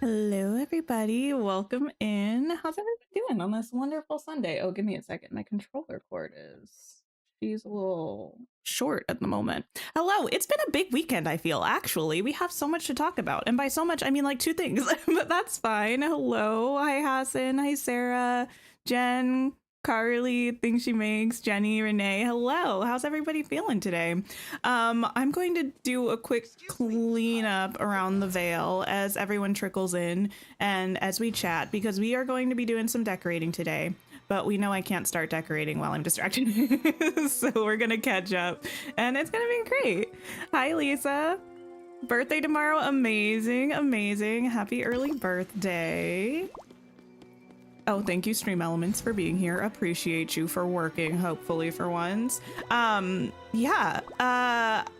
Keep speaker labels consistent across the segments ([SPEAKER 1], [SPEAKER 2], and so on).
[SPEAKER 1] Hello, everybody. Welcome in. How's everybody doing on this wonderful Sunday? Oh, give me a second. My controller cord she's a little short at the moment. Hello. It's been a big weekend, I feel. Actually, we have so much to talk about. And by so much, I mean like two things, but that's fine. Hello. Hi, Hassan. Hi, Sarah, Jen, Carly, things she makes, Jenny, Renee. Hello. How's everybody feeling today? I'm going to do a quick cleanup around the Vale as everyone trickles in and as we chat, because we are going to be doing some decorating today. But we know I can't start decorating while I'm distracted. So we're going to catch up and it's going to be great. Hi, Lisa. Birthday tomorrow. Amazing. Amazing. Happy early birthday. Oh, thank you, Stream Elements, for being here. Appreciate you for working, hopefully, for once. I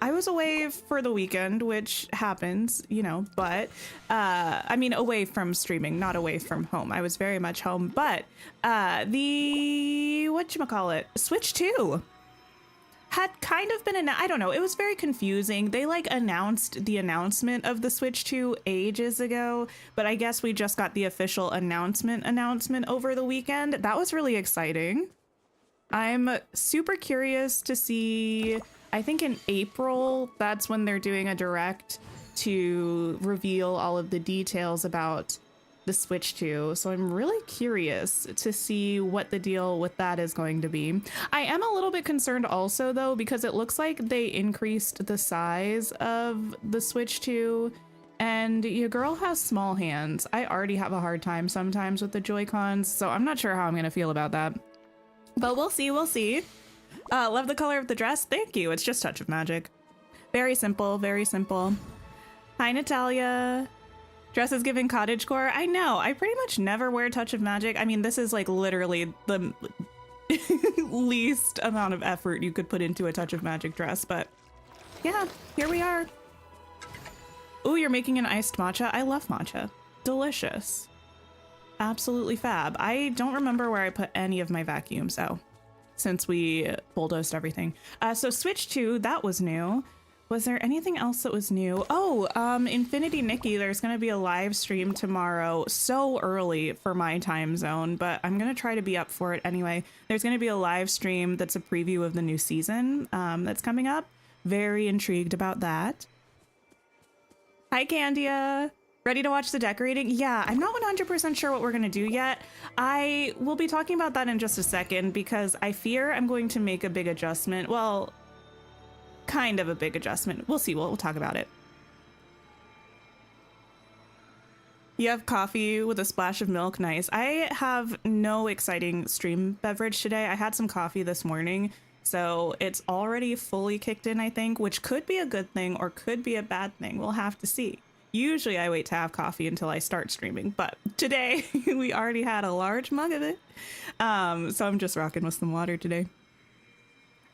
[SPEAKER 1] was away for the weekend, which happens, you know, but I mean, away from streaming, not away from home. I was very much home, but Switch 2 had kind of been I don't know, it was very confusing. They like announced the announcement of the Switch 2 ages ago, but I guess we just got the official announcement over the weekend. That was really exciting. I'm super curious to see, I think in April, that's when they're doing a direct to reveal all of the details about the Switch 2. So I'm really curious to see what the deal with that is going to be. I am a little bit concerned also, though, because it looks like they increased the size of the Switch 2 and your girl has small hands. I already have a hard time sometimes with the Joy-Cons, so I'm not sure how I'm going to feel about that. But we'll see, we'll see. Love the color of the dress. Thank you. It's just Touch of Magic. Very simple, very simple. Hi, Natalia. Dress is giving cottagecore. I know. I pretty much never wear Touch of Magic. I mean, this is like literally the least amount of effort you could put into a Touch of Magic dress, but yeah, here we are. Ooh, you're making an iced matcha. I love matcha. Delicious. Absolutely fab. I don't remember where I put any of my vacuums. Oh, since we bulldozed everything. So Switch 2, that was new. Was there anything else that was new? Oh, Infinity Nikki, there's going to be a live stream tomorrow, so early for my time zone, but I'm going to try to be up for it anyway. There's going to be a live stream that's a preview of the new season that's coming up. Very intrigued about that. Hi, Candia. Ready to watch the decorating? Yeah, I'm not 100% sure what we're going to do yet. I will be talking about that in just a second because I fear I'm going to make a big adjustment. Well, kind of a big adjustment. We'll see. We'll talk about it. You have coffee with a splash of milk. Nice. I have no exciting stream beverage today. I had some coffee this morning, so it's already fully kicked in, I think, which could be a good thing or could be a bad thing. We'll have to see. Usually I wait to have coffee until I start streaming, but today we already had a large mug of it. So I'm just rocking with some water today.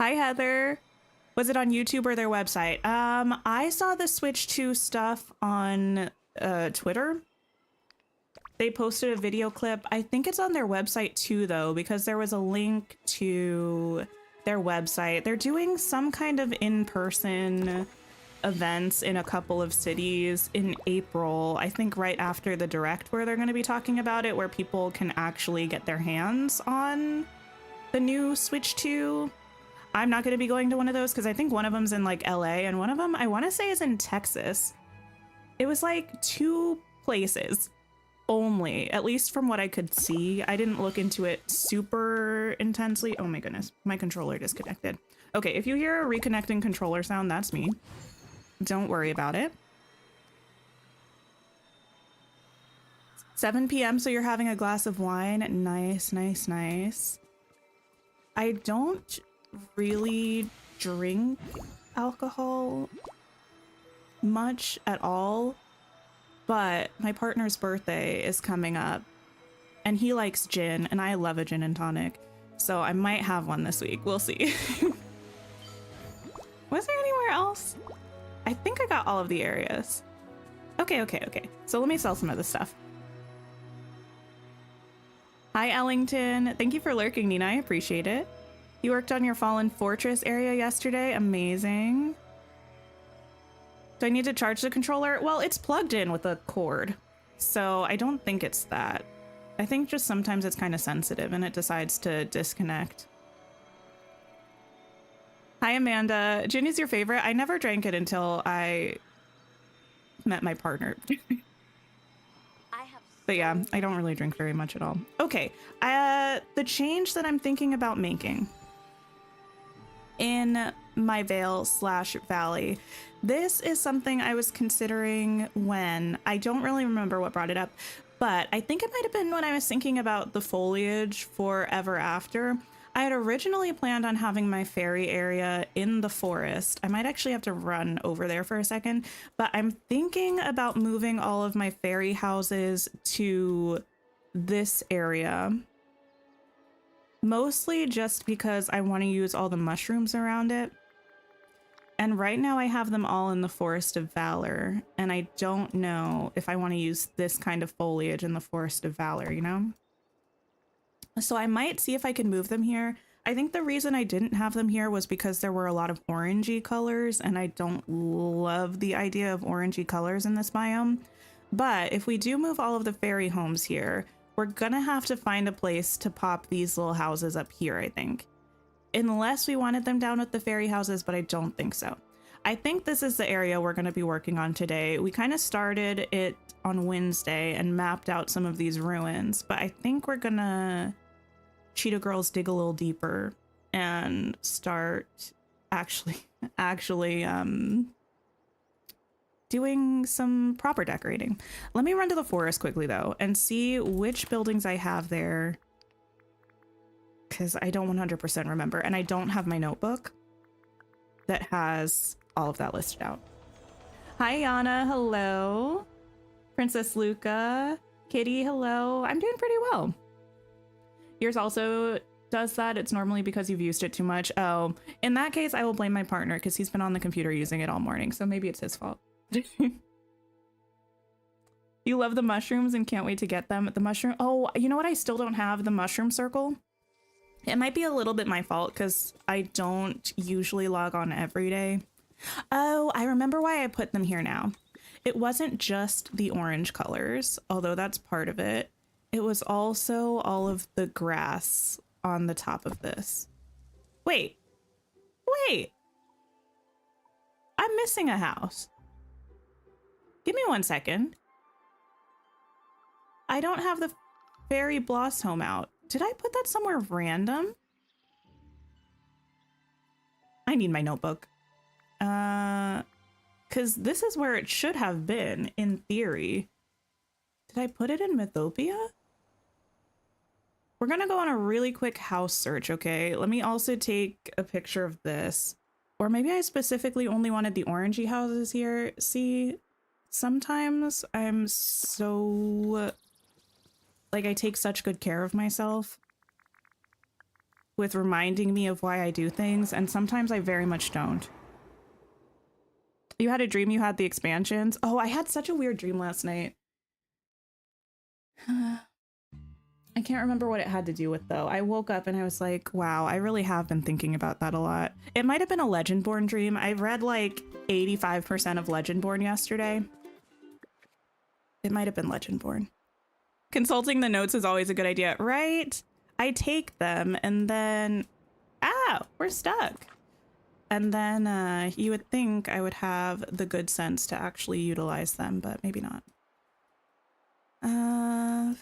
[SPEAKER 1] Hi, Heather. Was it on YouTube or their website? I saw the Switch 2 stuff on Twitter. They posted a video clip. I think it's on their website too, though, because there was a link to their website. They're doing some kind of in-person events in a couple of cities in April, I think right after the direct where they're going to be talking about it, where people can actually get their hands on the new Switch 2. I'm not going to be going to one of those because I think one of them's in like LA and one of them I want to say is in Texas. It was like 2 places only, at least from what I could see. I didn't look into it super intensely. Oh my goodness, my controller disconnected. Okay, if you hear a reconnecting controller sound, that's me. Don't worry about it. 7 p.m. So you're having a glass of wine. Nice, nice, nice. I don't really drink alcohol much at all, but my partner's birthday is coming up and he likes gin and I love a gin and tonic, so I might have one this week. We'll see. Was there anywhere else? I think I got all of the areas. Okay. So let me sell some of this stuff. Hi, Ellington. Thank you for lurking, Nina. I appreciate it. You worked on your Fallen Fortress area yesterday. Amazing. Do I need to charge the controller? Well, it's plugged in with a cord, So I don't think it's that. I think just sometimes it's kind of sensitive and it decides to disconnect. Hi, Amanda. Gin is your favorite? I never drank it until I met my partner. But yeah, I don't really drink very much at all. Okay, the change that I'm thinking about making in my Vale / Valley, this is something I was considering when, I don't really remember what brought it up, but I think it might have been when I was thinking about the foliage for Ever After. I had originally planned on having my fairy area in the forest. I might actually have to run over there for a second, but I'm thinking about moving all of my fairy houses to this area. Mostly just because I want to use all the mushrooms around it. And right now I have them all in the Forest of Valor, and I don't know if I want to use this kind of foliage in the Forest of Valor, you know? So I might see if I can move them here. I think the reason I didn't have them here was because there were a lot of orangey colors, and I don't love the idea of orangey colors in this biome. But if we do move all of the fairy homes here, we're gonna have to find a place to pop these little houses up here, I think. Unless we wanted them down with the fairy houses, but I don't think so. I think this is the area we're gonna be working on today. We kind of started it on Wednesday and mapped out some of these ruins, but I think we're gonna Cheetah Girls dig a little deeper and start actually doing some proper decorating. Let me run to the forest quickly though and see which buildings I have there, because I don't 100% remember, and I don't have my notebook that has all of that listed out. Hi Yana, hello. Princess Luca, Kitty, hello. I'm doing pretty well. Yours also does that. It's normally because you've used it too much. Oh, in that case, I will blame my partner because he's been on the computer using it all morning. So maybe it's his fault. You love the mushrooms and can't wait to get them. The mushroom. Oh, you know what? I still don't have the mushroom circle. It might be a little bit my fault because I don't usually log on every day. Oh, I remember why I put them here now. It wasn't just the orange colors, although that's part of it. It was also all of the grass on the top of this. Wait. I'm missing a house. Give me 1 second. I don't have the fairy bloss home out. Did I put that somewhere random? I need my notebook. Because this is where it should have been, in theory. Did I put it in Mythopia? We're gonna go on a really quick house search, okay? Let me also take a picture of this. Or maybe I specifically only wanted the orangey houses here. See, sometimes I'm so... like, I take such good care of myself with reminding me of why I do things, and sometimes I very much don't. You had a dream you had the expansions? Oh, I had such a weird dream last night. I can't remember what it had to do with though. I woke up and I was like, wow, I really have been thinking about that a lot. It might have been a Legendborn dream. I read like 85% of Legendborn yesterday. It might have been Legendborn. Consulting the notes is always a good idea, right? I take them and then, we're stuck. And then you would think I would have the good sense to actually utilize them, but maybe not.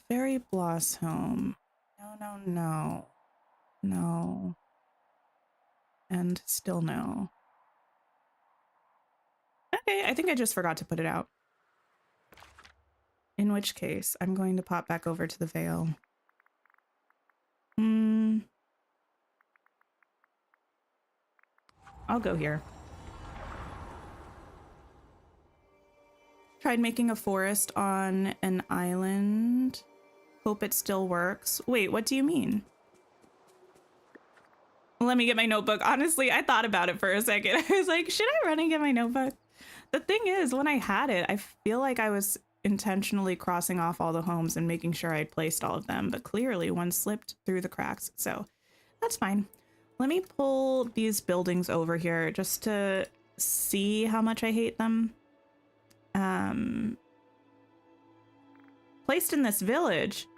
[SPEAKER 1] Fairy Bloss home. No. And still no. Okay, I think I just forgot to put it out. In which case, I'm going to pop back over to the Vale. I'll go here. Tried making a forest on an island. Hope it still works. Wait, what do you mean? Let me get my notebook. Honestly, I thought about it for a second. I was like, should I run and get my notebook? The thing is, when I had it, I feel like I was intentionally crossing off all the homes and making sure I'd placed all of them, but clearly one slipped through the cracks, so that's fine. Let me pull these buildings over here just to see how much I hate them. Placed in this village.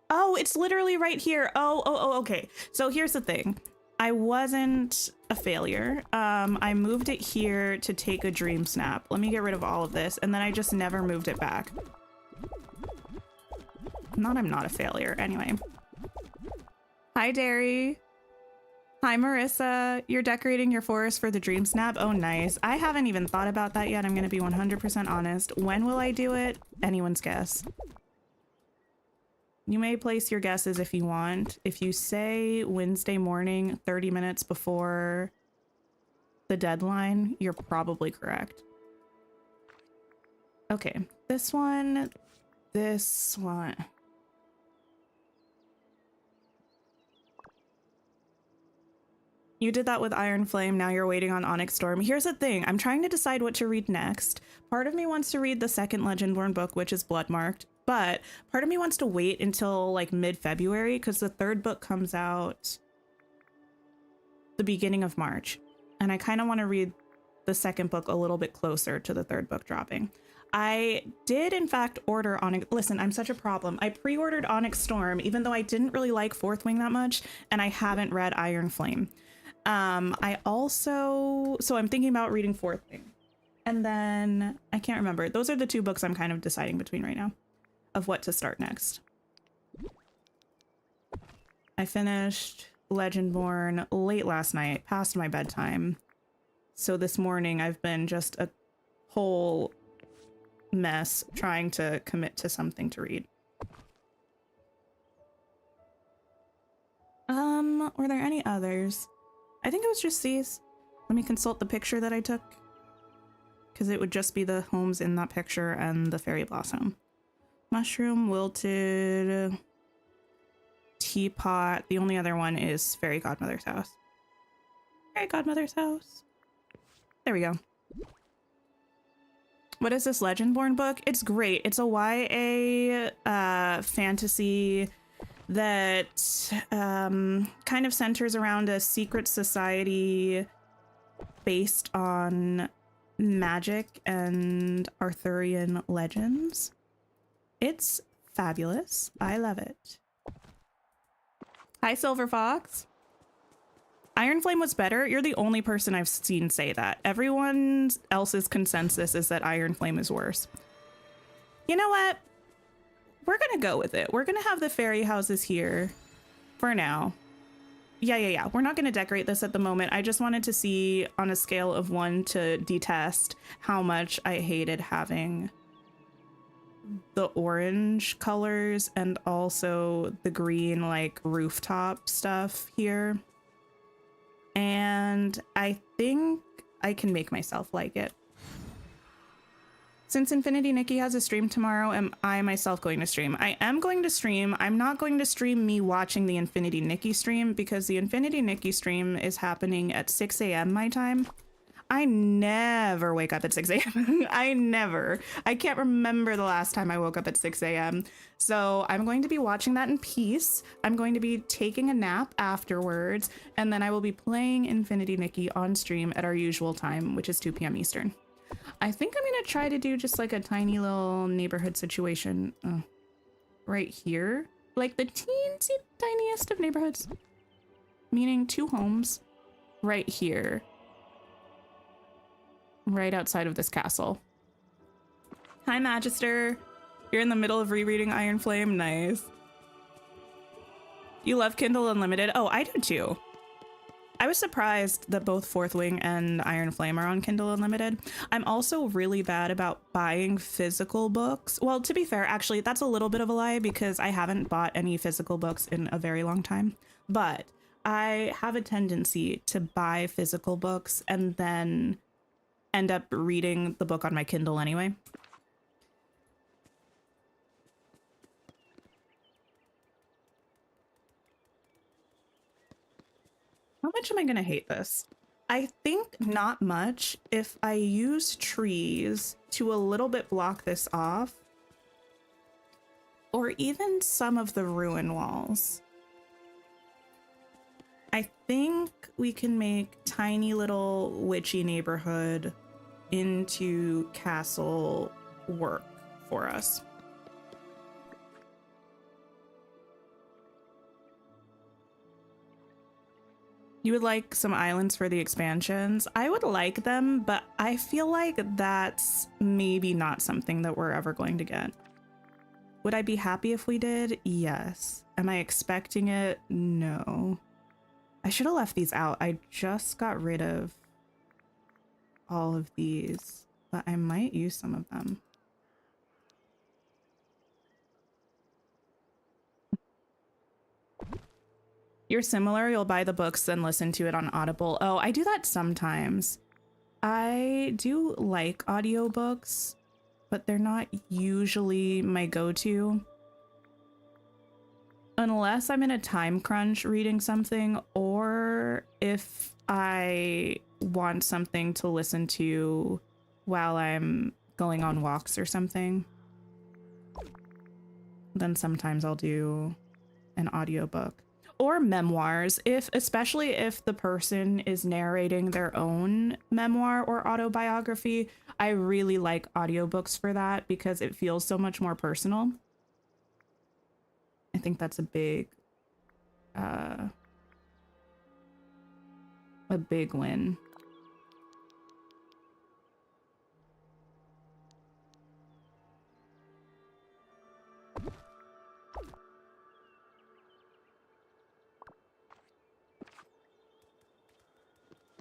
[SPEAKER 1] Oh, it's literally right here. Oh, okay. So here's the thing. I wasn't a failure. I moved it here to take a dream snap. Let me get rid of all of this, and then I just never moved it back. I'm not a failure. Anyway. Hi, Derry. Hi, Marissa. You're decorating your forest for the dream snap? Oh, nice. I haven't even thought about that yet. I'm going to be 100% honest. When will I do it? Anyone's guess. You may place your guesses if you want. If you say Wednesday morning, 30 minutes before the deadline, you're probably correct. Okay, this one. You did that with Iron Flame, now you're waiting on Onyx Storm. Here's the thing, I'm trying to decide what to read next. Part of me wants to read the second Legendborn book, which is Bloodmarked, but part of me wants to wait until like mid-February because the third book comes out the beginning of March. And I kind of want to read the second book a little bit closer to the third book dropping. I did in fact order Onyx. Listen, I'm such a problem. I pre-ordered Onyx Storm, even though I didn't really like Fourth Wing that much, and I haven't read Iron Flame. I also, so I'm thinking about reading Fourth Wing, and then I can't remember. Those are the two books I'm kind of deciding between right now of what to start next. I finished Legendborn late last night, past my bedtime. So this morning I've been just a whole mess trying to commit to something to read. Were there any others? I think it was just these. Let me consult the picture that I took, because it would just be the homes in that picture and the fairy blossom. Mushroom, wilted, teapot. The only other one is fairy godmother's house. Fairy godmother's house. There we go. What is this Legendborn book? It's great. It's a YA fantasy that kind of centers around a secret society based on magic and Arthurian legends. It's fabulous. I love it. Hi, Silver Fox. Iron Flame was better. You're the only person I've seen say that. Everyone else's consensus is that Iron Flame is worse. You know what? We're gonna go with it. We're gonna have the fairy houses here for now. Yeah. We're not gonna decorate this at the moment. I just wanted to see on a scale of 1 to detest how much I hated having the orange colors and also the green like rooftop stuff here. And I think I can make myself like it. Since Infinity Nikki has a stream tomorrow, am I myself going to stream? I am going to stream. I'm not going to stream me watching the Infinity Nikki stream because the Infinity Nikki stream is happening at 6 a.m. my time. I never wake up at 6 a.m. I can't remember the last time I woke up at 6 a.m. So I'm going to be watching that in peace. I'm going to be taking a nap afterwards, and then I will be playing Infinity Nikki on stream at our usual time, which is 2 p.m. Eastern. I think I'm going to try to do just like a tiny little neighborhood situation right here. Like the teensy tiniest of neighborhoods. Meaning 2 homes right here. Right outside of this castle. Hi, Magister. You're in the middle of rereading Iron Flame. Nice. You love Kindle Unlimited? Oh, I do too. I was surprised that both Fourth Wing and Iron Flame are on Kindle Unlimited. I'm also really bad about buying physical books. Well, to be fair, actually, that's a little bit of a lie because I haven't bought any physical books in a very long time. But I have a tendency to buy physical books and then end up reading the book on my Kindle anyway. How much am I gonna hate this? I think not much. If I use trees to a little bit block this off, or even some of the ruin walls, I think we can make tiny little witchy neighborhood into castle work for us. You would like some islands for the expansions? I would like them, but I feel like that's maybe not something that we're ever going to get. Would I be happy if we did? Yes. Am I expecting it? No. I should have left these out. I just got rid of all of these, but I might use some of them. You're similar. You'll buy the books, then listen to it on Audible. Oh, I do that sometimes. I do like audiobooks, but they're not usually my go-to. Unless I'm in a time crunch reading something, or if I want something to listen to while I'm going on walks or something. Then sometimes I'll do an audiobook. Or memoirs, especially if the person is narrating their own memoir or autobiography. I really like audiobooks for that because it feels so much more personal. I think that's a big win.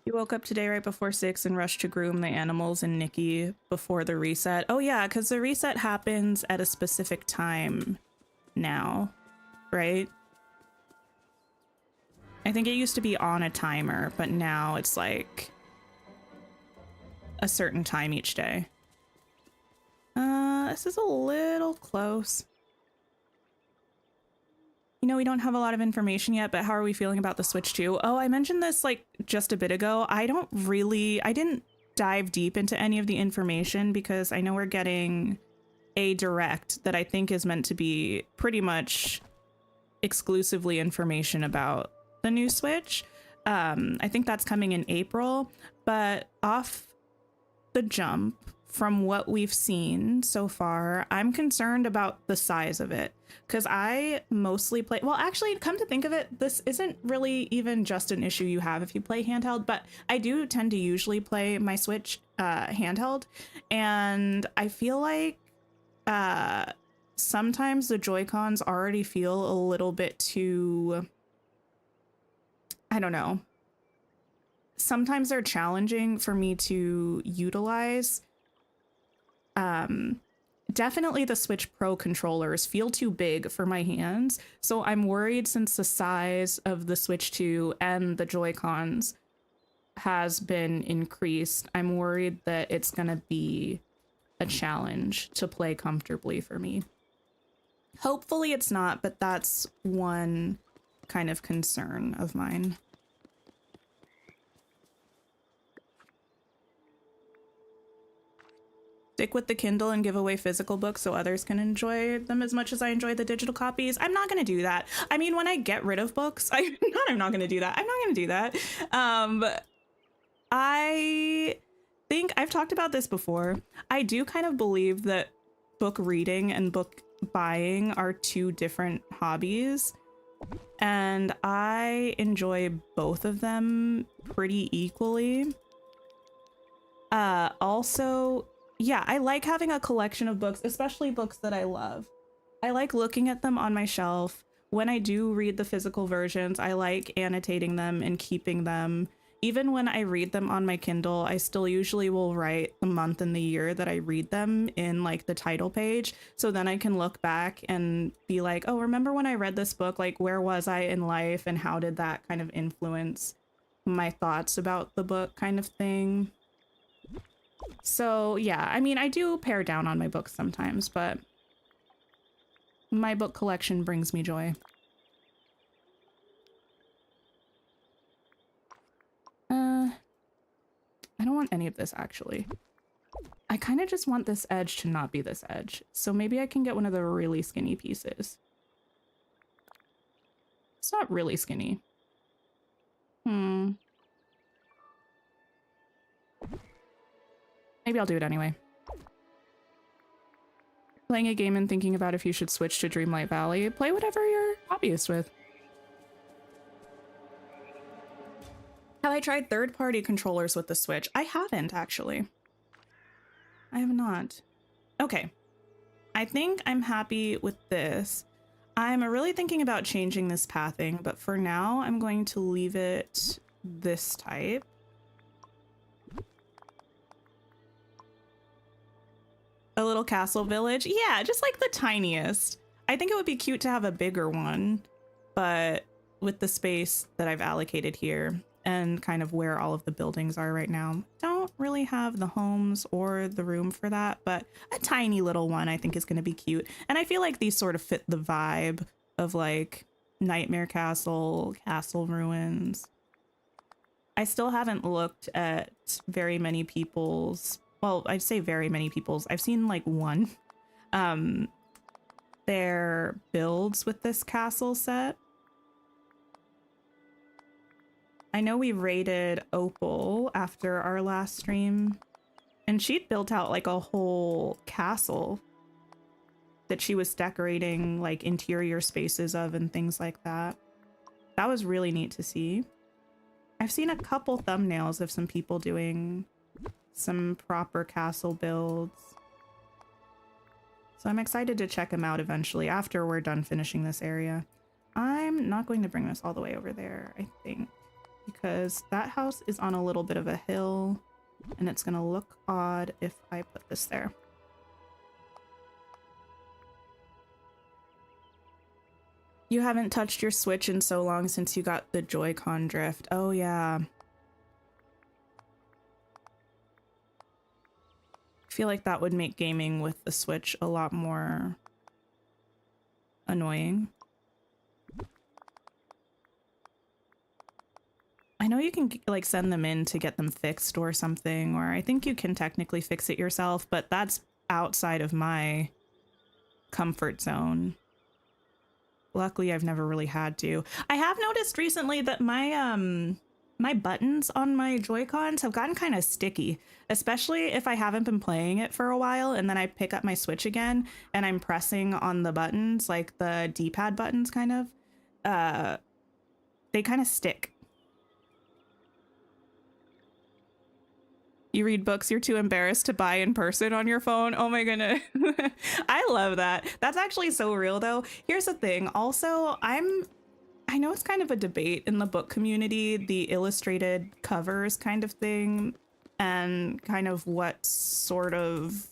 [SPEAKER 1] You woke up today right before 6 and rushed to groom the animals and Nikki before the reset. Oh yeah, because the reset happens at a specific time now, right? I think it used to be on a timer, but now it's like a certain time each day. This is a little close. You know, we don't have a lot of information yet, but how are we feeling about the Switch 2? Oh, I mentioned this like just a bit ago. I didn't dive deep into any of the information because I know we're getting a direct that I think is meant to be pretty much exclusively information about the new Switch. I think that's coming in April, but off the jump from what we've seen so far, I'm concerned about the size of it because I mostly play, well, actually, come to think of it, this isn't really even just an issue you have if you play handheld, but I do tend to usually play my Switch handheld, and I feel like sometimes the Joy-Cons already feel a little bit too, I don't know. Sometimes they're challenging for me to utilize. Definitely the Switch Pro controllers feel too big for my hands, so I'm worried since the size of the Switch 2 and the Joy-Cons has been increased, I'm worried that it's gonna be a challenge to play comfortably for me. Hopefully it's not, but that's one kind of concern of mine. Stick with the Kindle and give away physical books so others can enjoy them as much as I enjoy the digital copies. I'm not going to do that. I mean, when I get rid of books, I'm not going to do that. I'm not going to do that. I think I've talked about this before. I do kind of believe that book reading and book buying are two different hobbies, and I enjoy both of them pretty equally. Also, yeah, I like having a collection of books, especially books that I love. I like looking at them on my shelf. When I do read the physical versions, I like annotating them and keeping them. Even when I read them on my Kindle, I still usually will write the month and the year that I read them in like the title page. So then I can look back and be like, oh, remember when I read this book? Like, where was I in life and how did that kind of influence my thoughts about the book kind of thing? So yeah, I mean, I do pare down on my books sometimes, but my book collection brings me joy. I don't want any of this, actually. I kind of just want this edge to not be this edge. So maybe I can get one of the really skinny pieces. It's not really skinny. I Maybe I'll do it anyway. Playing a game and thinking about if you should switch to Dreamlight Valley. Play whatever you're hobbyist with. Have I tried third-party controllers with the Switch? I haven't, actually. I have not. Okay. I think I'm happy with this. I'm really thinking about changing this pathing, but for now, I'm going to leave it this type. A little castle village. Yeah, just like the tiniest. I think it would be cute to have a bigger one, but with the space that I've allocated here and kind of where all of the buildings are right now, don't really have the homes or the room for that, but a tiny little one I think is going to be cute. And I feel like these sort of fit the vibe of like Nightmare Castle, Castle Ruins. I still haven't looked at very many people's, well, I'd say very many people's. I've seen like one, their builds with this castle set. I know we raided Opal after our last stream, and she'd built out like a whole castle that she was decorating like interior spaces of and things like that. That was really neat to see. I've seen a couple thumbnails of some people doing some proper castle builds. So I'm excited to check them out eventually after we're done finishing this area. I'm not going to bring this all the way over there, I think, because that house is on a little bit of a hill and it's gonna look odd if I put this there. You haven't touched your Switch in so long since you got the Joy-Con drift. Oh yeah. I feel like that would make gaming with the Switch a lot more annoying. I know you can like send them in to get them fixed or something, or I think you can technically fix it yourself, but that's outside of my comfort zone. Luckily, I've never really had to. I have noticed recently that my my buttons on my Joy-Cons have gotten kind of sticky, especially if I haven't been playing it for a while and then I pick up my Switch again and I'm pressing on the buttons, like the D-pad buttons kind of, they kind of stick. You read books you're too embarrassed to buy in person on your phone. Oh my goodness. I love that. That's actually so real though. Here's the thing. Also, I know it's kind of a debate in the book community, the illustrated covers kind of thing, and kind of what sort of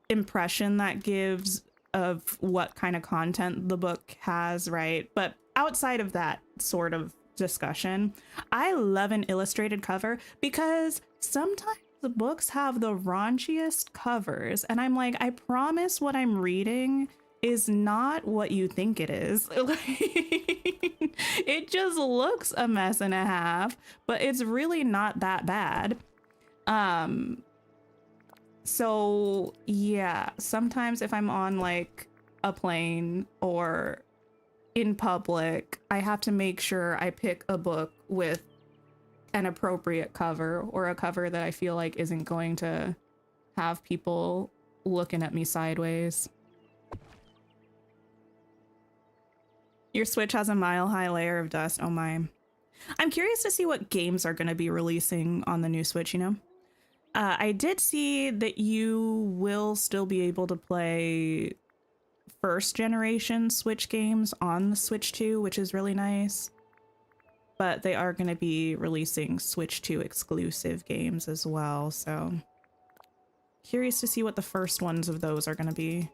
[SPEAKER 1] impression that gives of what kind of content the book has, right? But outside of that sort of discussion, I love an illustrated cover because sometimes the books have the raunchiest covers and I'm like, I promise what I'm reading is not what you think it is. It just looks a mess and a half, but it's really not that bad. So yeah, sometimes if I'm on like a plane or in public, I have to make sure I pick a book with an appropriate cover, or a cover that I feel like isn't going to have people looking at me sideways. Your Switch has a mile-high layer of dust. Oh my. I'm curious to see what games are going to be releasing on the new Switch, you know? I did see that you will still be able to play first generation Switch games on the Switch 2, which is really nice. But they are going to be releasing Switch 2 exclusive games as well, so curious to see what the first ones of those are going to be.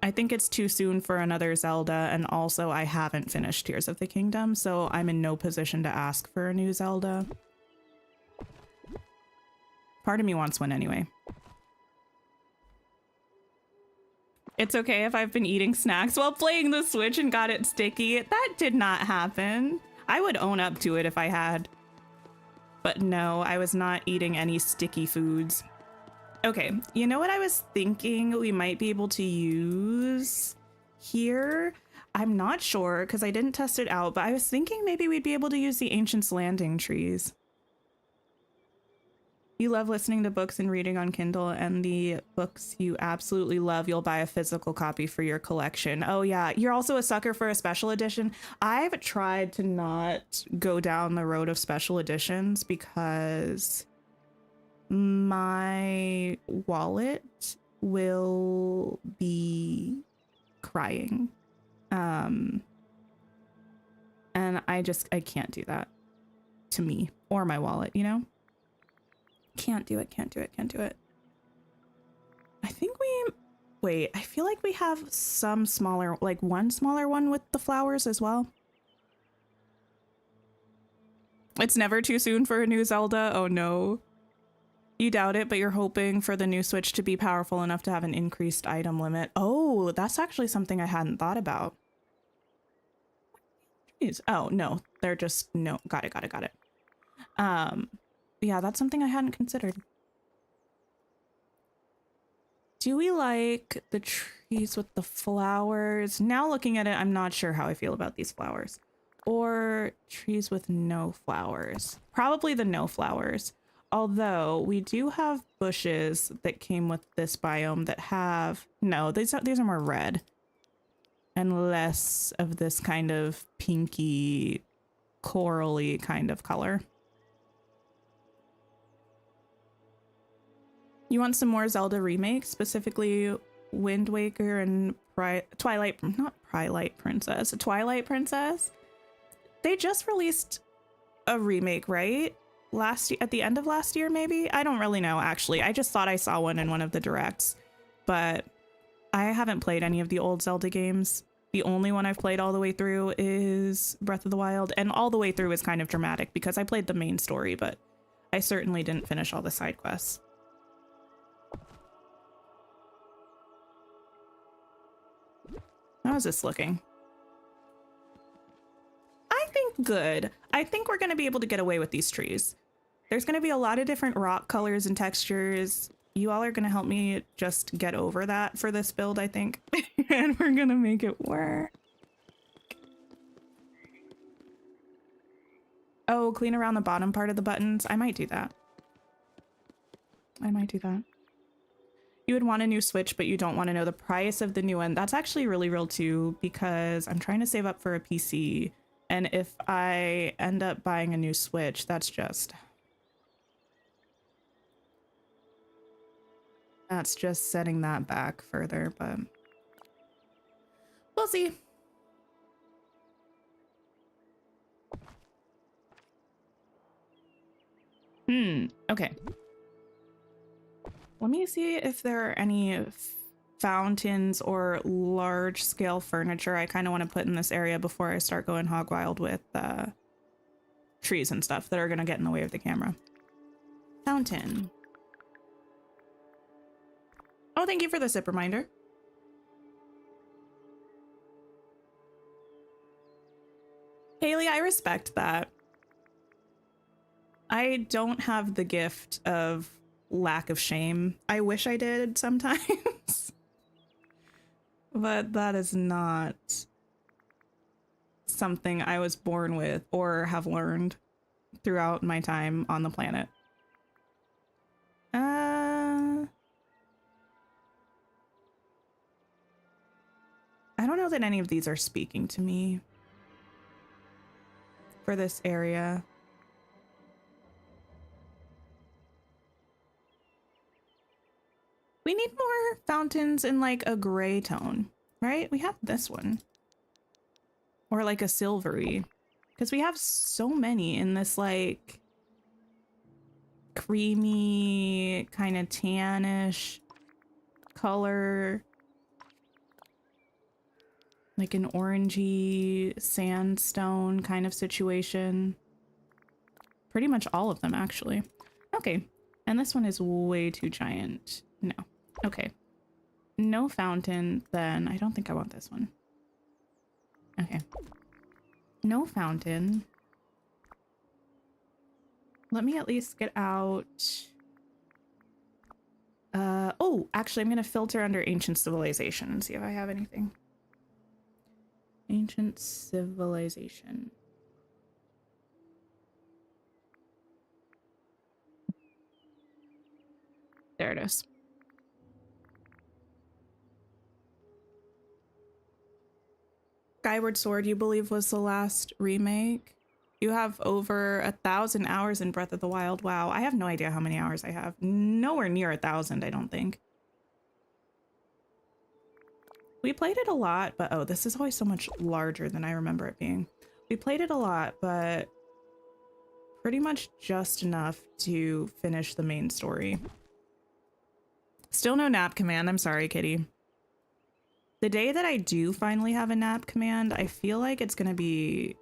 [SPEAKER 1] I think it's too soon for another Zelda, and also I haven't finished Tears of the Kingdom, so I'm in no position to ask for a new Zelda. Part of me wants one anyway. It's okay if I've been eating snacks while playing the Switch and got it sticky. That did not happen. I would own up to it if I had. But no, I was not eating any sticky foods. Okay, you know what I was thinking we might be able to use here? I'm not sure because I didn't test it out, but I was thinking maybe we'd be able to use the Ancient's Landing trees. You love listening to books and reading on Kindle, and the books you absolutely love, you'll buy a physical copy for your collection. Oh yeah, you're also a sucker for a special edition. I've tried to not go down the road of special editions because my wallet will be crying. And I can't do that to me or my wallet, you know? Can't do it. I think wait, I feel like we have some smaller, like one smaller one with the flowers as well. It's never too soon for a new Zelda. Oh no. You doubt it, but you're hoping for the new Switch to be powerful enough to have an increased item limit. Oh, that's actually something I hadn't thought about. Jeez. Oh no, they're just, no, got it. Yeah, that's something I hadn't considered. Do we like the trees with the flowers? Now looking at it, I'm not sure how I feel about these flowers. Or trees with no flowers. Probably the no flowers. Although we do have bushes that came with this biome that have, no, these are more red. And less of this kind of pinky, corally kind of color. You want some more Zelda remakes, specifically Wind Waker and Twilight Princess. They just released a remake, right? At the end of last year, maybe? I don't really know, actually. I just thought I saw one in one of the directs, but I haven't played any of the old Zelda games. The only one I've played all the way through is Breath of the Wild, and all the way through is kind of dramatic because I played the main story, but I certainly didn't finish all the side quests. How is this looking? I think good. I think we're going to be able to get away with these trees. There's going to be a lot of different rock colors and textures. You all are going to help me just get over that for this build, I think. And we're going to make it work. Oh, clean around the bottom part of the buttons. I might do that. You would want a new Switch, but you don't want to know the price of the new one. That's actually really real too, because I'm trying to save up for a PC. And if I end up buying a new Switch, that's just setting that back further, but we'll see. Okay. Let me see if there are any fountains or large scale furniture I kind of want to put in this area before I start going hog wild with trees and stuff that are going to get in the way of the camera. Fountain. Oh, thank you for the sip reminder. Haley, I respect that. I don't have the gift of lack of shame. I wish I did sometimes. But that is not something I was born with or have learned throughout my time on the planet. I don't know that any of these are speaking to me for this area. We need more fountains in like a gray tone, right? We have this one. Or like a silvery. Because we have so many in this like creamy, kind of tannish color. Like an orangey sandstone kind of situation. Pretty much all of them, actually. Okay. And this one is way too giant. No. Okay. No fountain, then. I don't think I want this one. Okay. No fountain. Let me at least get out... oh, actually, I'm going to filter under Ancient Civilization and see if I have anything. Ancient Civilization. There it is. Skyward Sword, you believe, was the last remake? You have over 1,000 hours in Breath of the Wild. Wow, I have no idea how many hours I have. Nowhere near 1,000, I don't think. We played it a lot, but oh, this is always so much larger than I remember it being. We played it a lot, but pretty much just enough to finish the main story. Still no nap command. I'm sorry, kitty. The day that I do finally have a nap command, I feel like it's gonna be...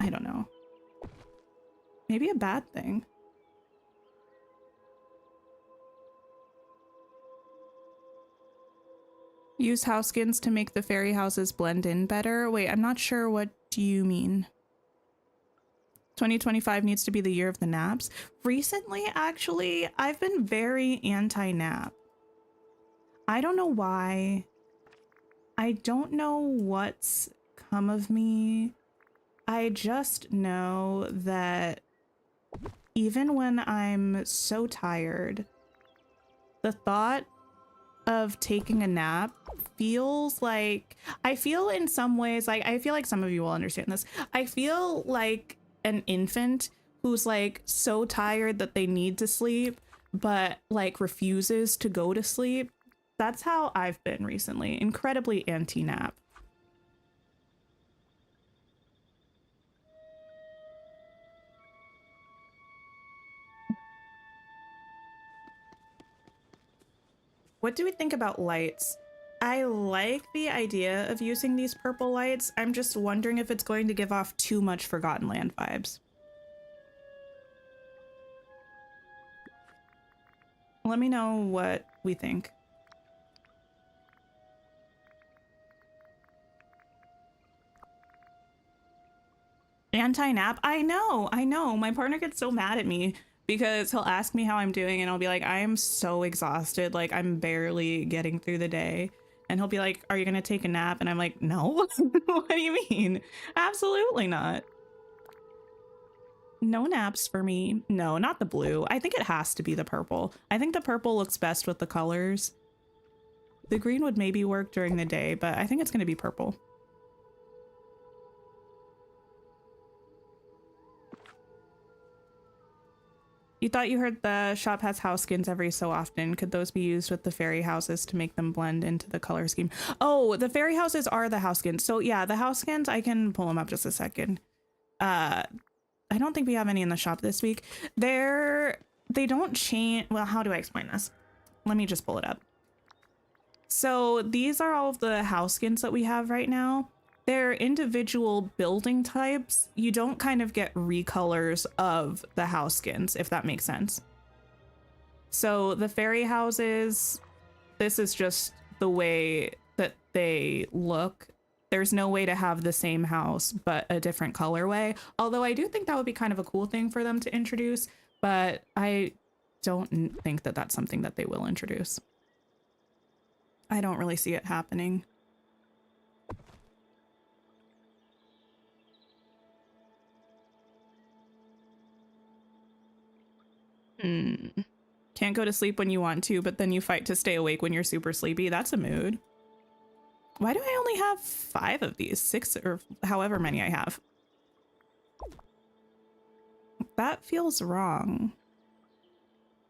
[SPEAKER 1] I don't know. Maybe a bad thing. Use house skins to make the fairy houses blend in better. Wait, I'm not sure. What do you mean? 2025 needs to be the year of the naps. Recently, actually, I've been very anti-nap. I don't know why. I don't know what's come of me. I just know that even when I'm so tired, the thought of taking a nap feels like, I feel in some ways, like, I feel like some of you will understand this. I feel like an infant who's like so tired that they need to sleep, but like refuses to go to sleep. That's how I've been recently. Incredibly anti-nap. What do we think about lights? I like the idea of using these purple lights. I'm just wondering if it's going to give off too much Forgotten Land vibes. Let me know what we think. Anti-nap? I know. My partner gets so mad at me because he'll ask me how I'm doing and I'll be like, I am so exhausted. Like, I'm barely getting through the day. And he'll be like, are you gonna take a nap? And I'm like, no. What do you mean? Absolutely not. No naps for me. No, not the blue. I think it has to be the purple. I think the purple looks best with the colors. The green would maybe work during the day, but I think it's gonna be purple. You thought you heard the shop has house skins every so often. Could those be used with the fairy houses to make them blend into the color scheme? Oh, the fairy houses are the house skins. So yeah, the house skins, I can pull them up just a second. I don't think we have any in the shop this week. They don't change. Well, how do I explain this? Let me just pull it up. So these are all of the house skins that we have right now. They're individual building types. You don't kind of get recolors of the house skins, if that makes sense. So the fairy houses, this is just the way that they look. There's no way to have the same house, but a different colorway. Although I do think that would be kind of a cool thing for them to introduce, but I don't think that that's something that they will introduce. I don't really see it happening. Can't go to sleep when you want to, but then you fight to stay awake when you're super sleepy. That's a mood. Why do I only have 5 of these? 6 or however many I have. That feels wrong.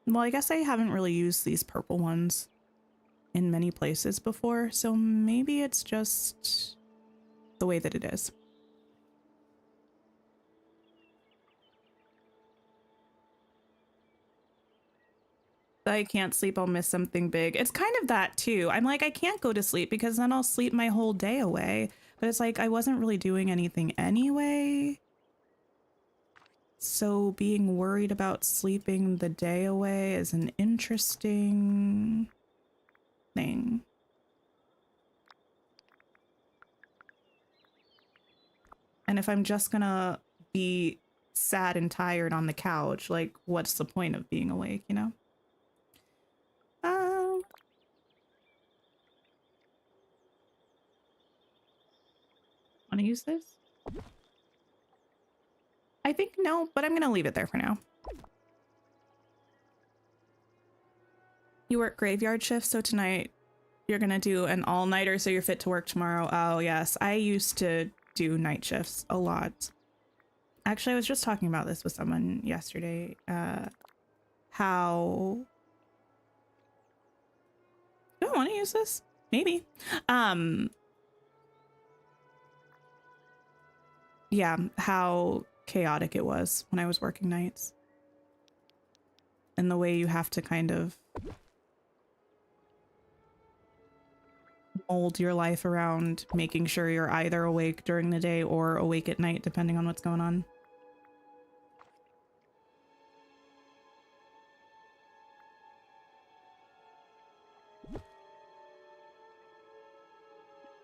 [SPEAKER 1] Well, I guess I haven't really used these purple ones in many places before, so maybe it's just the way that it is. I can't sleep, I'll miss something big. It's kind of that too. I'm like, I can't go to sleep because then I'll sleep my whole day away. But it's like, I wasn't really doing anything anyway. So being worried about sleeping the day away is an interesting thing. And if I'm just gonna be sad and tired on the couch, like, what's the point of being awake, you know? Want to use this? I think no, but I'm gonna leave it there for now. You work graveyard shifts, so tonight you're gonna do an all-nighter so you're fit to work tomorrow. Oh yes, I used to do night shifts a lot. Actually, I was just talking about this with someone yesterday. How... Do I want to use this? Maybe. Yeah, how chaotic it was when I was working nights. And the way you have to kind of mold your life around making sure you're either awake during the day or awake at night, depending on what's going on.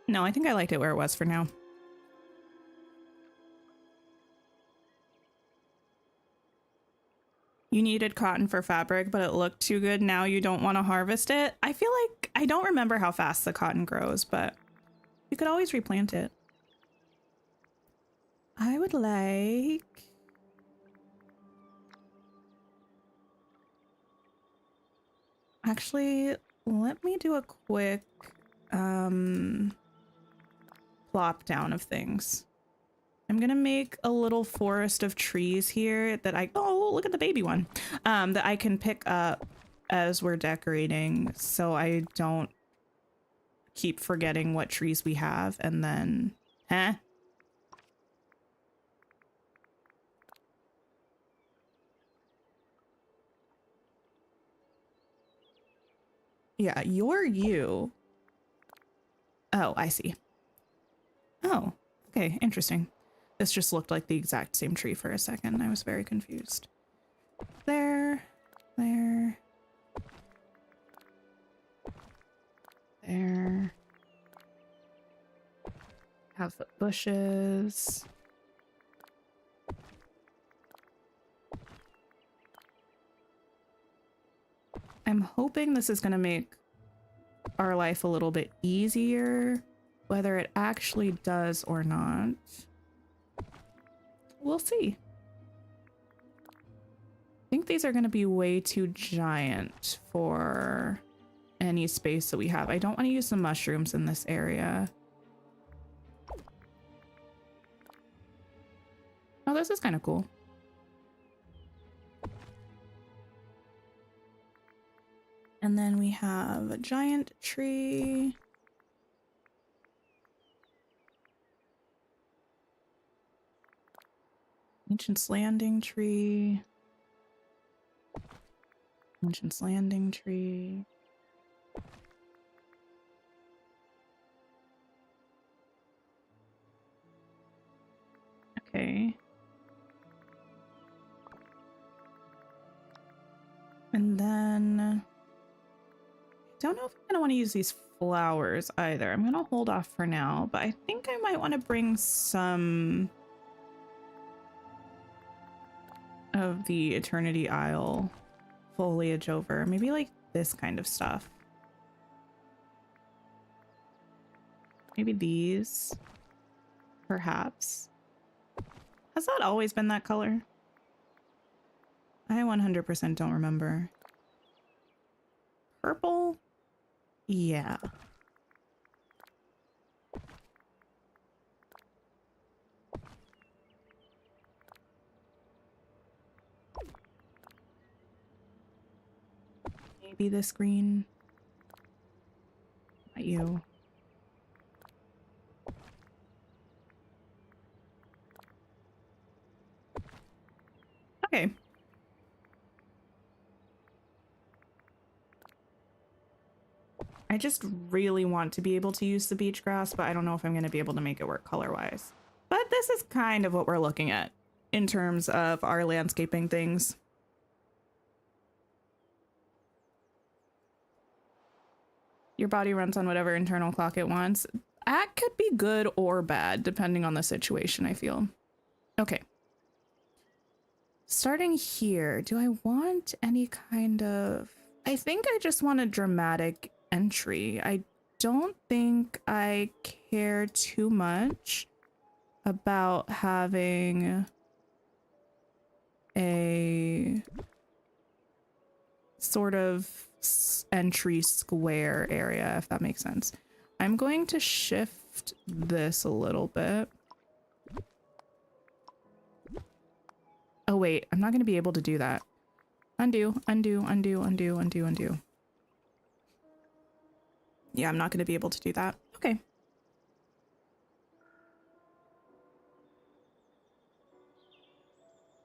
[SPEAKER 1] No, I think I liked it where it was for now. You needed cotton for fabric, but it looked too good. Now you don't want to harvest it. I feel like I don't remember how fast the cotton grows, but you could always replant it. I would like... Actually, let me do a quick plop down of things. I'm gonna make a little forest of trees here that oh, look at the baby one, that I can pick up as we're decorating, so I don't keep forgetting what trees we have, and then, Yeah, you're you. Oh, I see. Oh, okay, interesting. This just looked like the exact same tree for a second. I was very confused. There. There. There. Have the bushes. I'm hoping this is going to make our life a little bit easier. Whether it actually does or not, we'll see. I think these are going to be way too giant for any space that we have. I don't want to use the mushrooms in this area. Oh, this is kind of cool. And then we have a giant tree. Ancient's Landing tree. Ancient's Landing tree. Okay. And then... I don't know if I'm going to want to use these flowers either. I'm going to hold off for now, but I think I might want to bring some of the Eternity Isle foliage over. Maybe like this kind of stuff. Maybe these, perhaps. Has that always been that color? I 100% don't remember. Purple? Yeah. Maybe this green. Not you. Okay. I just really want to be able to use the beach grass, but I don't know if I'm going to be able to make it work color-wise. But this is kind of what we're looking at in terms of our landscaping things. Your body runs on whatever internal clock it wants. That could be good or bad, depending on the situation, I feel. Okay. Starting here, do I want any kind of... I think I just want a dramatic entry. I don't think I care too much about having a sort of entry square area, if that makes sense. I'm going to shift this a little bit. Oh wait, I'm not going to be able to do that. Undo, undo, undo, undo, undo, undo. Yeah, I'm not going to be able to do that. Okay.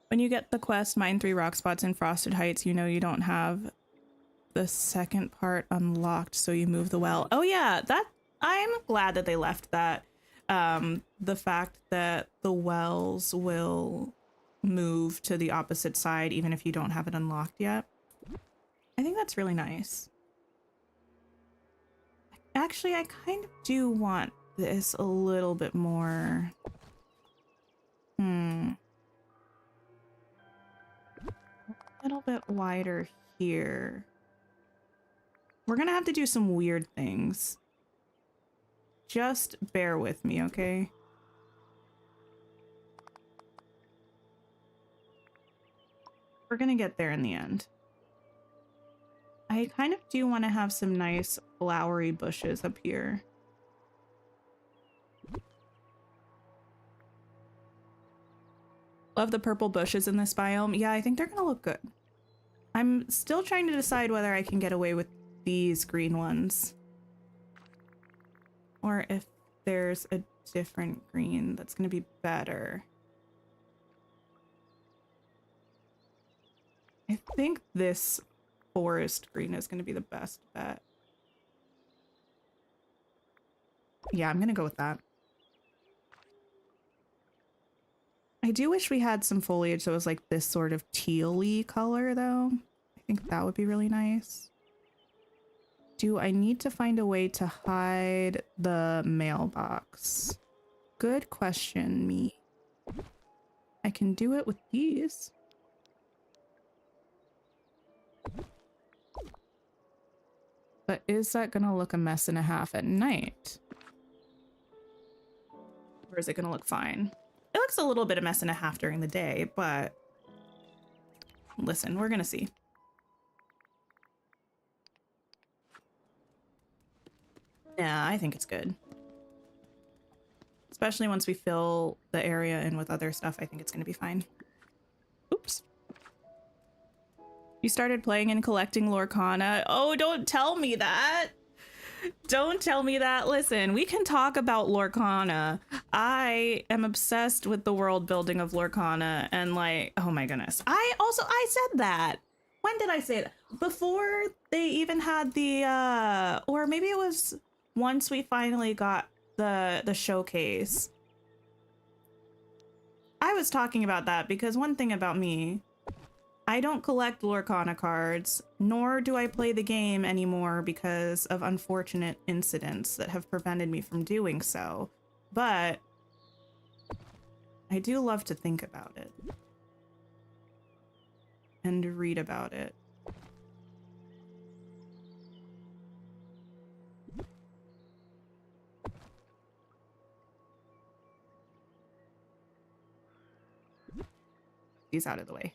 [SPEAKER 1] When you get the quest, mine 3 rock spots in Frosted Heights, you know you don't have the second part unlocked, so you move the well. Oh yeah, I'm glad that they left that. The fact that the wells will move to the opposite side even if you don't have it unlocked yet. I think that's really nice. Actually, I kind of do want this a little bit more. A little bit wider here. We're gonna have to do some weird things. Just bear with me, okay? We're gonna get there in the end. I kind of do want to have some nice flowery bushes up here. Love the purple bushes in this biome. Yeah, I think they're gonna look good. I'm still trying to decide whether I can get away with these green ones. Or if there's a different green that's gonna be better. I think this forest green is going to be the best bet. Yeah, I'm going to go with that. I do wish we had some foliage that was like this sort of teal-y color, though. I think that would be really nice. Do I need to find a way to hide the mailbox? Good question, me. I can do it with these. But is that gonna look a mess and a half at night? Or is it gonna look fine? It looks a little bit of mess and a half during the day, but listen, we're gonna see. Yeah, I think it's good. Especially once we fill the area in with other stuff, I think it's gonna be fine. Oops. You started playing and collecting Lurana. Oh, don't tell me that. Don't tell me that. Listen, we can talk about Lurana. I am obsessed with the world building of Lurana and like, oh my goodness. I said that. When did I say it? Before they even had the or maybe it was once we finally got the showcase. I was talking about that because one thing about me, I don't collect Lurana cards, nor do I play the game anymore because of unfortunate incidents that have prevented me from doing so. But I do love to think about it and read about it. He's out of the way.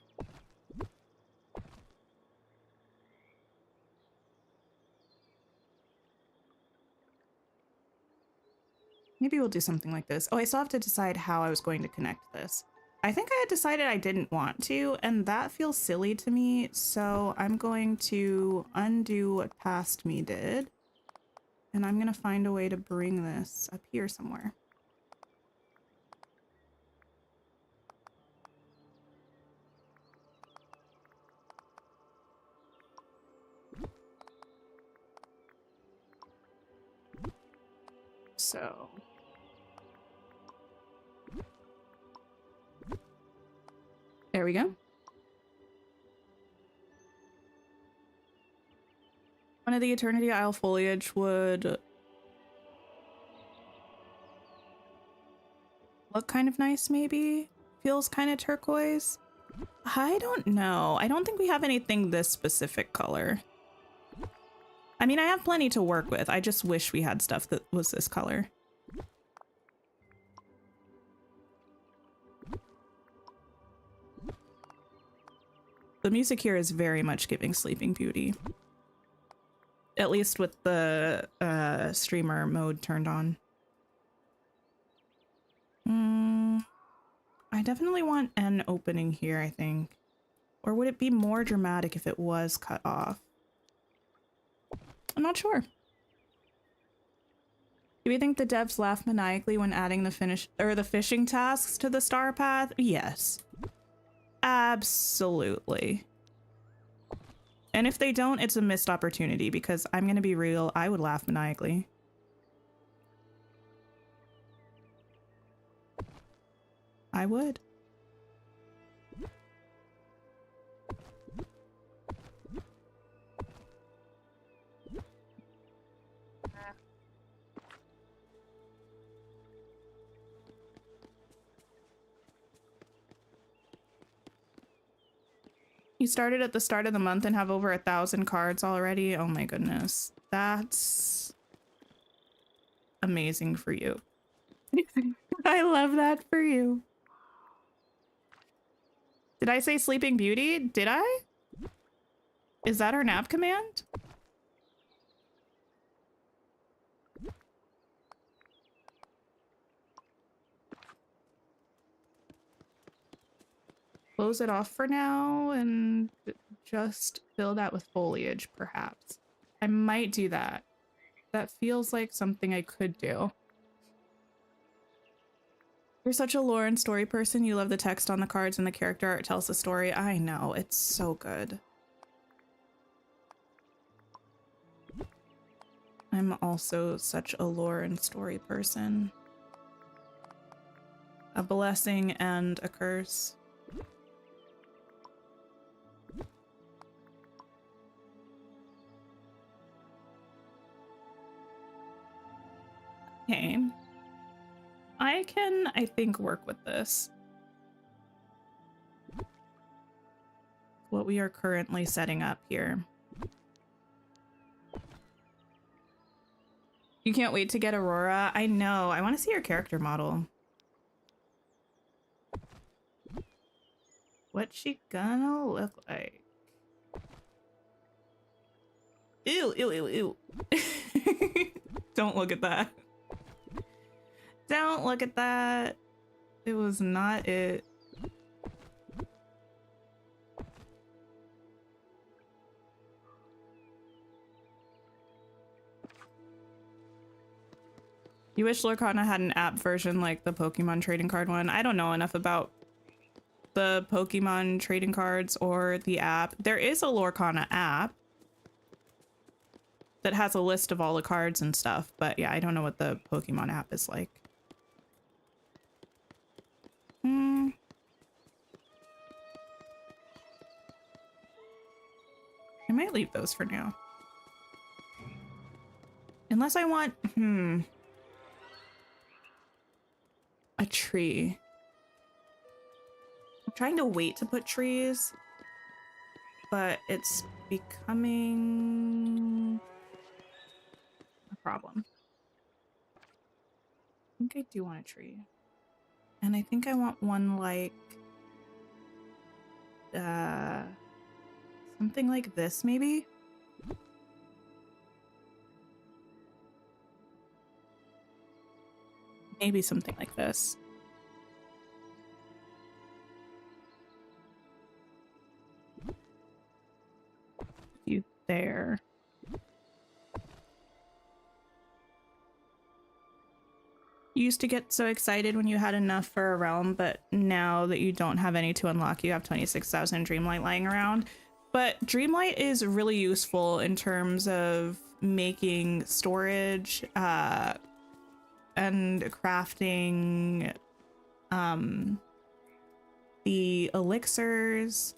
[SPEAKER 1] Maybe we'll do something like this. Oh, I still have to decide how I was going to connect this. I think I had decided I didn't want to, and that feels silly to me. So I'm going to undo what past me did. And I'm going to find a way to bring this up here somewhere. So there we go. One of the Eternity Isle foliage would look kind of nice, maybe. Feels kind of turquoise. I don't know. I don't think we have anything this specific color. I mean, I have plenty to work with. I just wish we had stuff that was this color. The music here is very much giving Sleeping Beauty. At least with the streamer mode turned on. I definitely want an opening here, I think. Or would it be more dramatic if it was cut off? I'm not sure. Do you think the devs laugh maniacally when adding the fishing tasks to the star path? Yes. Absolutely. And if they don't, it's a missed opportunity because I'm gonna be real, I would laugh maniacally. I would. You started at the start of the month and have over 1,000 cards already. Oh my goodness. That's amazing for you. I love that for you. Did I say Sleeping Beauty? Did I? Is that our nap command? Close it off for now and just fill that with foliage, perhaps. I might do that. That feels like something I could do. You're such a lore and story person. You love the text on the cards and the character art tells the story. I know, it's so good. I'm also such a lore and story person. A blessing and a curse. Okay. I can, I think, work with this. What we are currently setting up here. You can't wait to get Aurora? I know. I want to see your character model. What's she gonna look like? Ew, ew, ew, ew. Don't look at that. Don't look at that. It was not it. You wish Lurana had an app version like the Pokemon trading card one. I don't know enough about the Pokemon trading cards or the app. There is a Lurana app that has a list of all the cards and stuff, but yeah, I don't know what the Pokemon app is like. I might leave those for now. Unless I want, a tree. I'm trying to wait to put trees, but it's becoming a problem. I think I do want a tree. And I think I want one like, something like this, maybe? Maybe something like this. You there. You used to get so excited when you had enough for a realm, but now that you don't have any to unlock, you have 26,000 Dreamlight lying around. But Dreamlight is really useful in terms of making storage and crafting the elixirs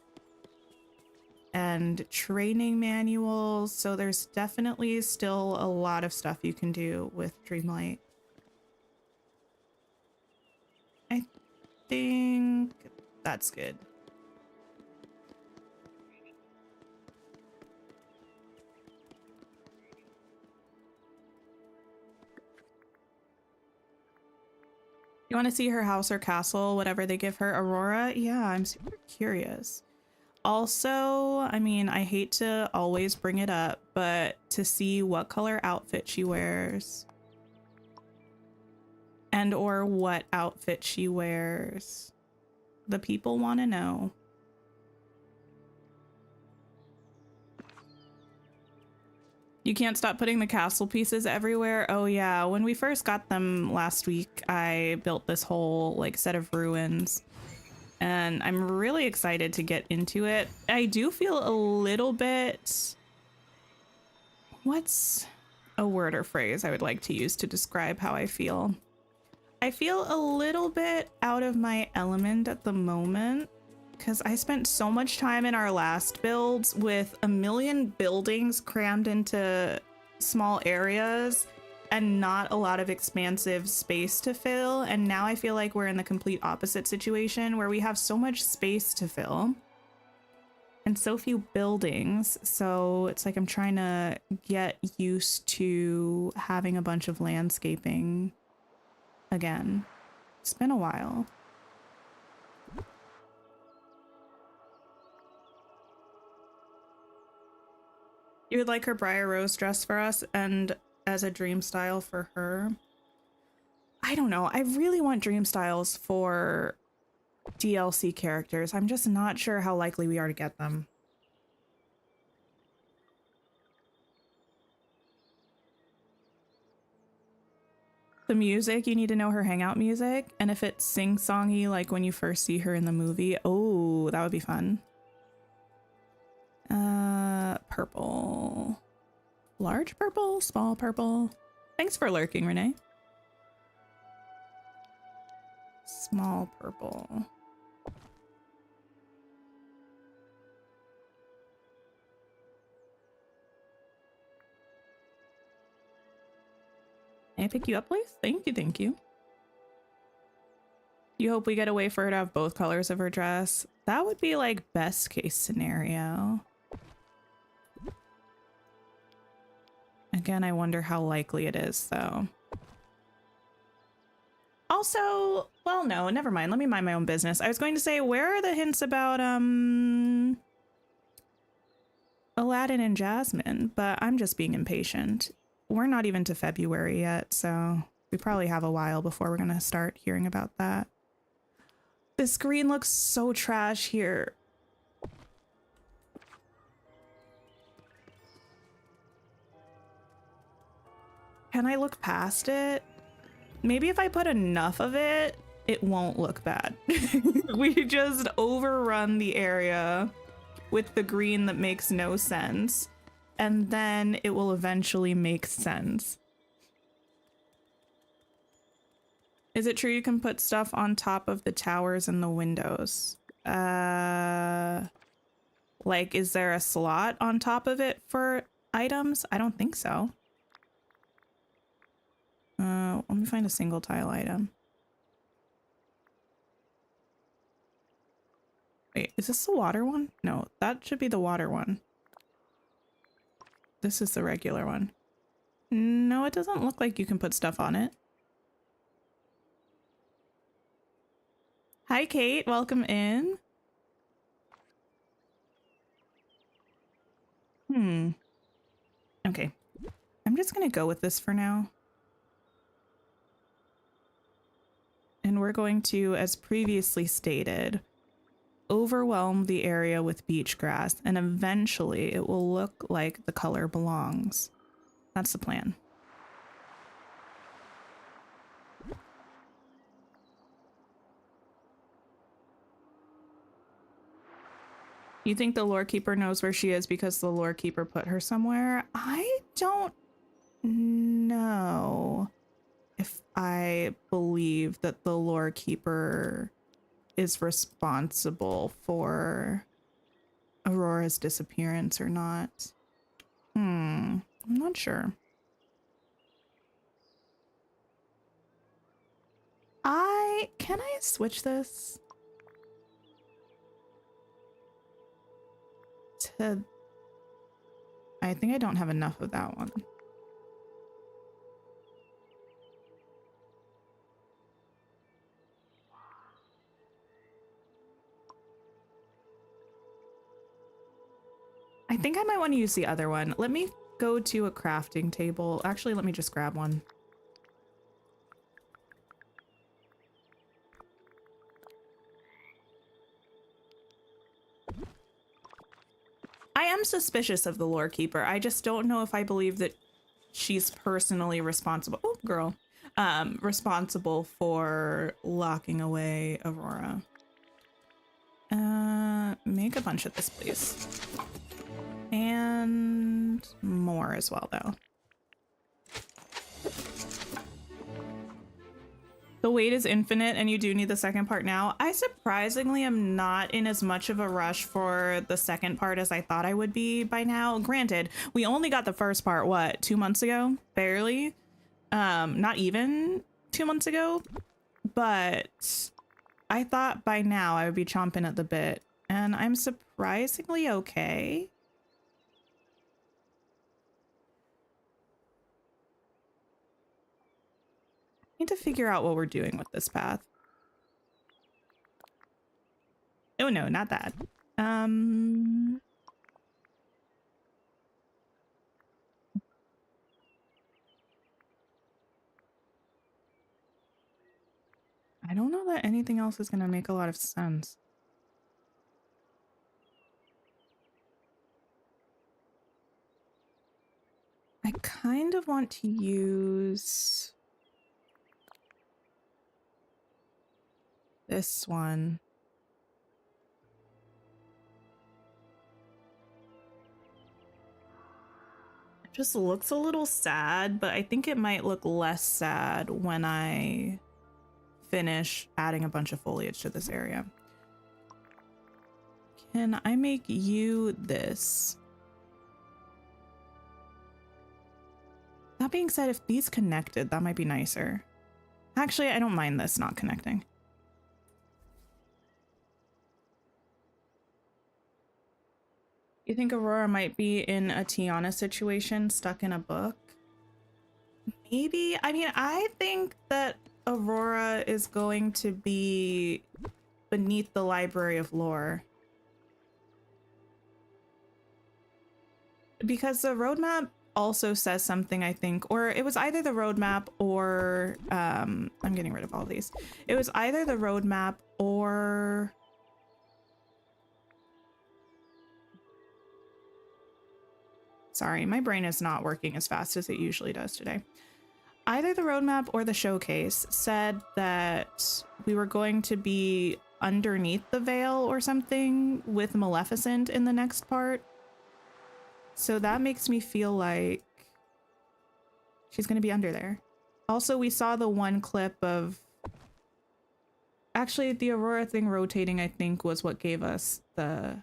[SPEAKER 1] and training manuals. So there's definitely still a lot of stuff you can do with Dreamlight. I think that's good. You want to see her house or castle, whatever they give her? Aurora? Yeah, I'm super curious. also, I mean, I hate to always bring it up, but to see what color outfit she wears and or what outfit she wears. The people want to know. You can't stop putting the castle pieces everywhere. Oh yeah, when we first got them last week, I built this whole like set of ruins. And I'm really excited to get into it. I do feel a little bit... What's a word or phrase I would like to use to describe how I feel? I feel a little bit out of my element at the moment because I spent so much time in our last builds with a million buildings crammed into small areas and not a lot of expansive space to fill. And now I feel like we're in the complete opposite situation where we have so much space to fill and so few buildings. So it's like I'm trying to get used to having a bunch of landscaping again. It's been a while. You would like her Briar Rose dress for us and as a dream style for her? I don't know. I really want dream styles for DLC characters. I'm just not sure how likely we are to get them. The music, you need to know her hangout music, and if it's sing-songy like when you first see her in the movie, oh, that would be fun. Purple. Large purple? Small purple? Thanks for lurking, Renee. Small purple. May I pick you up, please? Thank you, thank you. You hope we get a way for her to have both colors of her dress? That would be like best case scenario. Again, I wonder how likely it is, though. Also, well, no, never mind. Let me mind my own business. I was going to say, where are the hints about, Aladdin and Jasmine? But I'm just being impatient. We're not even to February yet, so we probably have a while before we're gonna start hearing about that. The screen looks so trash here. Can I look past it? Maybe if I put enough of it, it won't look bad. We just overrun the area with the green that makes no sense, and then it will eventually make sense. Is it true you can put stuff on top of the towers and the windows? Like, is there a slot on top of it for items? I don't think so. Let me find a single tile item. Wait, is this the water one? No, that should be the water one. This is the regular one. No, it doesn't look like you can put stuff on it. Hi, Kate. Welcome in. Okay. I'm just gonna go with this for now. And we're going to, as previously stated, overwhelm the area with beach grass, and eventually it will look like the color belongs. That's the plan. You think the lore keeper knows where she is because the lore keeper put her somewhere? I don't know if I believe that the lore keeper is responsible for Aurora's disappearance or not. I'm not sure. Can I switch this to... I think I don't have enough of that one. I think I might want to use the other one. Let me go to a crafting table. Actually, let me just grab one. I am suspicious of the lore keeper. I just don't know if I believe that she's personally responsible. Oh, girl. Responsible for locking away Aurora. Make a bunch of this, please. And more as well, though. The wait is infinite and you do need the second part now. I surprisingly am not in as much of a rush for the second part as I thought I would be by now. Granted, we only got the first part, what, 2 months ago? Barely. Not even 2 months ago. But I thought by now I would be chomping at the bit. And I'm surprisingly okay. Need to figure out what we're doing with this path. Oh no, not that. I don't know that anything else is gonna make a lot of sense. I kind of want to use this one. It just looks a little sad, but I think it might look less sad when I finish adding a bunch of foliage to this area. Can I make you this? That being said, if these connected, that might be nicer. Actually, I don't mind this not connecting. You think Aurora might be in a Tiana situation, stuck in a book? Maybe. I mean, I think that Aurora is going to be beneath the Library of Lore. Because the roadmap also says something, I think, or it was either the roadmap or I'm getting rid of all these. It was either the roadmap or sorry, my brain is not working as fast as it usually does today. Either the roadmap or the showcase said that we were going to be underneath the Vale or something with Maleficent in the next part. So that makes me feel like she's going to be under there. Also, we saw the one clip of... Actually, the Aurora thing rotating, I think, was what gave us the...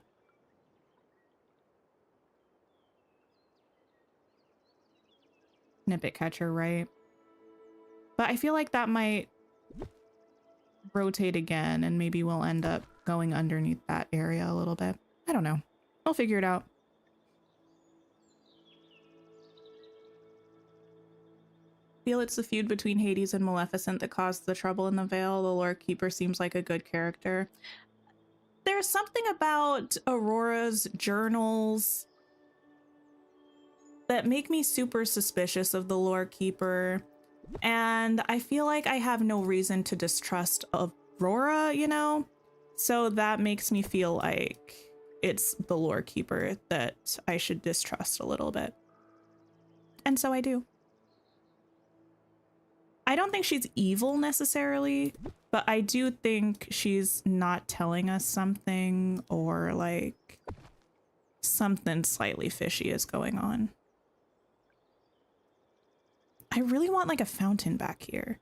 [SPEAKER 1] snippet catcher, right? But I feel like that might rotate again and maybe we'll end up going underneath that area a little bit. I don't know. I'll figure it out. Feel it's the feud between Hades and Maleficent that caused the trouble in the Vale. The Lore Keeper seems like a good character. There's something about Aurora's journals that make me super suspicious of the Lore Keeper. And I feel like I have no reason to distrust Aurora, you know? So that makes me feel like it's the Lore Keeper that I should distrust a little bit. And so I do. I don't think she's evil necessarily, but I do think she's not telling us something, or like something slightly fishy is going on. I really want like a fountain back here.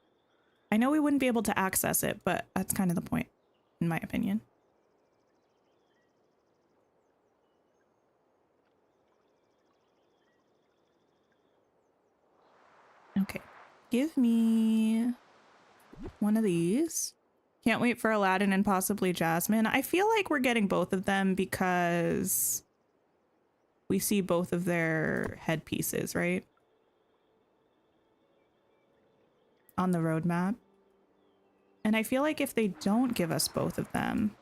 [SPEAKER 1] I know we wouldn't be able to access it, but that's kind of the point, in my opinion. Okay, give me one of these. Can't wait for Aladdin and possibly Jasmine. I feel like we're getting both of them because we see both of their headpieces, right? On the roadmap. And I feel like if they don't give us both of them,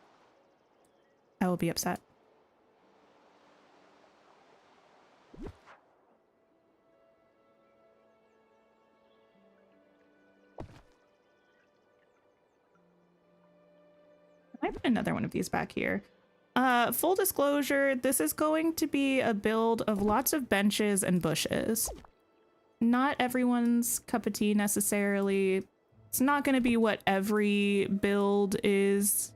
[SPEAKER 1] I will be upset. I put another one of these back here. Full disclosure, this is going to be a build of lots of benches and bushes. Not everyone's cup of tea necessarily. It's not going to be what every build is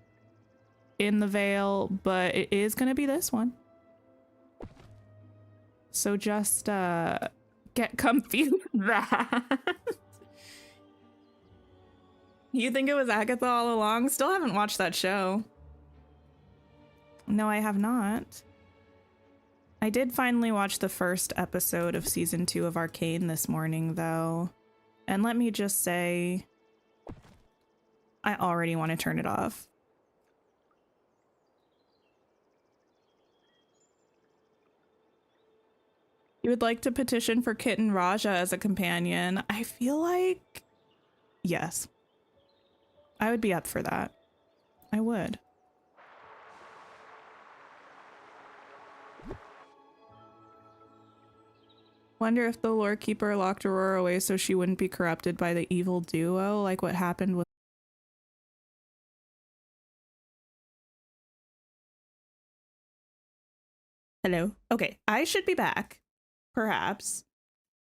[SPEAKER 1] in the Vale, but it is going to be this one. So just get comfy with that. You think it was Agatha all along? Still haven't watched that show. No, I have not. I did finally watch the first episode of season 2 of Arcane this morning, though. And let me just say, I already want to turn it off. You would like to petition for Kitten Raja as a companion? I feel like yes. I would be up for that. I would. Wonder if the lore keeper locked Aurora away so she wouldn't be corrupted by the evil duo, like what happened with... Hello? Okay, I should be back. Perhaps.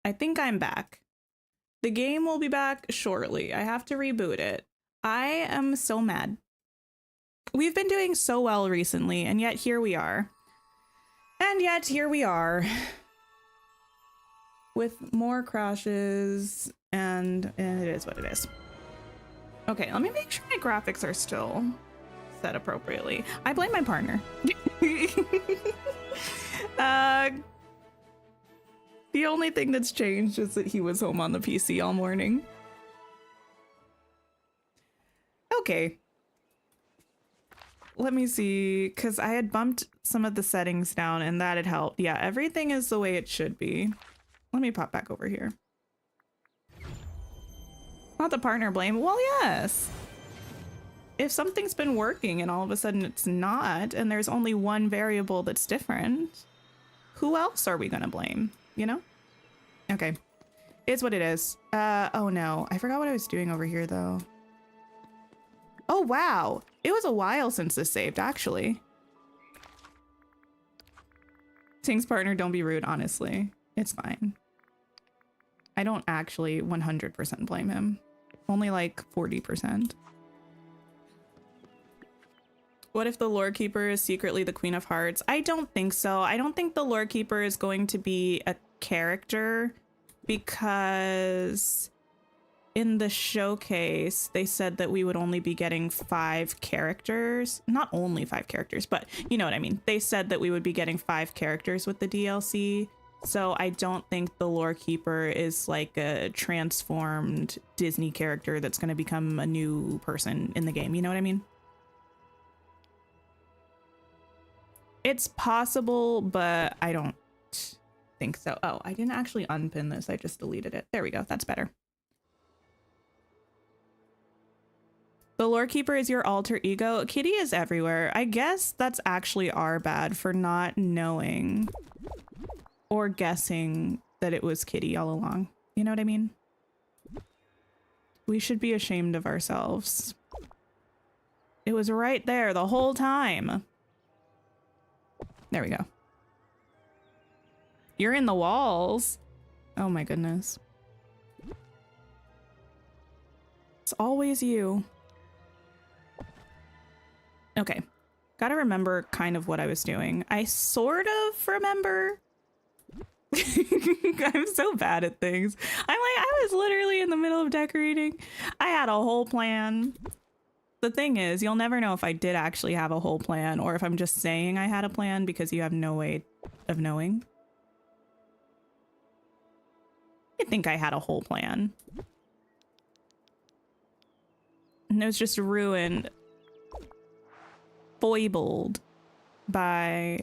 [SPEAKER 1] I think I'm back. The game will be back shortly. I have to reboot it. I am so mad. We've been doing so well recently, and yet here we are. And yet here we are. With more crashes, and it is what it is. Okay, let me make sure my graphics are still set appropriately. I blame my partner. The only thing that's changed is that he was home on the PC all morning. Okay. Let me see, because I had bumped some of the settings down and that had helped. Yeah, everything is the way it should be. Let me pop back over here. Not the partner blame. Well, yes. If something's been working and all of a sudden it's not, and there's only one variable that's different, who else are we gonna blame? You know? Okay. It's what it is. Oh no. I forgot what I was doing over here though. Oh wow. It was a while since this saved, actually. Ting's partner, don't be rude, honestly. It's fine. I don't actually 100% blame him. Only like 40%. What if the lore keeper is secretly the Queen of Hearts? I don't think so. I don't think the lore keeper is going to be a character because in the showcase, they said that we would only be getting 5 characters. Not only 5 characters, but you know what I mean. They said that we would be getting 5 characters with the DLC. So I don't think the lore keeper is like a transformed Disney character that's going to become a new person in the game. You know what I mean? It's possible, but I don't think so. Oh, I didn't actually unpin this. I just deleted it. There we go. That's better. The lore keeper is your alter ego. Kitty is everywhere. I guess that's actually our bad for not knowing or guessing that it was Kitty all along. You know what I mean? We should be ashamed of ourselves. It was right there the whole time. There we go. You're in the walls. Oh my goodness. It's always you. Okay. Gotta remember kind of what I was doing. I sort of remember. I'm so bad at things. I'm like, I was literally in the middle of decorating. I had a whole plan. The thing is, you'll never know if I did actually have a whole plan or if I'm just saying I had a plan because you have no way of knowing. I think I had a whole plan. And it was just ruined, foibled by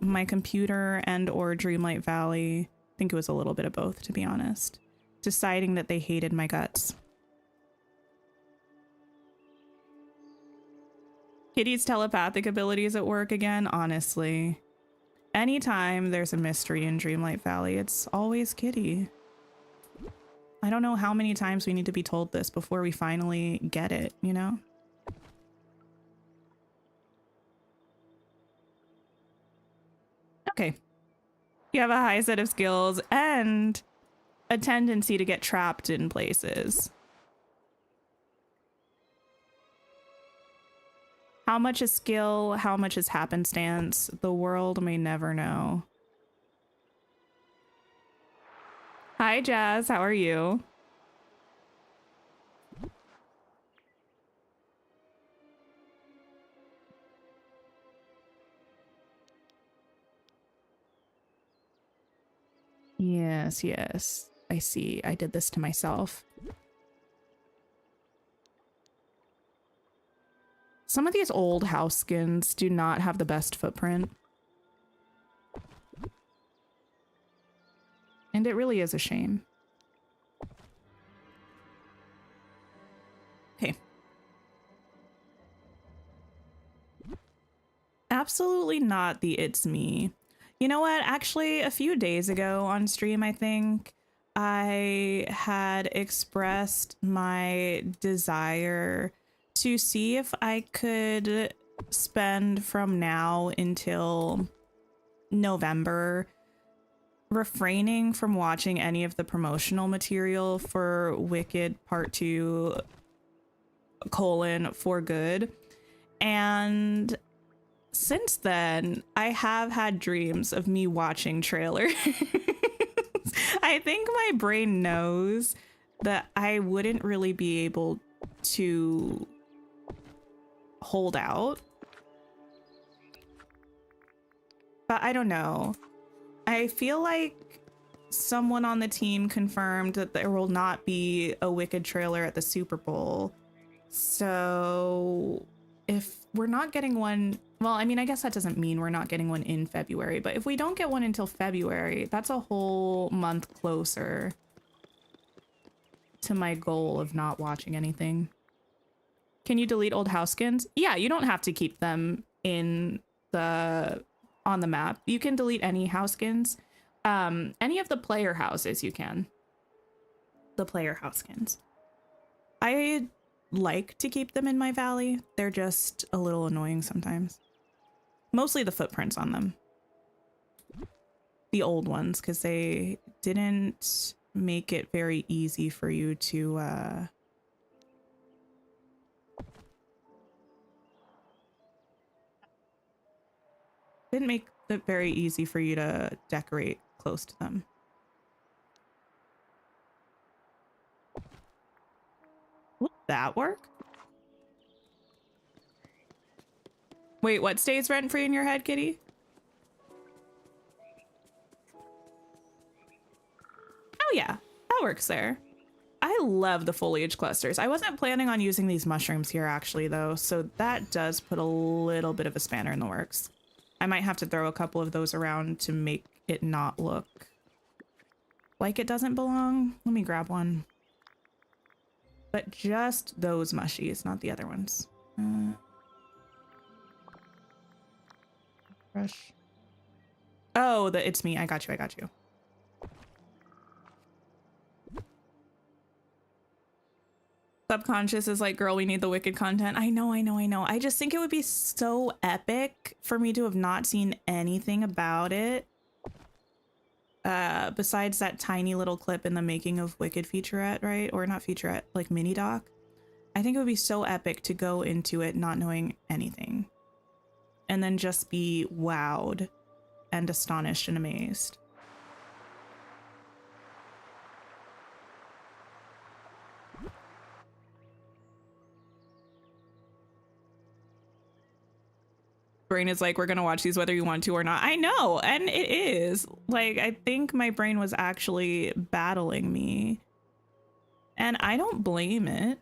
[SPEAKER 1] my computer and or Dreamlight Valley. I think it was a little bit of both, to be honest. Deciding that they hated my guts. Kitty's telepathic abilities at work again, honestly. Anytime there's a mystery in Dreamlight Valley, it's always Kitty. I don't know how many times we need to be told this before we finally get it, you know? Okay. You have a high set of skills and a tendency to get trapped in places. How much is skill? How much is happenstance? The world may never know. Hi, Jazz. How are you? Yes, yes. I see. I did this to myself. Some of these old house skins do not have the best footprint. And it really is a shame. Okay. Absolutely not the it's me. You know what? Actually, a few days ago on stream, I think, I had expressed my desire to see if I could spend from now until November refraining from watching any of the promotional material for Wicked Part 2 : For Good. And since then, I have had dreams of me watching trailers. I think my brain knows that I wouldn't really be able to hold out. But I don't know. I feel like someone on the team confirmed that there will not be a Wicked trailer at the Super Bowl. So if we're not getting one, well, I mean, I guess that doesn't mean we're not getting one in February, but if we don't get one until February, that's a whole month closer to my goal of not watching anything. Can you delete old house skins? Yeah, you don't have to keep them in on the map. You can delete any house skins. Any of the player houses you can. The player house skins. I like to keep them in my valley. They're just a little annoying sometimes. Mostly the footprints on them. The old ones, because they didn't make it very easy for you to didn't make it very easy for you to decorate close to them. Will that work? Wait, what stays rent free in your head, Kitty? Oh yeah, that works there. I love the foliage clusters. I wasn't planning on using these mushrooms here actually though, so that does put a little bit of a spanner in the works. I might have to throw a couple of those around to make it not look like it doesn't belong. Let me grab one. But just those mushies, not the other ones. Brush. Oh, it's me. I got you. I got you. Subconscious is like, girl, we need the Wicked content. I know. I just think it would be so epic for me to have not seen anything about it. Besides that tiny little clip in the making of Wicked featurette, right? Or not featurette, like mini doc. I think it would be so epic to go into it not knowing anything. And then just be wowed and astonished and amazed. Brain is like, we're gonna watch these whether you want to or not. I know, and it is. Like, I think my brain was actually battling me. And I don't blame it.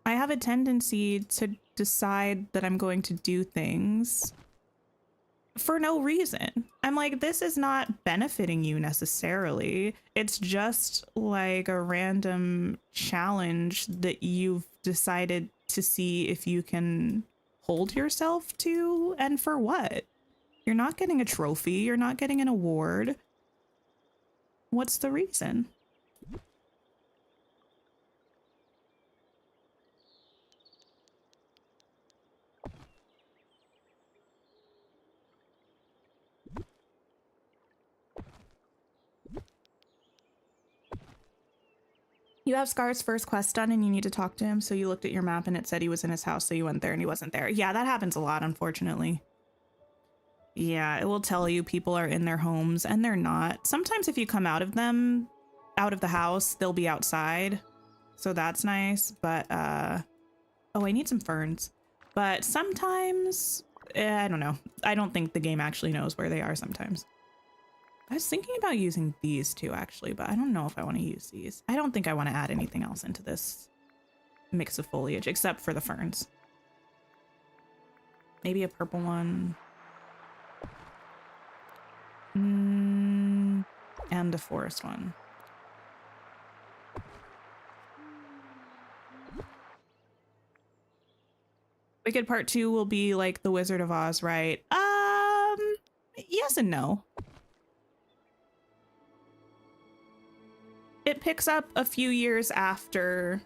[SPEAKER 1] I have a tendency to decide that I'm going to do things for no reason. I'm like, this is not benefiting you necessarily. It's just like a random challenge that you've decided to see if you can hold yourself to, and for what? You're not getting a trophy. You're not getting an award. What's the reason? You have Scar's first quest done and you need to talk to him, so you looked at your map and it said he was in his house, so you went there and he wasn't there. Yeah, that happens a lot, unfortunately. Yeah, it will tell you people are in their homes and they're not. Sometimes if you come out of them, out of the house, they'll be outside. So that's nice, but oh, I need some ferns. But sometimes, I don't know. I don't think the game actually knows where they are sometimes. I was thinking about using these two actually, but I don't know if I want to use these. I don't think I want to add anything else into this mix of foliage except for the ferns. Maybe a purple one. And a forest one. Wicked Part 2 will be like The Wizard of Oz, right? Yes and no. It picks up a few years after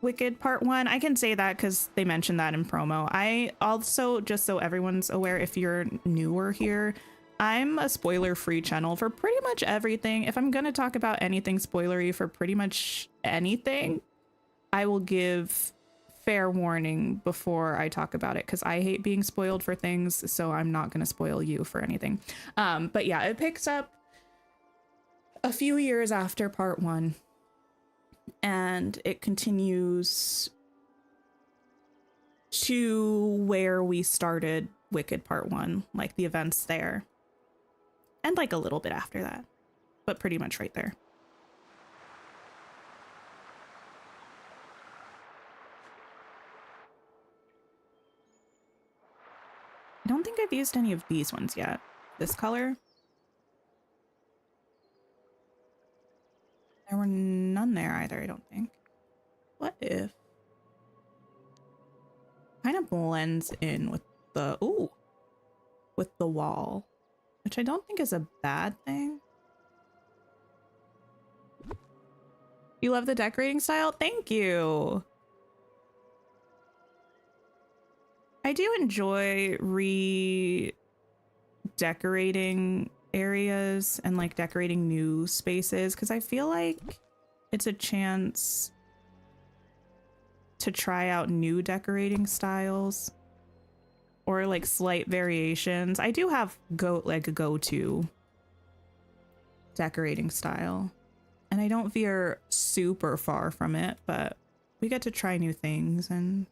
[SPEAKER 1] Wicked Part 1. I can say that because they mentioned that in promo. I also, just so everyone's aware, if you're newer here, I'm a spoiler-free channel for pretty much everything. If I'm going to talk about anything spoilery for pretty much anything, I will give fair warning before I talk about it because I hate being spoiled for things, so I'm not going to spoil you for anything. But yeah, it picks up a few years after Part 1. And it continues to where we started Wicked Part 1, like the events there. And like a little bit after that, but pretty much right there. I don't think I've used any of these ones yet. This color. There were none there either, I don't think. What if? Kind of blends in with the, ooh, with the wall, which I don't think is a bad thing. You love the decorating style? Thank you. I do enjoy redecorating areas and like decorating new spaces because I feel like it's a chance to try out new decorating styles or like slight variations. I do have a go-to decorating style and I don't veer super far from it, but we get to try new things and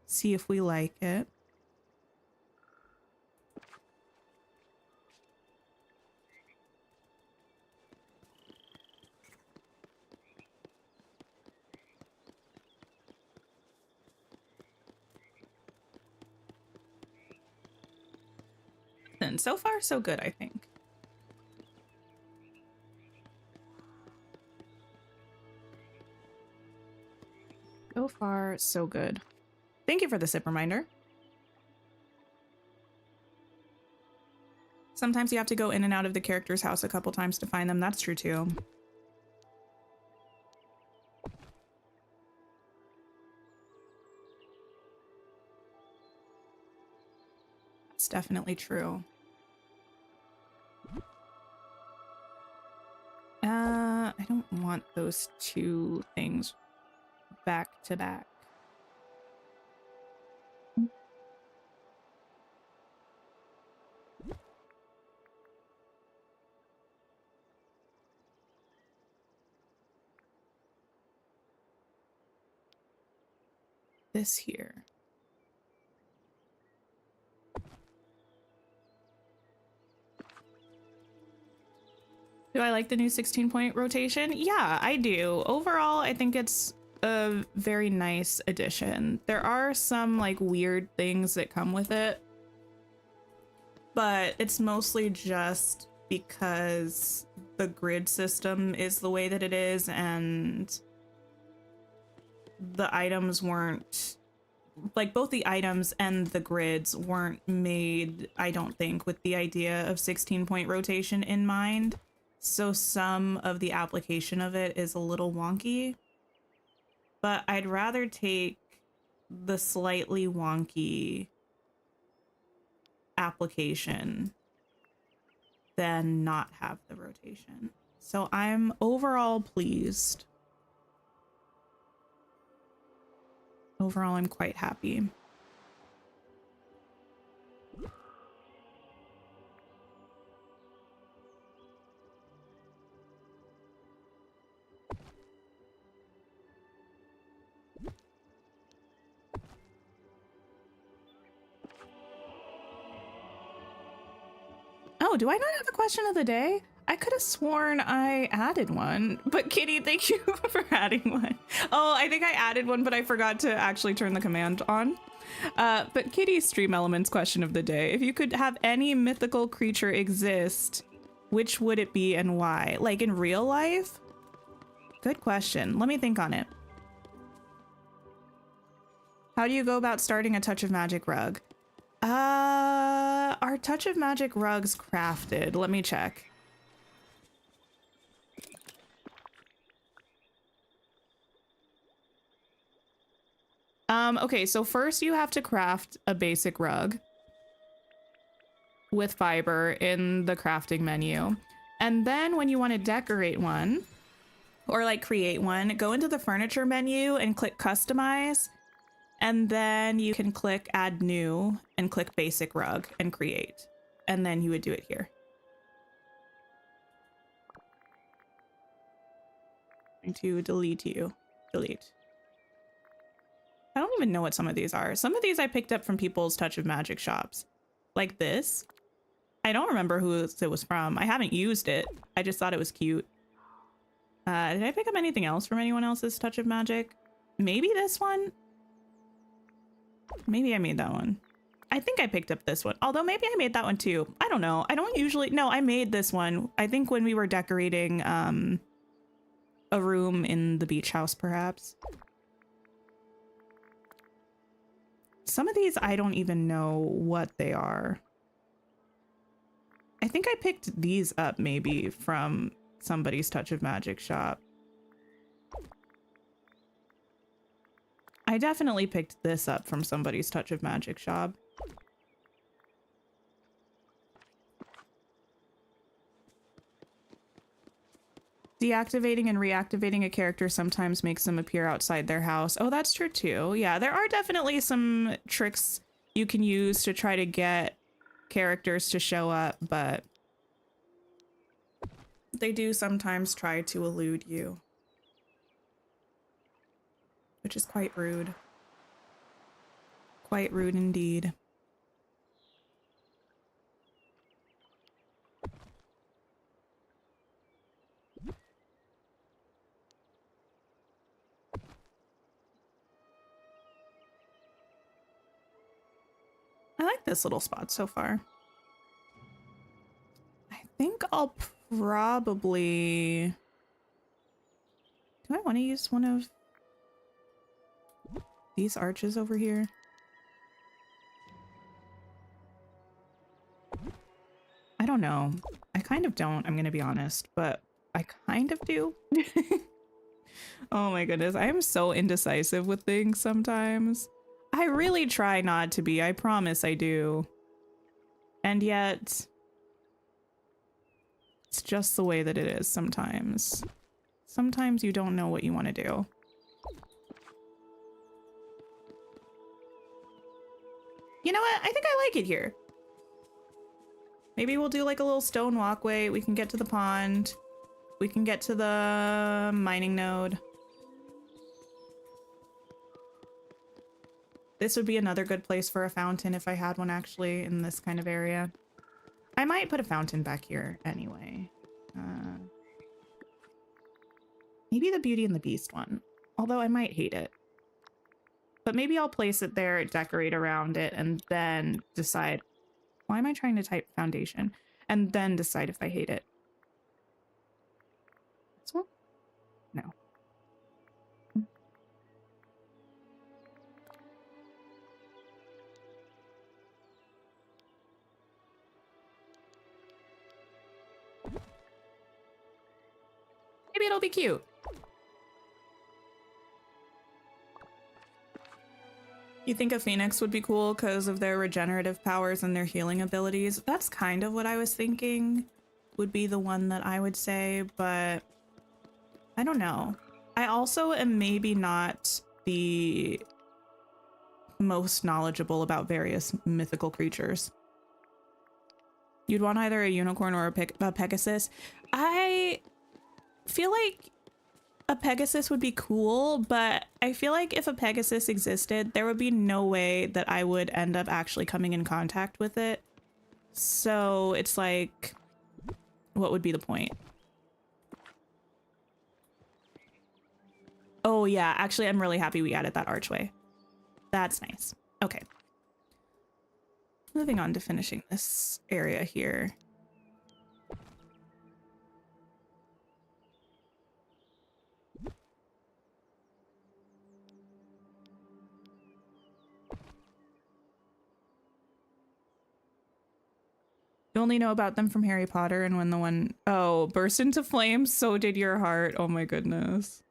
[SPEAKER 1] see if we like it. And so far, so good, I think. So far, so good. Thank you for the sip reminder. Sometimes you have to go in and out of the character's house a couple times to find them. That's true too. That's definitely true. I don't want those two things back to back. This here. Do I like the new 16-point rotation? Yeah, I do. Overall, I think it's a very nice addition. There are some like weird things that come with it, but it's mostly just because the grid system is the way that it is and the items weren't, like both the items and the grids weren't made, I don't think, with the idea of 16-point rotation in mind. So some of the application of it is a little wonky, but I'd rather take the slightly wonky application than not have the rotation. So I'm overall pleased. Overall, I'm quite happy. Oh, do I not have a question of the day? I could have sworn I added one, but Kitty, thank you for adding one. Oh, I think I added one, but I forgot to actually turn the command on. But Kitty's stream elements question of the day. If you could have any mythical creature exist, which would it be and why? Like in real life? Good question. Let me think on it. How do you go about starting a Touch of Magic rug? Are Touch of Magic rugs crafted? Let me check. Okay, so first you have to craft a basic rug with fiber in the crafting menu. And then when you want to decorate one or like create one, go into the furniture menu and click customize. And then you can click add new and click basic rug and create. And then you would do it here. I'm going to delete you. Delete. I don't even know what some of these are. Some of these I picked up from people's Touch of Magic shops. Like this. I don't remember who it was from. I haven't used it. I just thought it was cute. Did I pick up anything else from anyone else's Touch of Magic? Maybe this one? Maybe I made that one. I think I picked up this one. Although maybe I made that one too. I don't know. I don't usually... No, I made this one. I think when we were decorating a room in the beach house, perhaps. Some of these, I don't even know what they are. I think I picked these up maybe from somebody's Touch of Magic shop. I definitely picked this up from somebody's Touch of Magic shop. Deactivating and reactivating a character sometimes makes them appear outside their house. Oh, that's true too. Yeah, there are definitely some tricks you can use to try to get characters to show up, but they do sometimes try to elude you, which is quite rude. Quite rude indeed. I like this little spot so far. I think I'll probably... Do I want to use one of these arches over here? I don't know. I kind of don't, I'm gonna be honest, but I kind of do. Oh my goodness, I am so indecisive with things sometimes. I really try not to be, I promise I do. And yet, it's just the way that it is sometimes. Sometimes you don't know what you want to do. You know what? I think I like it here. Maybe we'll do like a little stone walkway. We can get to the pond. We can get to the mining node. This would be another good place for a fountain if I had one actually in this kind of area. I might put a fountain back here anyway. Maybe the Beauty and the Beast one, although I might hate it. But maybe I'll place it there, decorate around it, and then decide. Why am I trying to type foundation? And then decide if I hate it. This one? No. Maybe it'll be cute. You think a phoenix would be cool because of their regenerative powers and their healing abilities? That's kind of what I was thinking. would be the one that I would say, but I don't know. I also am maybe not the most knowledgeable about various mythical creatures. You'd want either a unicorn or a Pegasus. I feel like a Pegasus would be cool, but I feel like if a Pegasus existed, there would be no way that I would end up actually coming in contact with it. So it's like, what would be the point? Oh yeah, actually, I'm really happy we added that archway. That's nice. Okay. Moving on to finishing this area here. You only know about them from Harry Potter and when the one... Oh, burst into flames, so did your heart. Oh my goodness.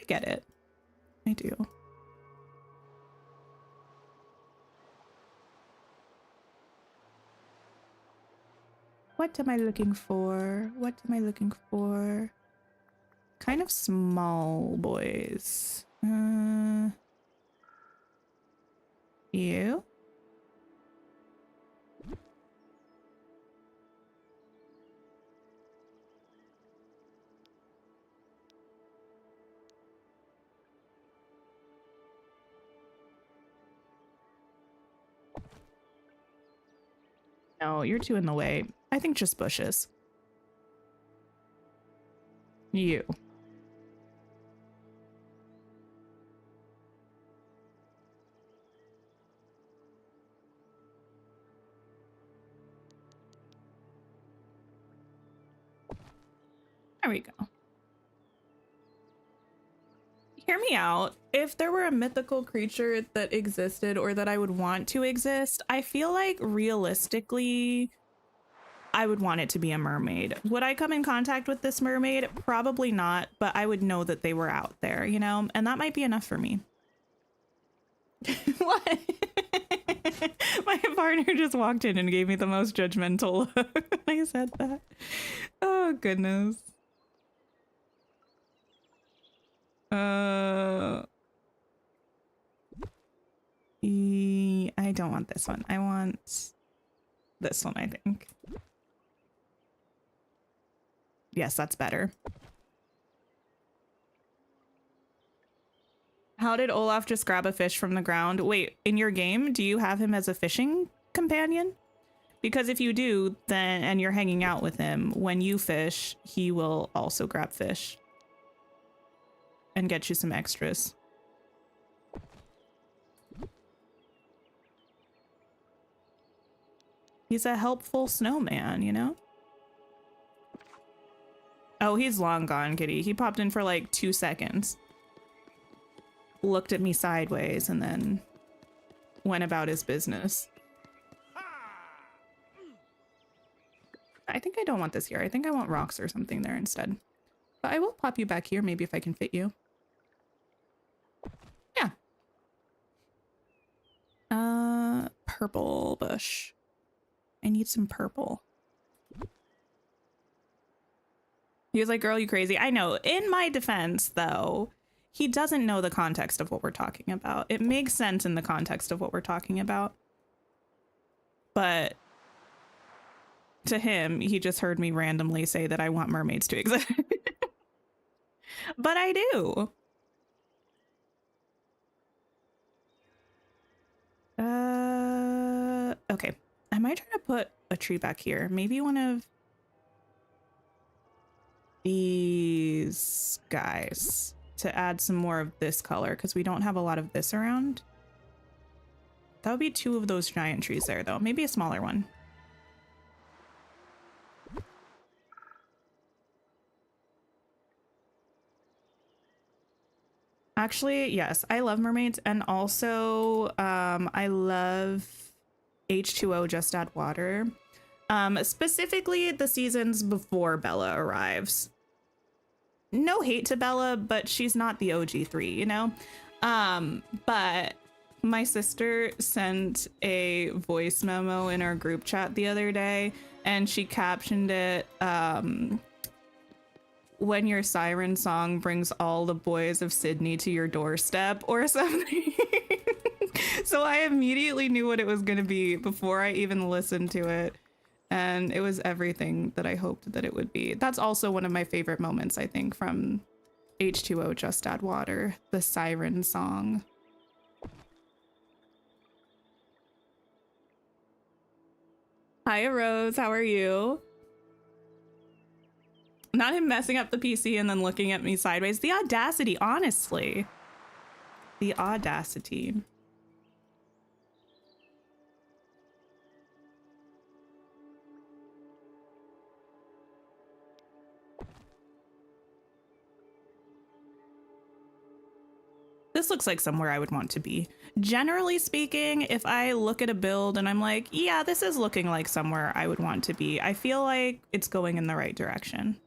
[SPEAKER 1] I get it. I do. What am I looking for? What am I looking for? Kind of small boys. You? No, you're too in the way. I think just bushes. You. There we go. Hear me out. If there were a mythical creature that existed or that I would want to exist, I feel like realistically, I would want it to be a mermaid. Would I come in contact with this mermaid? Probably not, but I would know that they were out there, you know? And that might be enough for me. What? My partner just walked in and gave me the most judgmental look when I said that. Oh, goodness. I don't want this one. I want this one, I think. Yes, that's better. How did Olaf just grab a fish from the ground? Wait, in your game, do you have him as a fishing companion? Because if you do, then, and you're hanging out with him, when you fish, he will also grab fish. And get you some extras. He's a helpful snowman, you know? Oh, he's long gone, kitty. He popped in for like 2 seconds. Looked at me sideways and then went about his business. I think I don't want this here. I think I want rocks or something there instead. But I will pop you back here, maybe if I can fit you. Yeah. Purple bush. I need some purple. He was like, girl, you crazy. I know. In my defense, though, he doesn't know the context of what we're talking about. It makes sense in the context of what we're talking about. But to him, he just heard me randomly say that I want mermaids to exist. But I do. Okay. I might try to put a tree back here. Maybe one of these guys to add some more of this color because we don't have a lot of this around. That would be 2 of those giant trees there, though. Maybe a smaller one. Actually, yes, I love mermaids, and also I love H2O, just add water. Specifically the seasons before Bella arrives. No hate to Bella, but she's not the OG3, you know? But My sister sent a voice memo in our group chat the other day, and she captioned it, when your siren song brings all the boys of Sydney to your doorstep or something. So I immediately knew what it was going to be before I even listened to it. And it was everything that I hoped that it would be. That's also one of my favorite moments, I think, from H2O Just Add Water, the siren song. Hi, Rose. How are you? Not him messing up the PC and then looking at me sideways. The audacity, honestly. The audacity. This looks like somewhere I would want to be. Generally speaking, if I look at a build and I'm like, yeah, this is looking like somewhere I would want to be, I feel like it's going in the right direction.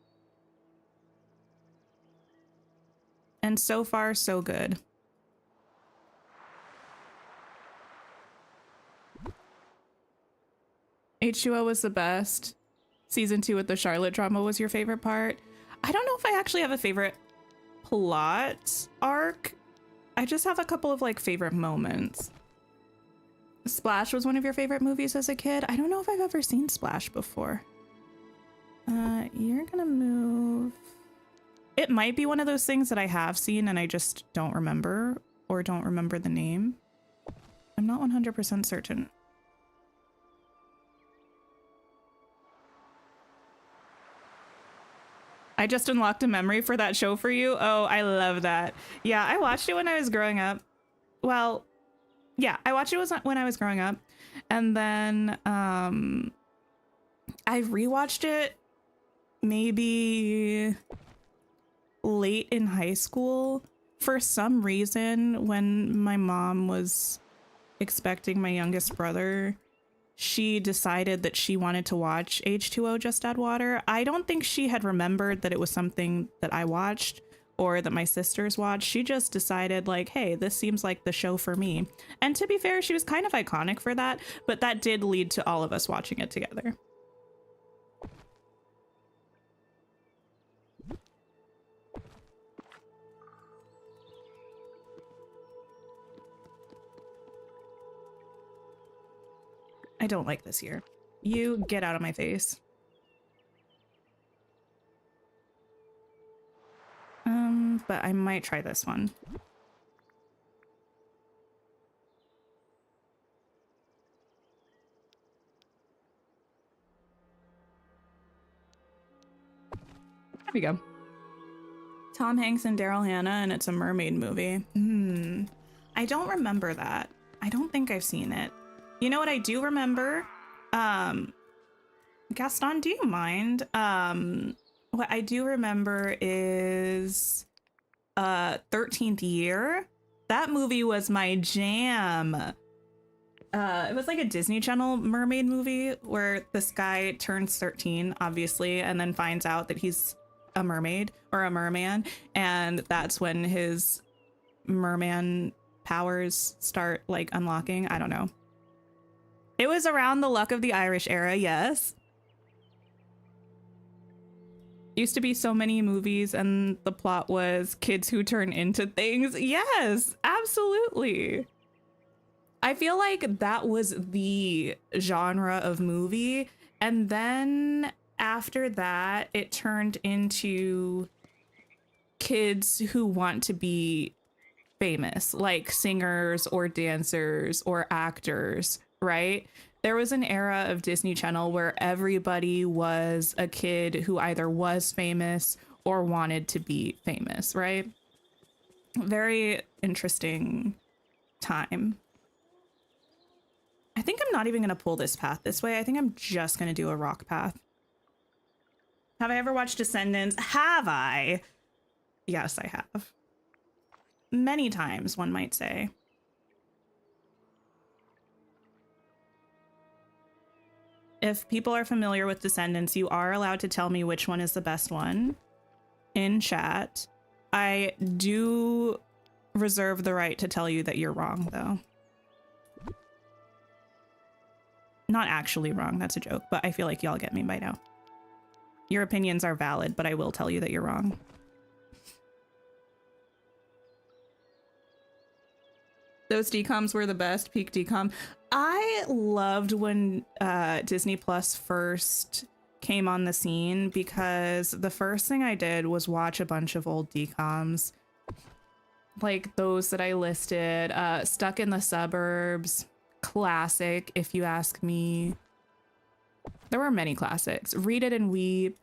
[SPEAKER 1] And so far, so good. H2O was the best. Season 2 with the Charlotte drama was your favorite part. I don't know if I actually have a favorite plot arc. I just have a couple of like favorite moments. Splash was one of your favorite movies as a kid. I don't know if I've ever seen Splash before. You're gonna move. It might be one of those things that I have seen and I just don't remember or don't remember the name. I'm not 100% certain. I just unlocked a memory for that show for you. Oh, I love that. Yeah, I watched it when I was growing up. Well, yeah, I watched it when I was growing up. And then I rewatched it maybe late in high school. For some reason, when my mom was expecting my youngest brother, she decided that she wanted to watch H2O Just Add Water. I don't think she had remembered that it was something that I watched or that my sisters watched. She just decided like, hey, this seems like the show for me. And to be fair, she was kind of iconic for that, but that did lead to all of us watching it together. I don't like this here. You get out of my face. But I might try this one. There we go. Tom Hanks and Daryl Hannah, and it's a mermaid movie. I don't remember that. I don't think I've seen it. You know what I do remember? Gaston, do you mind? What I do remember is 13th Year. That movie was my jam. It was like a Disney Channel mermaid movie where this guy turns 13, obviously, and then finds out that he's a mermaid or a merman, and that's when his merman powers start like unlocking. I don't know. It was around the Luck of the Irish era, yes. Used to be so many movies and the plot was kids who turn into things. Yes, absolutely. I feel like that was the genre of movie. And then after that, it turned into kids who want to be famous, like singers or dancers or actors, right? There was an era of Disney Channel where everybody was a kid who either was famous or wanted to be famous, right? Very interesting time. I think I'm not even going to pull this path this way. I think I'm just going to do a rock path. Have I ever watched Descendants? Have I? Yes, I have. Many times, one might say. If people are familiar with Descendants, you are allowed to tell me which one is the best one in chat. I do reserve the right to tell you that you're wrong, though. Not actually wrong, that's a joke, but I feel like y'all get me by now. Your opinions are valid, but I will tell you that you're wrong. Those decoms were the best, peak decom. I loved when Disney Plus first came on the scene because the first thing I did was watch a bunch of old decoms. Like those that I listed, Stuck in the Suburbs, classic, if you ask me. There were many classics. Read It and Weep.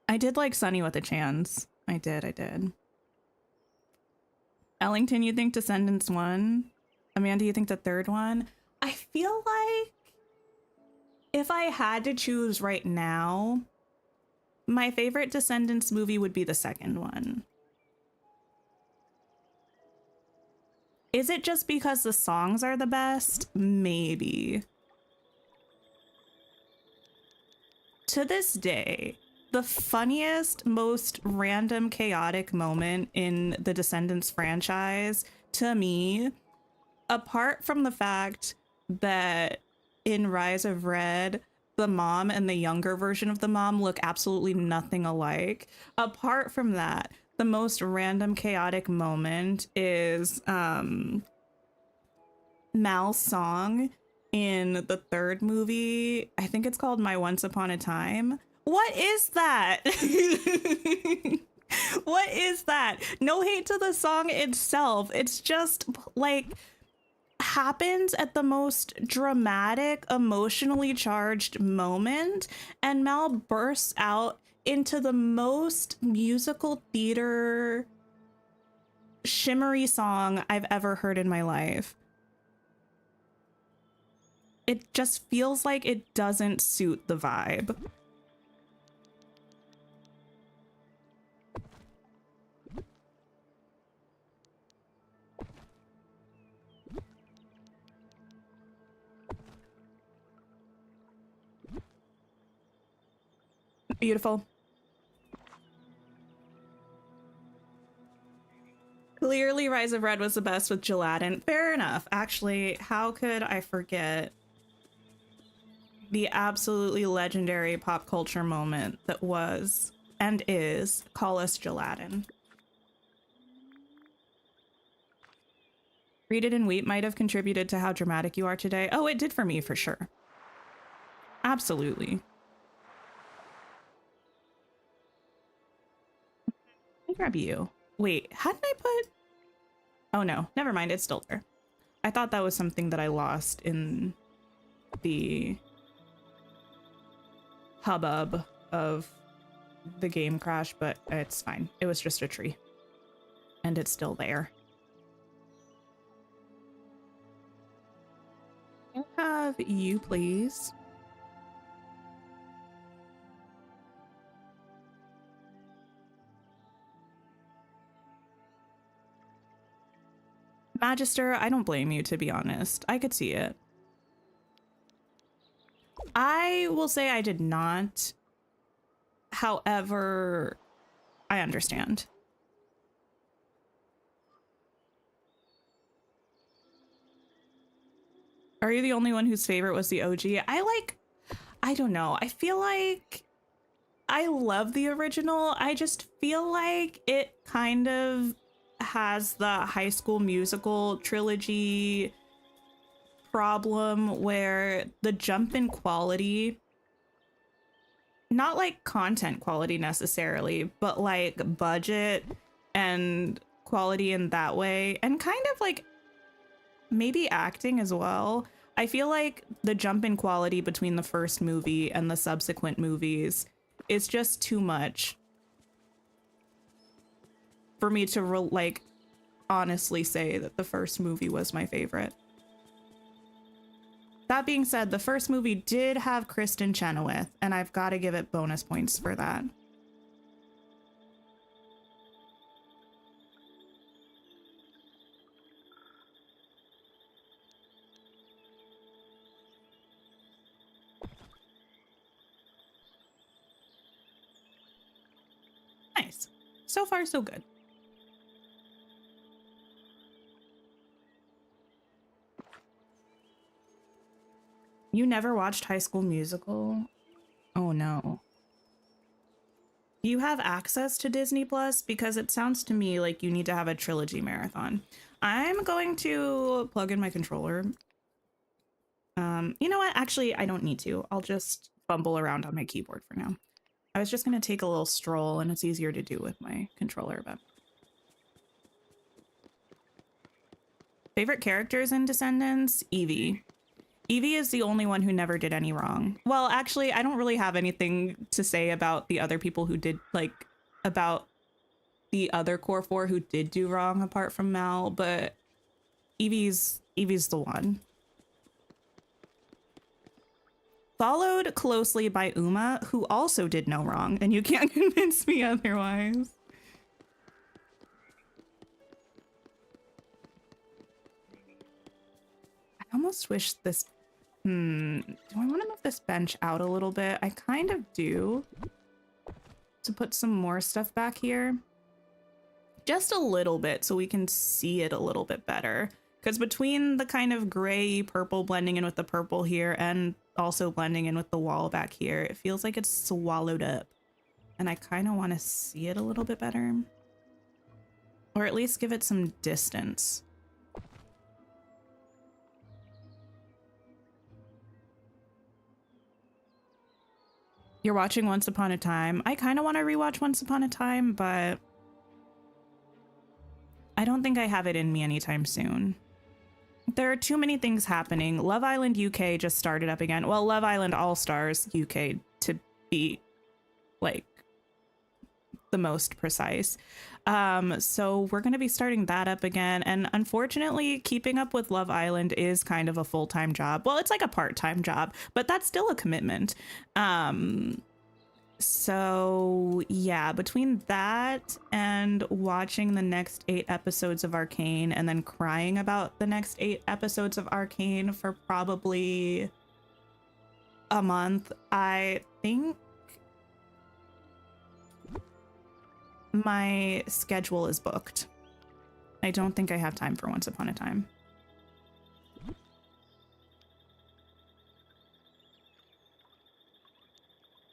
[SPEAKER 1] I did like Sunny with a Chance. I did. Ellington, you think Descendants won? Amanda, you think the third one? I feel like if I had to choose right now, my favorite Descendants movie would be the second one. Is it just because the songs are the best? Maybe. To this day, the funniest, most random, chaotic moment in the Descendants franchise, to me, apart from the fact that in Rise of Red, the mom and the younger version of the mom look absolutely nothing alike. Apart from that, the most random, chaotic moment is Mal's song in the third movie. I think it's called My Once Upon a Time. What is that? What is that? No hate to the song itself. It's just like happens at the most dramatic, emotionally charged moment, and Mal bursts out into the most musical theater shimmery song I've ever heard in my life. It just feels like it doesn't suit the vibe. Beautiful. Clearly, Rise of Red was the best with Gelatin. Fair enough. Actually, how could I forget the absolutely legendary pop culture moment that was and is Call Us Gelatin? Read It and Weep might have contributed to how dramatic you are today. Oh, it did for me, for sure. Absolutely. Let me grab you. Wait, hadn't I put... Oh no, never mind, it's still there. I thought that was something that I lost in the hubbub of the game crash, but it's fine. It was just a tree. And it's still there. Can I have you, please? Magister, I don't blame you, to be honest. I could see it. I will say I did not. However, I understand. Are you the only one whose favorite was the OG? I don't know. I feel like I love the original. I just feel like it kind of has the High School Musical trilogy problem where the jump in quality, not like content quality necessarily, but like budget and quality in that way, and kind of like maybe acting as well. I feel like the jump in quality between the first movie and the subsequent movies is just too much for me to like honestly say that the first movie was my favorite. That being said, the first movie did have Kristen Chenoweth, and I've got to give it bonus points for that. So far, so good. You never watched High School Musical? Oh no. Do you have access to Disney Plus? Because it sounds to me like you need to have a trilogy marathon. I'm going to plug in my controller. You know what? Actually, I don't need to. I'll just fumble around on my keyboard for now. I was just going to take a little stroll, and it's easier to do with my controller, but... Favorite characters in Descendants? Evie. Evie is the only one who never did any wrong. Well, actually, I don't really have anything to say about the other people who did, like, about the other core 4 who did do wrong apart from Mal, but Evie's the one. Followed closely by Uma, who also did no wrong, and you can't convince me otherwise. I almost wish this... do I want to move this bench out a little bit? I kind of do. To put some more stuff back here. Just a little bit so we can see it a little bit better. Because between the kind of gray purple blending in with the purple here and also blending in with the wall back here, it feels like it's swallowed up. And I kind of want to see it a little bit better. Or at least give it some distance. You're watching Once Upon a Time. I kind of want to rewatch Once Upon a Time, but I don't think I have it in me anytime soon. There are too many things happening. Love Island UK just started up again. Well, Love Island All Stars UK to be like the most precise. So we're going to be starting that up again. And unfortunately, keeping up with Love Island is kind of a full-time job. Well, it's like a part-time job, but that's still a commitment. So yeah, between that and watching the next 8 episodes of Arcane and then crying about the next 8 episodes of Arcane for probably a month, I think my schedule is booked. I don't think I have time for Once Upon a Time.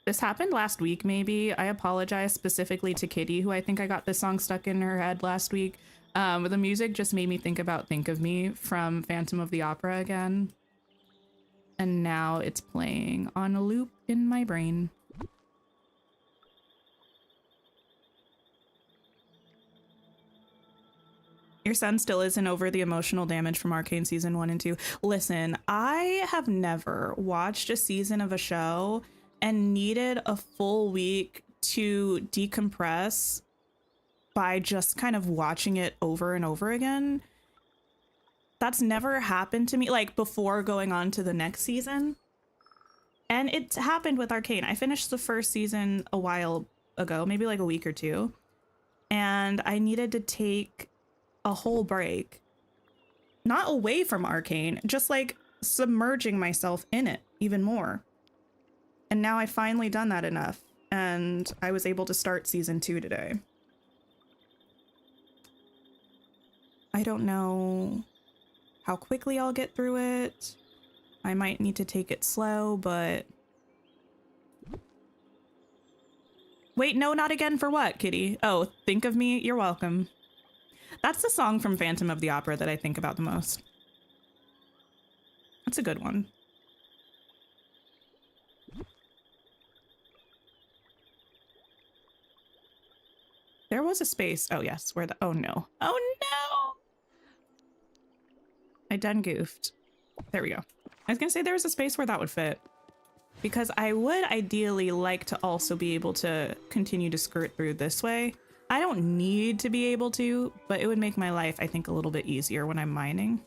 [SPEAKER 1] This happened last week, maybe. I apologize specifically to Kitty, who I think I got this song stuck in her head last week. The music just made me think about Think of Me from Phantom of the Opera again. And now it's playing on a loop in my brain. Your son still isn't over the emotional damage from Arcane season 1 and 2. Listen, I have never watched a season of a show and needed a full week to decompress by just kind of watching it over and over again. That's never happened to me, like before going on to the next season. And it happened with Arcane. I finished the first season a while ago, maybe like a week or two. And I needed to take a whole break. Not away from Arcane, just like submerging myself in it even more. And now I've finally done that enough, and I was able to start season 2 today. I don't know how quickly I'll get through it. I might need to take it slow, but... Wait, no, not again for what, Kitty? Oh, Think of Me? You're welcome. That's the song from Phantom of the Opera that I think about the most. That's a good one. There was a space. Oh, yes. Where the... Oh, no. Oh, no! I done goofed. There we go. I was going to say there was a space where that would fit. Because I would ideally like to also be able to continue to skirt through this way. I don't need to be able to, but it would make my life, I think, a little bit easier when I'm mining.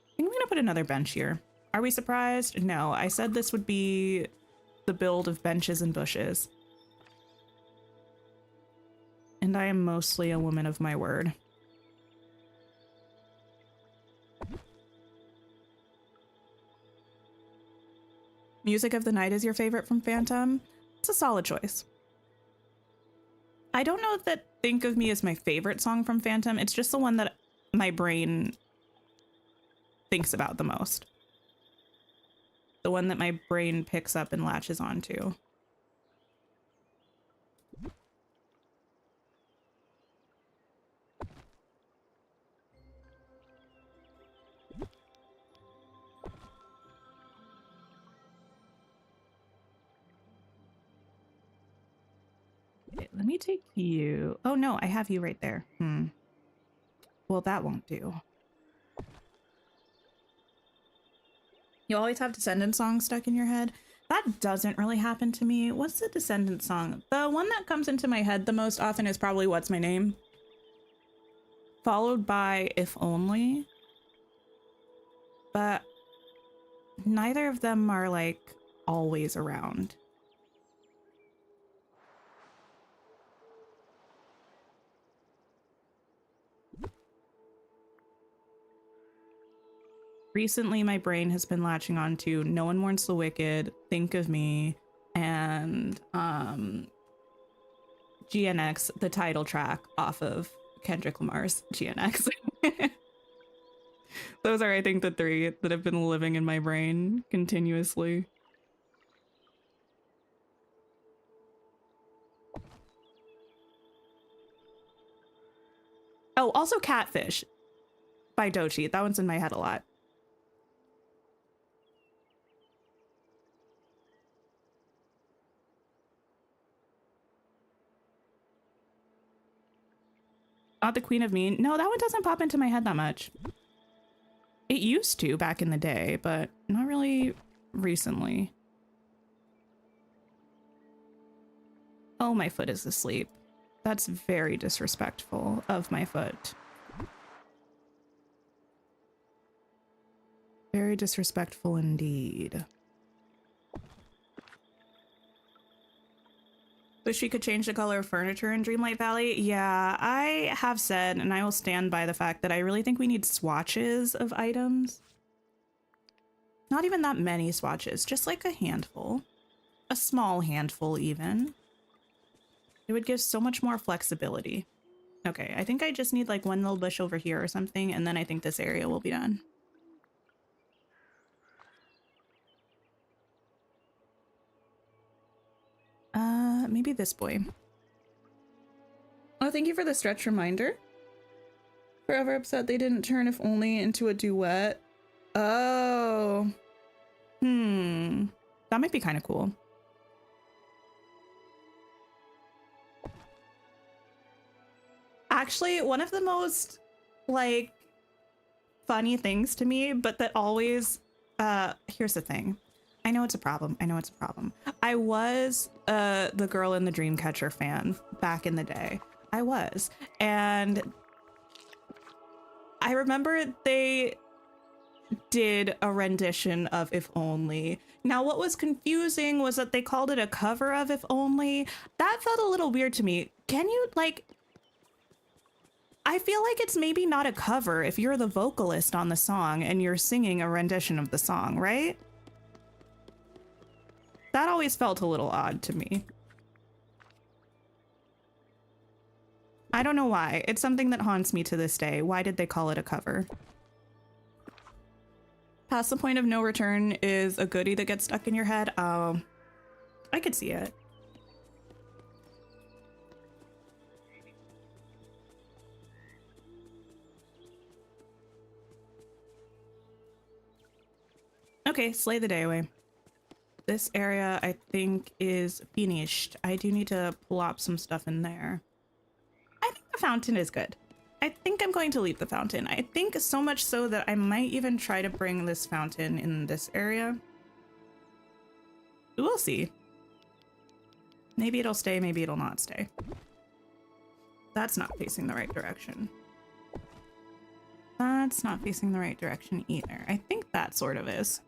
[SPEAKER 1] I think I'm going to put another bench here. Are we surprised? No, I said this would be the build of benches and bushes. And I am mostly a woman of my word. Music of the Night is your favorite from Phantom. It's a solid choice. I don't know that Think of Me is my favorite song from Phantom. It's just the one that my brain thinks about the most. The one that my brain picks up and latches onto. Okay, let me take you. Oh no, I have you right there. Well, that won't do. You always have Descendants songs stuck in your head. That doesn't really happen to me. What's the Descendants song? The one that comes into my head the most often is probably What's My Name? Followed by If Only. But neither of them are like always around. Recently, my brain has been latching on to No One Mourns the Wicked, Think of Me, and GNX, the title track off of Kendrick Lamar's GNX. Those are, I think, the three that have been living in my brain continuously. Oh, also Catfish by Doechii. That one's in my head a lot. Not the Queen of Mean. No, that one doesn't pop into my head that much. It used to back in the day, but not really recently. Oh, my foot is asleep. That's very disrespectful of my foot. Very disrespectful indeed. Wish we could change the color of furniture in Dreamlight Valley. Yeah, I have said, and I will stand by the fact that I really think we need swatches of items. Not even that many swatches, just like a handful. A small handful even. It would give so much more flexibility. Okay, I think I just need like one little bush over here or something, and then I think this area will be done. Maybe this boy. Oh, thank you for the stretch reminder. Forever upset they didn't turn If Only into a duet. Oh. That might be kind of cool. Actually, one of the most, like, funny things to me, but that always, here's the thing. I know it's a problem. I know it's a problem. I was the Girl in the Dreamcatcher fan back in the day. I was. And I remember they did a rendition of If Only. Now, what was confusing was that they called it a cover of If Only. That felt a little weird to me. Can you, like... I feel like it's maybe not a cover if you're the vocalist on the song and you're singing a rendition of the song, right? That always felt a little odd to me. I don't know why. It's something that haunts me to this day. Why did they call it a cover? Past the Point of No Return is a goodie that gets stuck in your head. Oh, I could see it. Okay, slay the day away. This area, I think, is finished. I do need to plop some stuff in there. I think the fountain is good. I think I'm going to leave the fountain. I think so much so that I might even try to bring this fountain in this area. We'll see. Maybe it'll stay, maybe it'll not stay. That's not facing the right direction. That's not facing the right direction either. I think that sort of is.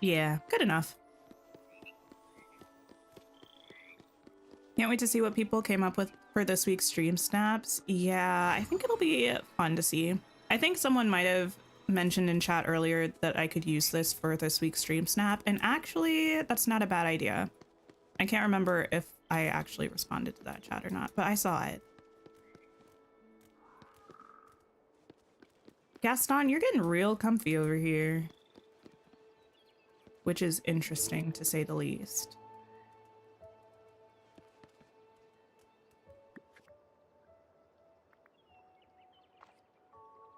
[SPEAKER 1] Yeah, good enough. Can't wait to see what people came up with for this week's stream snaps. Yeah, I think it'll be fun to see. I think someone might have mentioned in chat earlier that I could use this for this week's stream snap, and actually that's not a bad idea. I can't remember if I actually responded to that chat or not, but I saw it. Gaston, you're getting real comfy over here, which is interesting to say the least.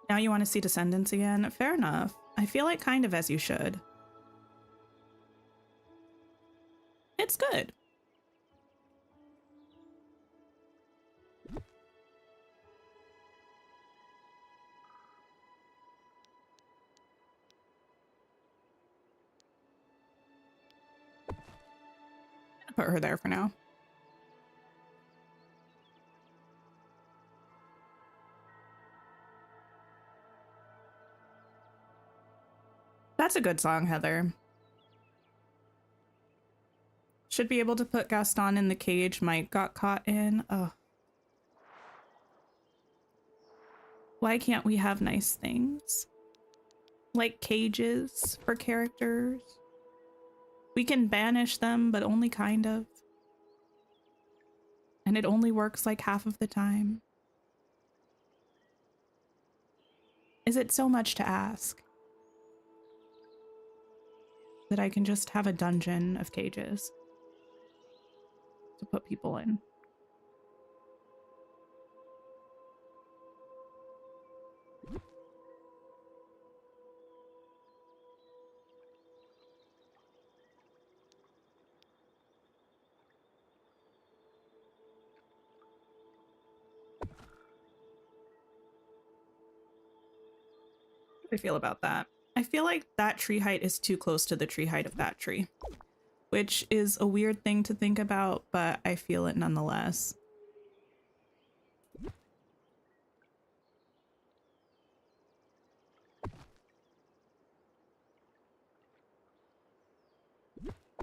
[SPEAKER 1] Now you want to see Descendants again? Fair enough. I feel like kind of as you should. It's good. Put her there for now. That's a good song, Heather. Should be able to put Gaston in the cage Mike got caught in. Oh. Why can't we have nice things? Like cages for characters? We can banish them, but only kind of. And it only works like half of the time. Is it so much to ask that I can just have a dungeon of cages to put people in? How do I feel about that? I feel like that tree height is too close to the tree height of that tree, which is a weird thing to think about, but I feel it nonetheless.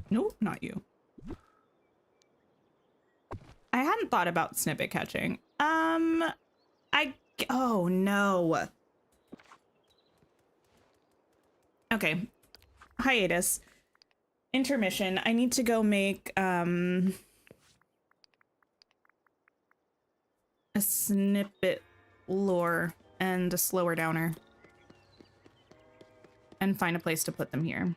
[SPEAKER 1] Nope, not you. I hadn't thought about snippet catching. Oh no. Okay. Hiatus. Intermission. I need to go make a snippet lure and a slower downer. And find a place to put them here.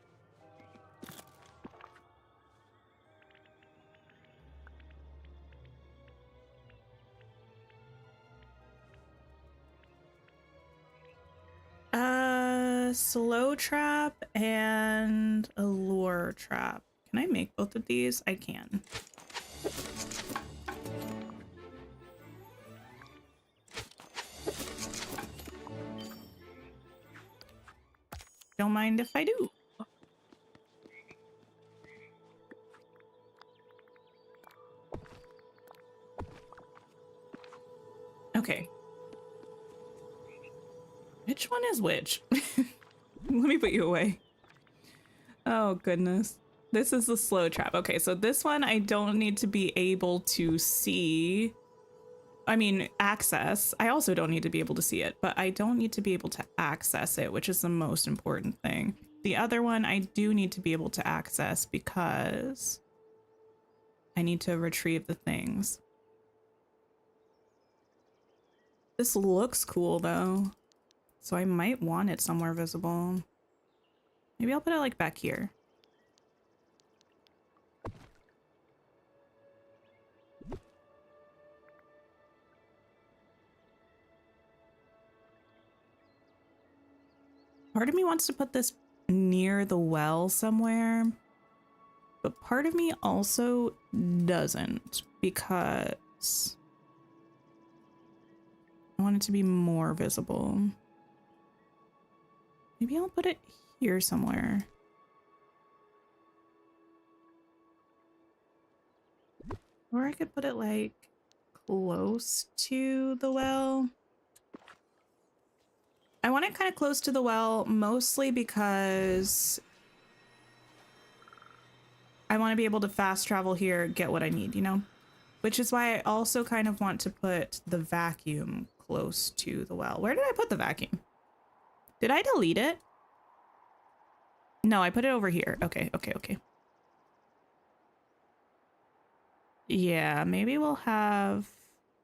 [SPEAKER 1] Slow trap and a lure trap. Can I make both of these? I can. Don't mind if I do. Okay. Which one is which? Let me put you away. Oh, goodness. This is the slow trap. Okay, so this one I don't need to be able to see. I mean, access. I also don't need to be able to see it, but I don't need to be able to access it, which is the most important thing. The other one I do need to be able to access because I need to retrieve the things. This looks cool, though. So I might want it somewhere visible. Maybe I'll put it like back here. Part of me wants to put this near the well somewhere, but part of me also doesn't because I want it to be more visible. Maybe I'll put it here somewhere. Or I could put it like close to the well. I want it kind of close to the well, mostly because I want to be able to fast travel here, get what I need, you know? which is why I also kind of want to put the vacuum close to the well. Where did I put the vacuum? Did I delete it? No, I put it over here. Okay, okay, okay. Yeah, maybe we'll have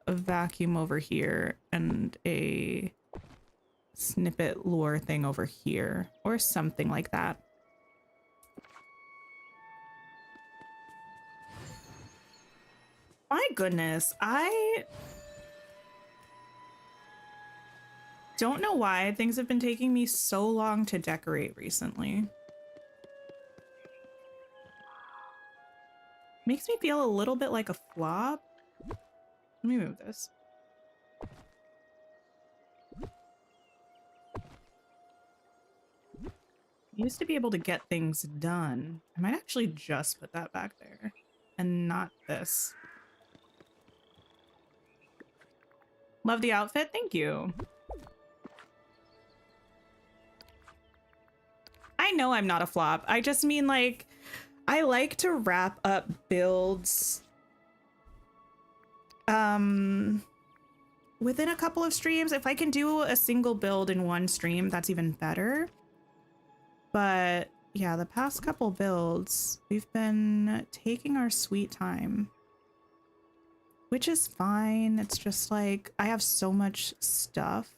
[SPEAKER 1] a vacuum over here and a snippet lure thing over here or something like that. My goodness, I don't know why things have been taking me so long to decorate recently. Makes me feel a little bit like a flop. Let me move this. Used to be able to get things done. I might actually just put that back there and not this. Love the outfit. Thank you. I know I'm not a flop. I just mean, like, I like to wrap up builds within a couple of streams. If I can do a single build in one stream, that's even better. But yeah, the past couple builds, we've been taking our sweet time, which is fine. It's just like, I have so much stuff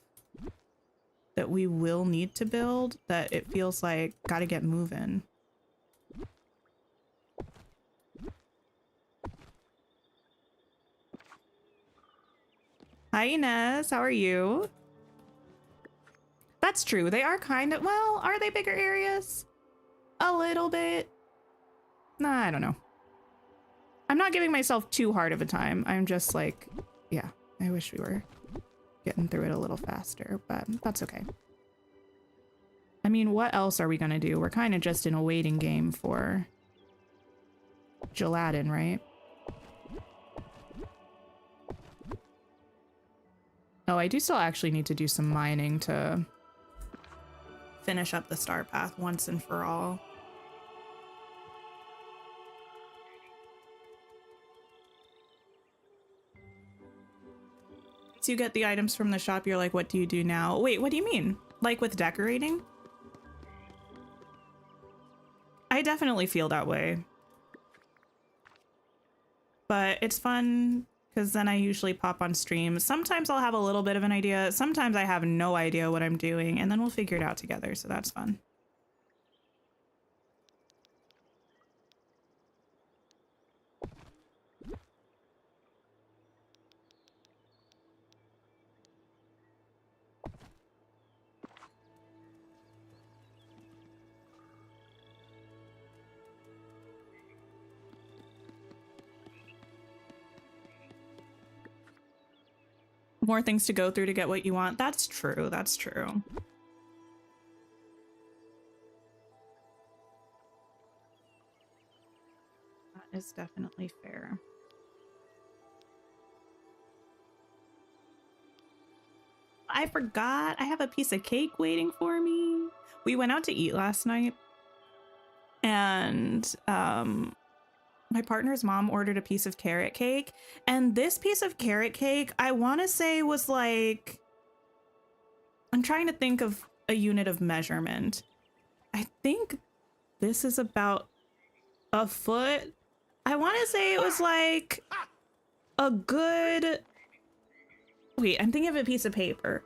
[SPEAKER 1] that we will need to build that it feels like gotta get moving. Hi Inez, how are you? That's true. They are kind of, well, are they bigger areas? A little bit. Nah, I don't know. I'm not giving myself too hard of a time. I'm just like, yeah, I wish we were getting through it a little faster, but that's okay. I mean, what else are we gonna do? We're kind of just in a waiting game for Gelatin, right? Oh, I do still actually need to do some mining to finish up the star path once and for all. So you get the items from the shop, you're like, what do you do now? Wait, what do you mean? Like with decorating? I definitely feel that way. But it's fun because then I usually pop on stream. Sometimes I'll have a little bit of an idea. Sometimes I have no idea what I'm doing, and then we'll figure it out together, so that's fun. More things to go through to get what you want. That's true. That's true. That is definitely fair. I forgot. I have a piece of cake waiting for me. We went out to eat last night, and my partner's mom ordered a piece of carrot cake, and this piece of carrot cake, I want to say was like, I'm trying to think of a unit of measurement. I think this is about a foot. I want to say it was like a good, wait, I'm thinking of a piece of paper.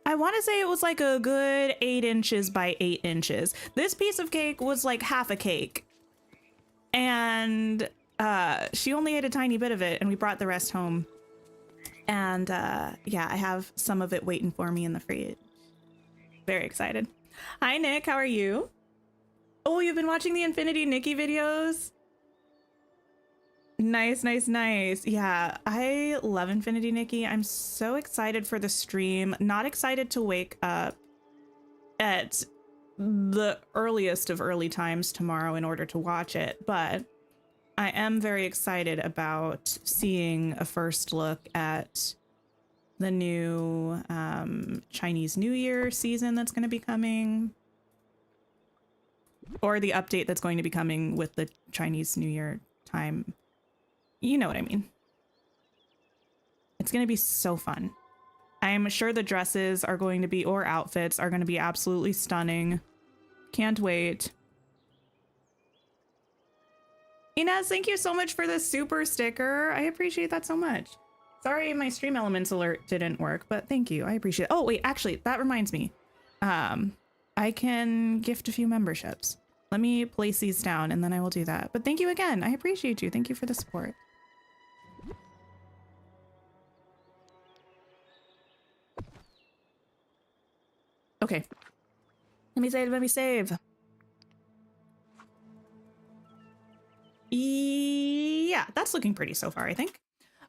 [SPEAKER 1] I want to say it was like a good 8 inches by 8 inches. This piece of cake was like half a cake. And she only ate a tiny bit of it, and we brought the rest home. And yeah, I have some of it waiting for me in the fridge. Very excited. Hi, Nick. How are you? Oh, you've been watching the Infinity Nikki videos? Nice, nice, nice. Yeah, I love Infinity Nikki. I'm so excited for the stream. Not excited to wake up at the earliest of early times tomorrow in order to watch it, but I am very excited about seeing a first look at the new Chinese New Year season that's going to be coming, or the update that's going to be coming with the Chinese New Year time You know what I mean. It's going to be so fun. I'm sure the dresses are going to be, or outfits are going to be absolutely stunning. Can't wait. Inez, thank you so much for the super sticker. I appreciate that so much. Sorry my stream elements alert didn't work, but thank you. I appreciate it. Oh, wait, actually, that reminds me. I can gift a few memberships. Let me place these down and then I will do that. But thank you again. I appreciate you. Thank you for the support. Okay. Let me save. Yeah, that's looking pretty so far, I think.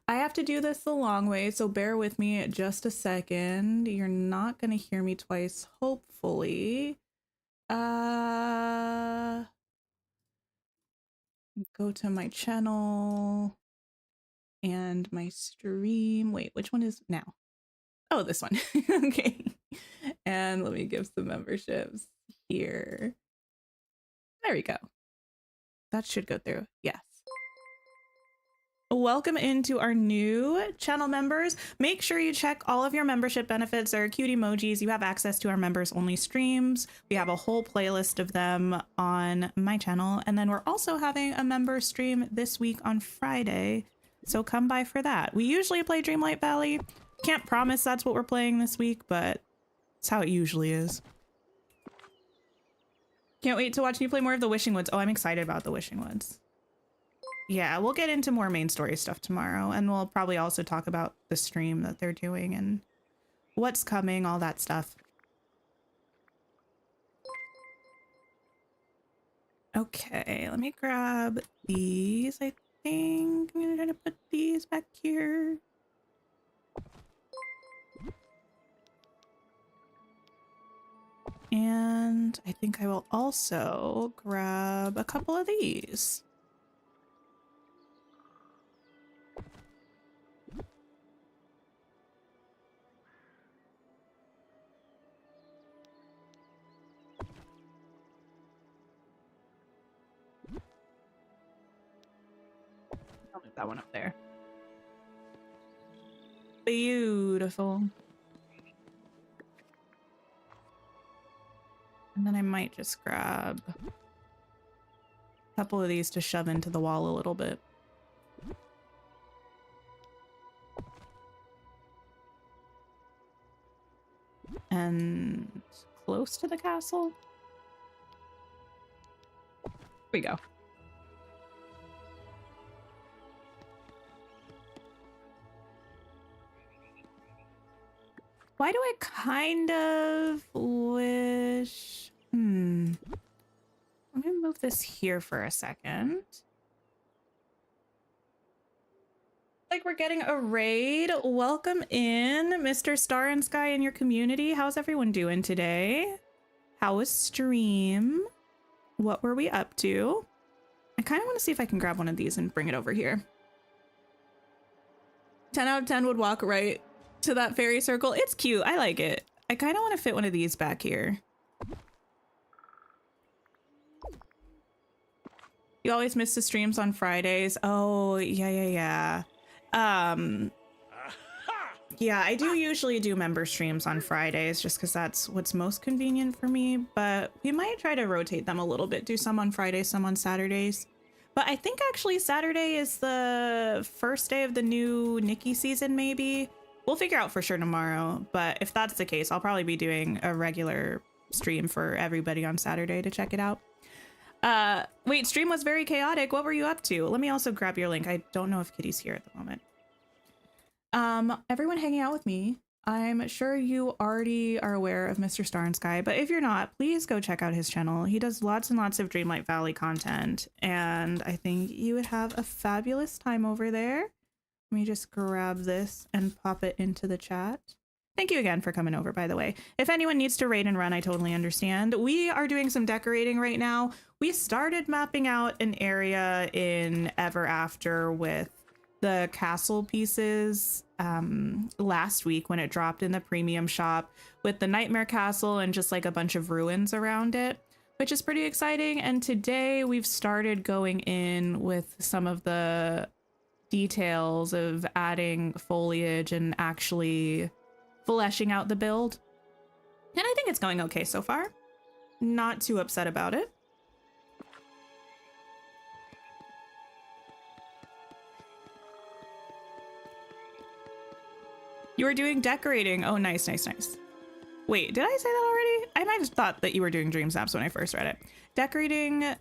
[SPEAKER 1] I have to do this the long way, so bear with me just a second. You're not gonna hear me twice, hopefully. Go to my channel and my stream. Wait, which one is now? Oh, this one. Okay. And let me give some memberships here. There we go. That should go through. Yes. Welcome into our new channel members. Make sure you check all of your membership benefits. There are cute emojis. You have access to our members only streams. We have a whole playlist of them on my channel. And then we're also having a member stream this week on Friday. So come by for that. We usually play Dreamlight Valley. Can't promise that's what we're playing this week, but it's how it usually is. Can't wait to watch you play more of the Wishing Woods. Oh, I'm excited about the Wishing Woods. Yeah, we'll get into more main story stuff tomorrow, and we'll probably also talk about the stream that they're doing and what's coming, all that stuff. Okay, let me grab these, I think. I'm gonna try to put these back here. And I think I will also grab a couple of these. I'll move that one up there. Beautiful. And then I might just grab a couple of these to shove into the wall a little bit. And close to the castle. Here we go. Why do I kind of wish... Let me move this here for a second. Like we're getting a raid. Welcome in, Mr. Star and Sky in your community. How's everyone doing today? How was stream? What were we up to? I kind of want to see if I can grab one of these and bring it over here. 10 out of 10 would walk right to that fairy circle. It's cute. I like it. I kind of want to fit one of these back here. You always miss the streams on Fridays. Oh, yeah. Yeah, I do usually do member streams on Fridays just because that's what's most convenient for me, but we might try to rotate them a little bit, do some on Fridays, some on Saturdays. But I think actually Saturday is the first day of the new Nikki season, maybe. We'll figure out for sure tomorrow, but if that's the case, I'll probably be doing a regular stream for everybody on Saturday to check it out. Wait, stream was very chaotic. What were you up to? Let me also grab your link. I don't know if Kitty's here at the moment. Everyone hanging out with me, I'm sure you already are aware of Mr. Star and Sky, but if you're not, please go check out his channel. He does lots and lots of Dreamlight Valley content, and I think you would have a fabulous time over there. Let me just grab this and pop it into the chat. Thank you again for coming over, by the way. If anyone needs to raid and run, I totally understand. We are doing some decorating right now. We started mapping out an area in Ever After with the castle pieces last week when it dropped in the premium shop with the Nightmare Castle and just like a bunch of ruins around it, which is pretty exciting. And today we've started going in with some of the details of adding foliage and actually fleshing out the build. And I think it's going okay so far. Not too upset about it. You were doing decorating. Oh, nice, nice, nice. Wait, did I say that already? I might have thought that you were doing dream snaps when I first read it. Decorating,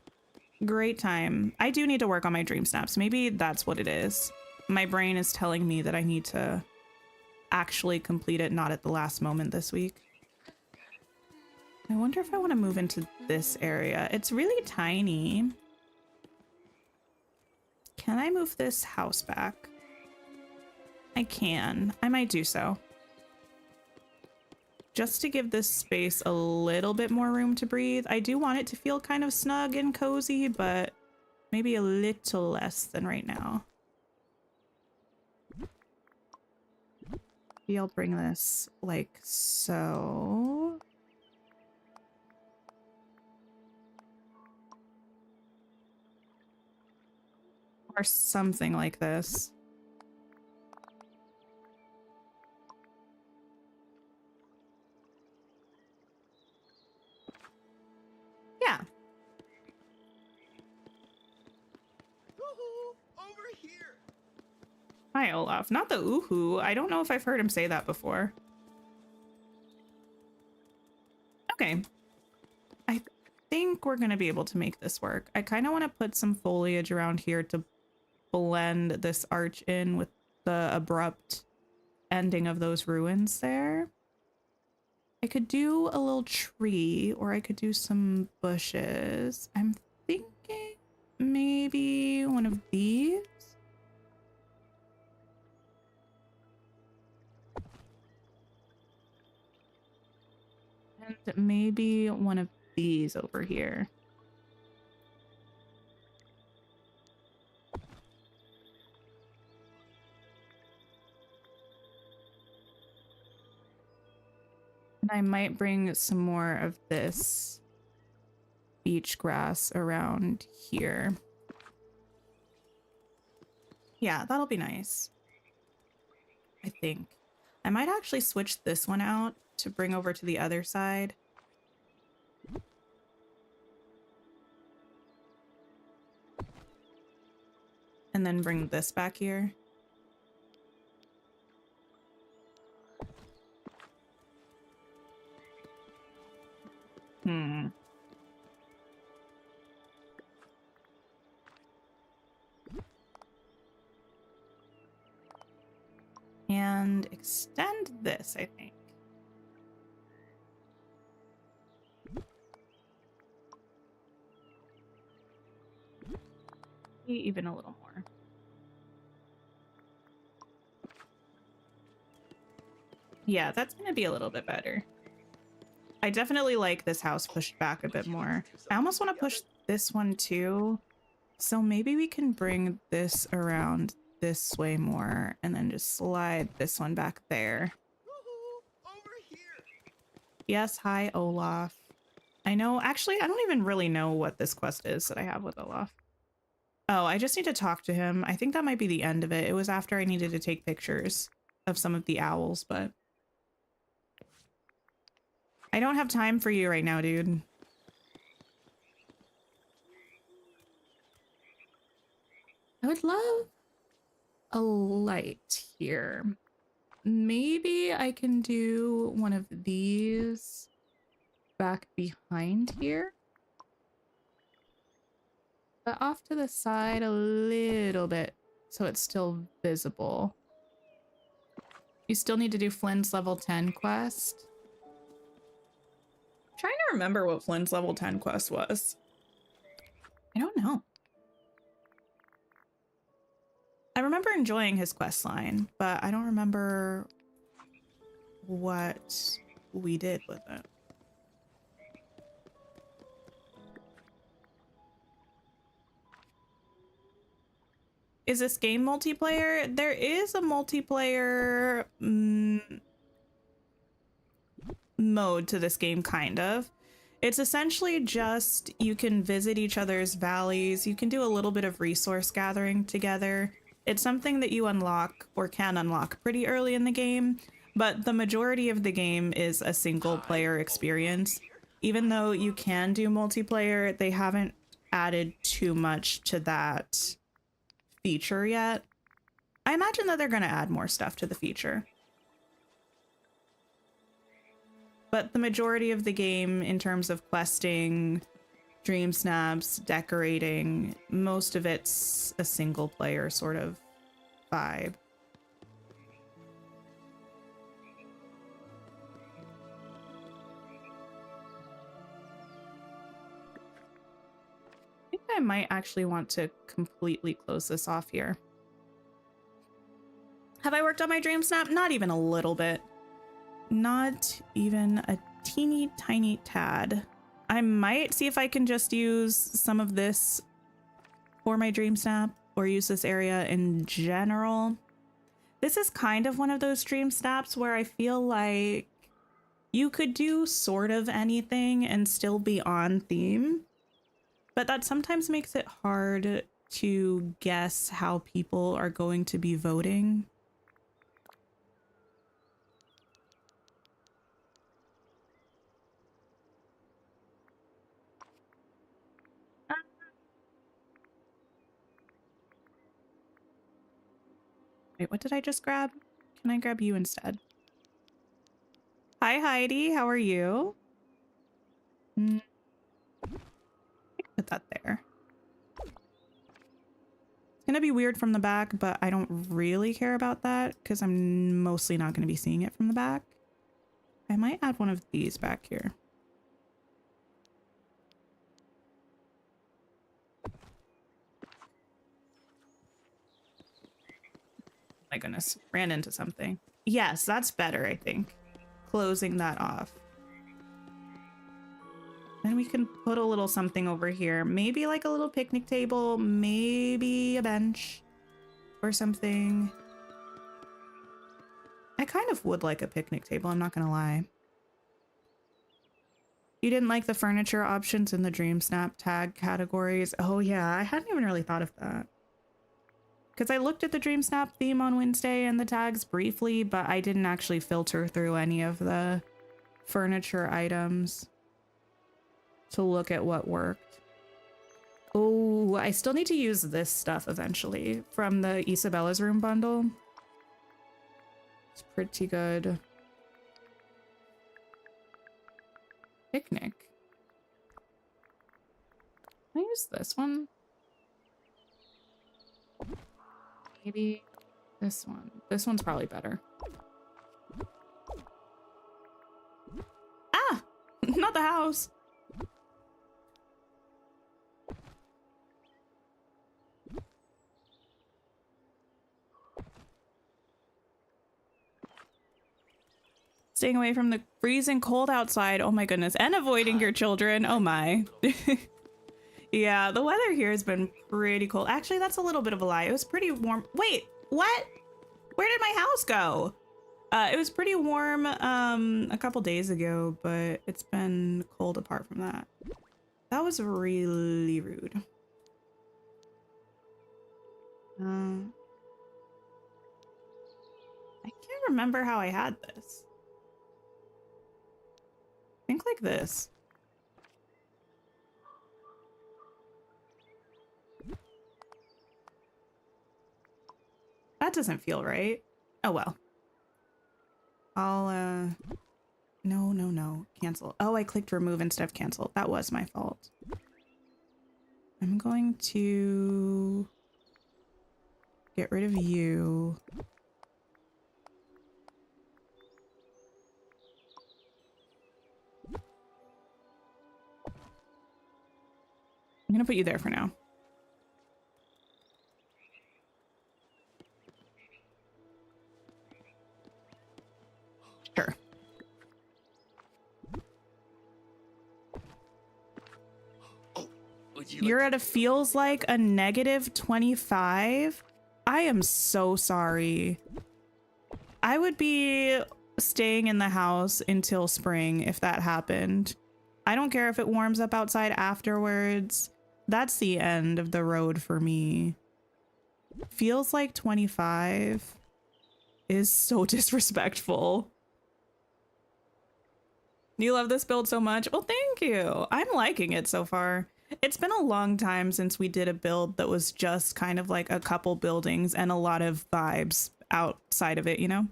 [SPEAKER 1] great time. I do need to work on my dream snaps. Maybe that's what it is. My brain is telling me that I need to actually complete it, not at the last moment this week. I wonder if I want to move into this area. It's really tiny. Can I move this house back? I can. I might do so. Just to give this space a little bit more room to breathe. I do want it to feel kind of snug and cozy, but maybe a little less than right now. Maybe I'll bring this like so. Or something like this. Yeah.
[SPEAKER 2] Over here.
[SPEAKER 1] Hi, Olaf. Not the oohoo. I don't know if I've heard him say that before. Okay. I think we're going to be able to make this work. I kind of want to put some foliage around here to blend this arch in with the abrupt ending of those ruins there. I could do a little tree, or I could do some bushes. I'm thinking maybe one of these. And maybe one of these over here. And I might bring some more of this beach grass around here. Yeah, that'll be nice. I think. I might actually switch this one out to bring over to the other side. And then bring this back here. And extend this, I think. Even a little more. Yeah, that's going to be a little bit better. I definitely like this house pushed back a bit more. I almost want to push this one too. So maybe we can bring this around this way more and then just slide this one back there.
[SPEAKER 2] Over here.
[SPEAKER 1] Yes, hi, Olaf. I know, actually, I don't even really know what this quest is that I have with Olaf. Oh, I just need to talk to him. I think that might be the end of it. It was after I needed to take pictures of some of the owls, but I don't have time for you right now, dude. I would love a light here. Maybe I can do one of these back behind here. But off to the side a little bit so it's still visible. You still need to do Flynn's level 10 quest. I'm trying to remember what Flynn's level 10 quest was. I don't know. I remember enjoying his quest line, but I don't remember what we did with it. Is this game multiplayer? There is a multiplayer mode to this game, kind of. It's essentially just you can visit each other's valleys. You can do a little bit of resource gathering together. It's something that you unlock or can unlock pretty early in the game, but the majority of the game is a single player experience. Even though you can do multiplayer, they haven't added too much to that feature yet. I imagine that they're going to add more stuff to the feature. But the majority of the game, in terms of questing, dream snaps, decorating, most of it's a single player sort of vibe. I think I might actually want to completely close this off here. Have I worked on my dream snap? Not even a little bit. Not even a teeny tiny tad. I might see if I can just use some of this for my dream snap or use this area in general. This is kind of one of those dream snaps where I feel like you could do sort of anything and still be on theme, but that sometimes makes it hard to guess how people are going to be voting. Wait, what did I just grab? Can I grab you instead? Hi, Heidi. How are you? Put that there. It's gonna be weird from the back, but I don't really care about that because I'm mostly not going to be seeing it from the back. I might add one of these back here. My goodness, ran into something. Yes, that's better, I think. Closing that off. Then we can put a little something over here. Maybe like a little picnic table, maybe a bench or something. I kind of would like a picnic table, I'm not gonna lie. You didn't like the furniture options in the Dream Snap tag categories? Oh yeah, I hadn't even really thought of that. Because I looked at the Dream Snap theme on Wednesday and the tags briefly, but I didn't actually filter through any of the furniture items to look at what worked. Oh, I still need to use this stuff eventually from the Isabella's Room bundle. It's pretty good. Picnic. Can I use this one? Maybe this one. This one's probably better. Ah! Not the house! Staying away from the freezing cold outside. Oh my goodness. And avoiding your children. Oh my. Yeah, the weather here has been pretty cold. Actually, that's a little bit of a lie. It was pretty warm. Wait, what? Where did my house go? It was pretty warm a couple days ago, but it's been cold apart from that. That was really rude. I can't remember how I had this. I think like this. That doesn't feel right. Oh well. I'll no. Cancel. Oh, I clicked remove instead of cancel. That was my fault. I'm going to get rid of you. I'm gonna put you there for now. Sure. You're at a feels like a negative 25? I am so sorry. I would be staying in the house until spring if that happened. I don't care if it warms up outside afterwards. That's the end of the road for me. Feels like 25 is so disrespectful. You love this build so much? Well, thank you. I'm liking it so far. It's been a long time since we did a build that was just kind of like a couple buildings and a lot of vibes outside of it, you know?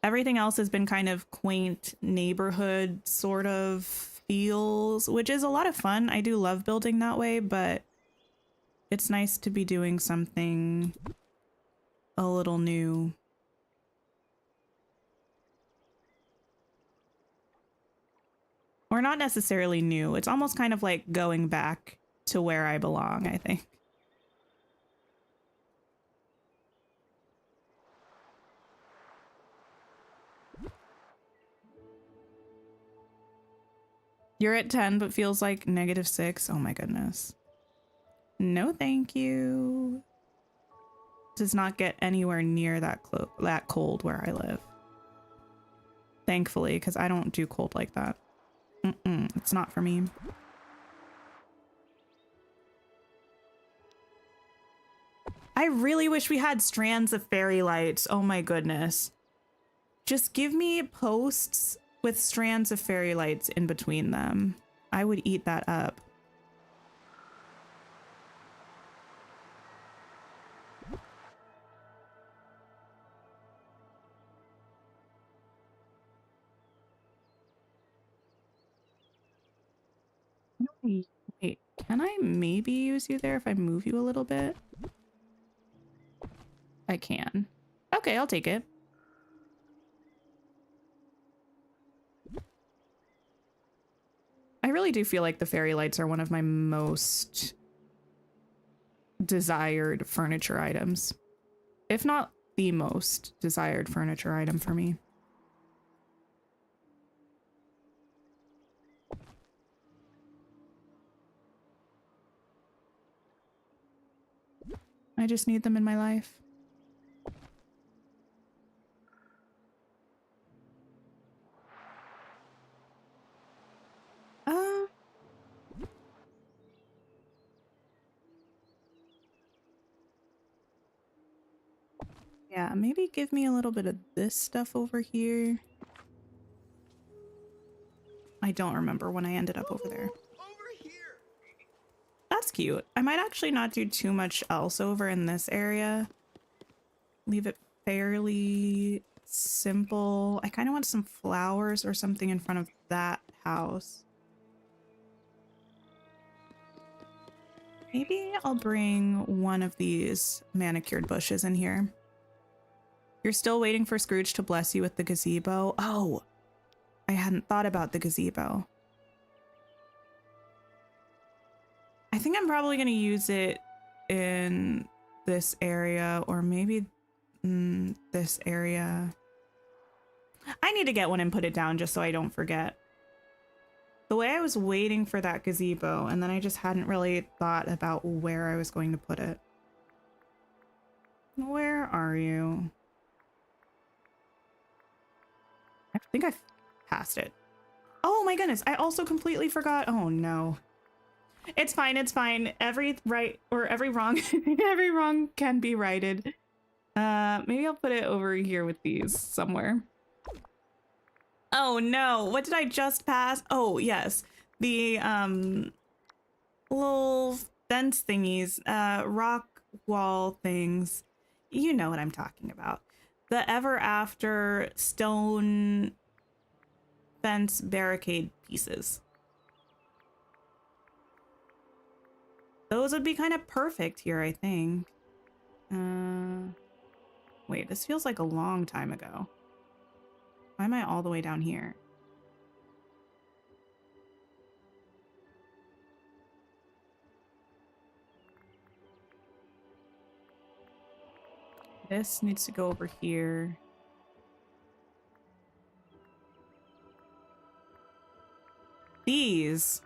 [SPEAKER 1] Everything else has been kind of quaint neighborhood sort of feels, which is a lot of fun. I do love building that way, but it's nice to be doing something a little new. Or not necessarily new. It's almost kind of like going back to where I belong, I think. You're at 10, but feels like -6. Oh my goodness. No, thank you. Does not get anywhere near that cold where I live. Thankfully, because I don't do cold like that. It's not for me. I really wish we had strands of fairy lights. Oh my goodness. Just give me posts with strands of fairy lights in between them. I would eat that up. Wait, can I maybe use you there if I move you a little bit? I can. Okay, I'll take it. I really do feel like the fairy lights are one of my most desired furniture items. If not the most desired furniture item for me. I just need them in my life. Yeah, maybe give me a little bit of this stuff over here. I don't remember when I ended up over there.
[SPEAKER 2] Over here.
[SPEAKER 1] That's cute. I might actually not do too much else over in this area. Leave it fairly simple. I kind of want some flowers or something in front of that house. Maybe I'll bring one of these manicured bushes in here. You're still waiting for Scrooge to bless you with the gazebo? Oh, I hadn't thought about the gazebo. I think I'm probably going to use it in this area or maybe this area. I need to get one and put it down just so I don't forget. The way I was waiting for that gazebo and then I just hadn't really thought about where I was going to put it. Where are you? I think I passed it. Oh my goodness, I also completely forgot. Oh no. It's fine, it's fine. Every right or every wrong every wrong can be righted. Maybe I'll put it over here with these somewhere. Oh no, what did I just pass? Oh yes. The little fence thingies, rock wall things. You know what I'm talking about. The ever after stone fence barricade pieces. Those would be kind of perfect here, I think. Wait, this feels like a long time ago. Why am I all the way down here? This needs to go over here. These.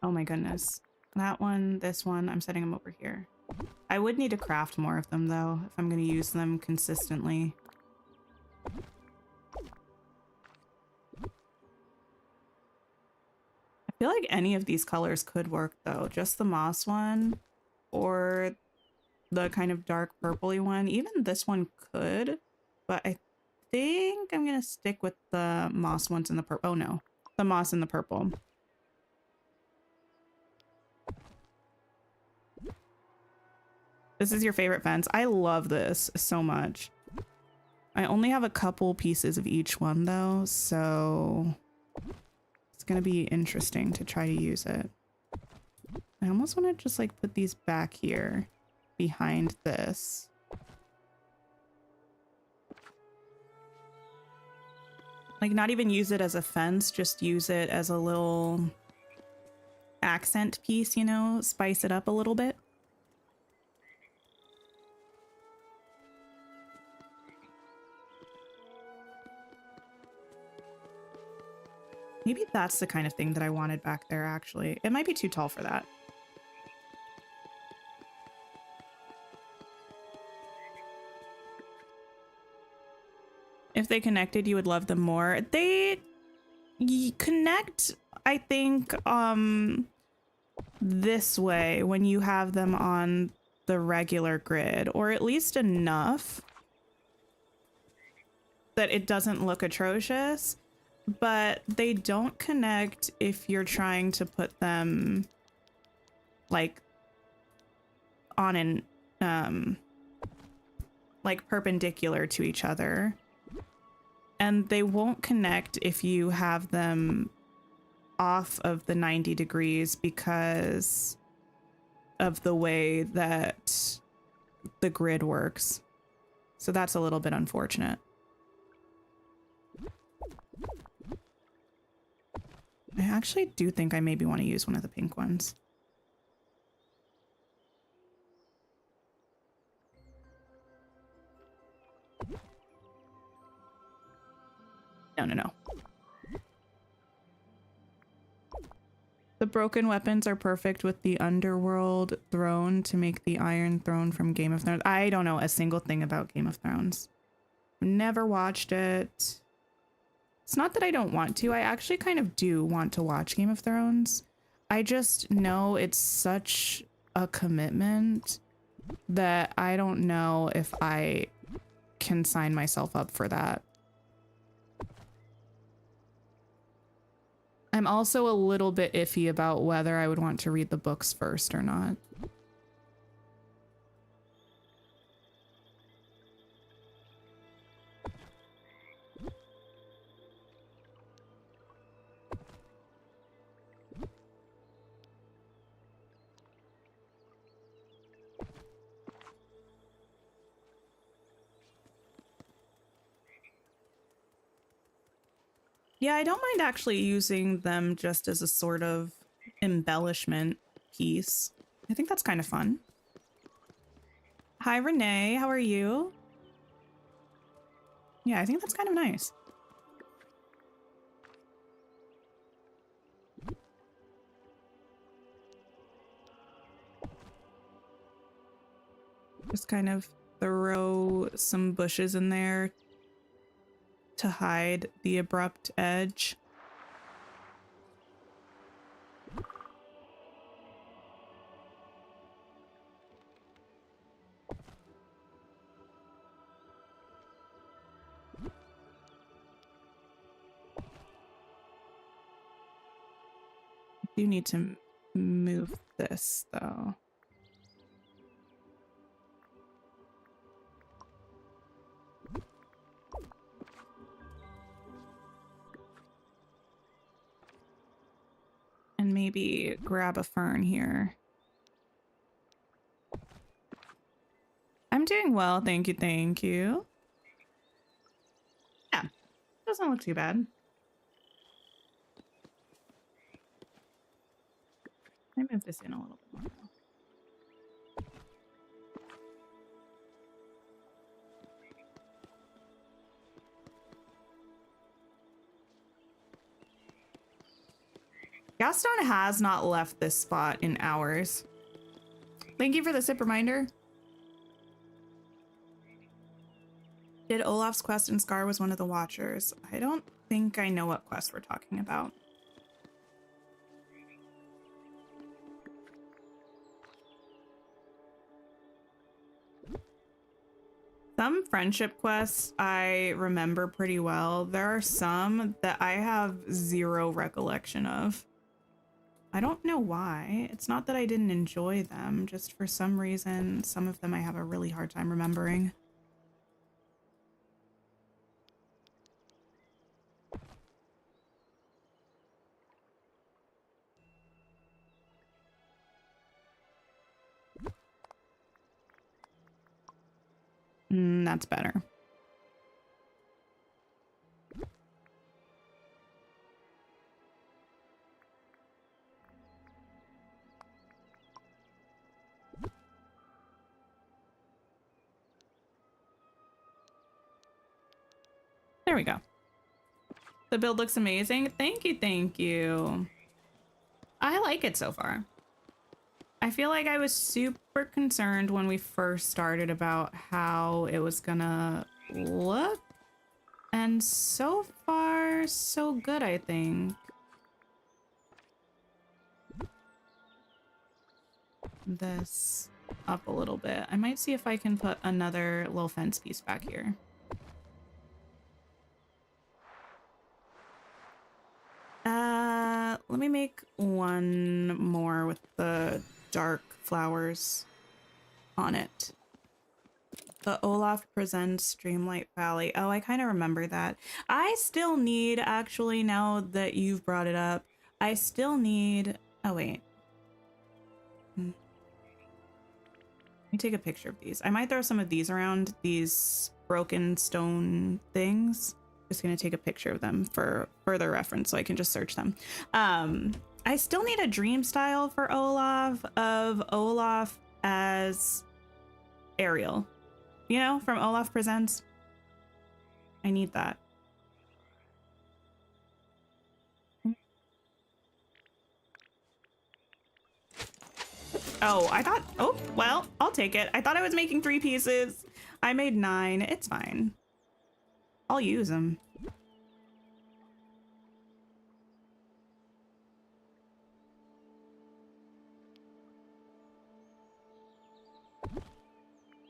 [SPEAKER 1] Oh my goodness. That one, this one, I'm setting them over here. I would need to craft more of them though, if I'm going to use them consistently. I feel like any of these colors could work though. Just the moss one or the kind of dark purpley one. Even this one could, but I think I'm gonna stick with the moss ones in the purple. Oh no, the moss in the purple. This is your favorite fence. I love this so much. I only have a couple pieces of each one though, so it's gonna be interesting to try to use it. I almost want to just like put these back here behind this. Like not even use it as a fence, just use it as a little accent piece, you know, spice it up a little bit. Maybe that's the kind of thing that I wanted back there, actually. It might be too tall for that. If they connected, you would love them more. They connect, I think, this way when you have them on the regular grid, or at least enough that it doesn't look atrocious. But they don't connect if you're trying to put them like on an like perpendicular to each other, and they won't connect if you have them off of the 90 degrees because of the way that the grid works. So that's a little bit unfortunate. I actually do think I maybe want to use one of the pink ones. No. The broken weapons are perfect with the underworld throne to make the iron throne from Game of Thrones. I don't know a single thing about Game of Thrones. Never watched it. It's not that I don't want to. I actually kind of do want to watch Game of Thrones. I just know it's such a commitment that I don't know if I can sign myself up for that. I'm also a little bit iffy about whether I would want to read the books first or not. Yeah, I don't mind actually using them just as a sort of embellishment piece. I think that's kind of fun. Hi, Renee. How are you? Yeah, I think that's kind of nice. Just kind of throw some bushes in there to hide the abrupt edge. I do need to move this though. And maybe grab a fern here. I'm doing well, thank you, thank you. Yeah, doesn't look too bad. Let me move this in a little bit more now. Gaston has not left this spot in hours. Thank you for the sip reminder. Did Olaf's quest in Scar was one of the Watchers? I don't think I know what quest we're talking about. Some friendship quests I remember pretty well. There are some that I have zero recollection of. I don't know why. It's not that I didn't enjoy them, just for some reason, some of them I have a really hard time remembering. That's better. There we go. The build looks amazing. Thank you, thank you. I like it so far. I feel like I was super concerned when we first started about how it was gonna look. And so far, so good, I think. This up a little bit. I might see if I can put another little fence piece back here. Let me make one more with the dark flowers on it. The Olaf presents Dreamlight Valley. Oh, I kind of remember that. I still need, actually, now that you've brought it up, I still need... Oh, wait. Let me take a picture of these. I might throw some of these around, these broken stone things. Just gonna take a picture of them for further reference so I can just search them. I still need a dream style for Olaf, of Olaf as Ariel. You know, from Olaf Presents. I need that. Oh, I thought, oh, well, I'll take it. I thought I was making 3 pieces. I made 9. It's fine. I'll use them.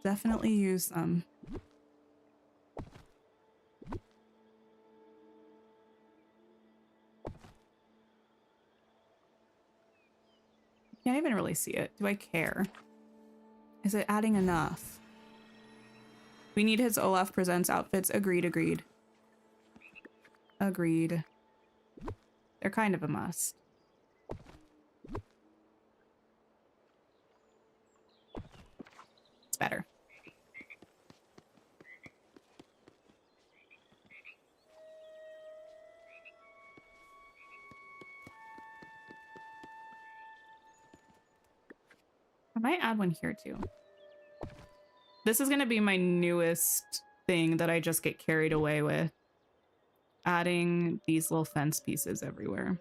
[SPEAKER 1] Definitely use them. Can't even really see it. Do I care? Is it adding enough? We need his Olaf Presents outfits. Agreed, agreed. Agreed. They're kind of a must. It's better. I might add one here too. This is going to be my newest thing that I just get carried away with. Adding these little fence pieces everywhere.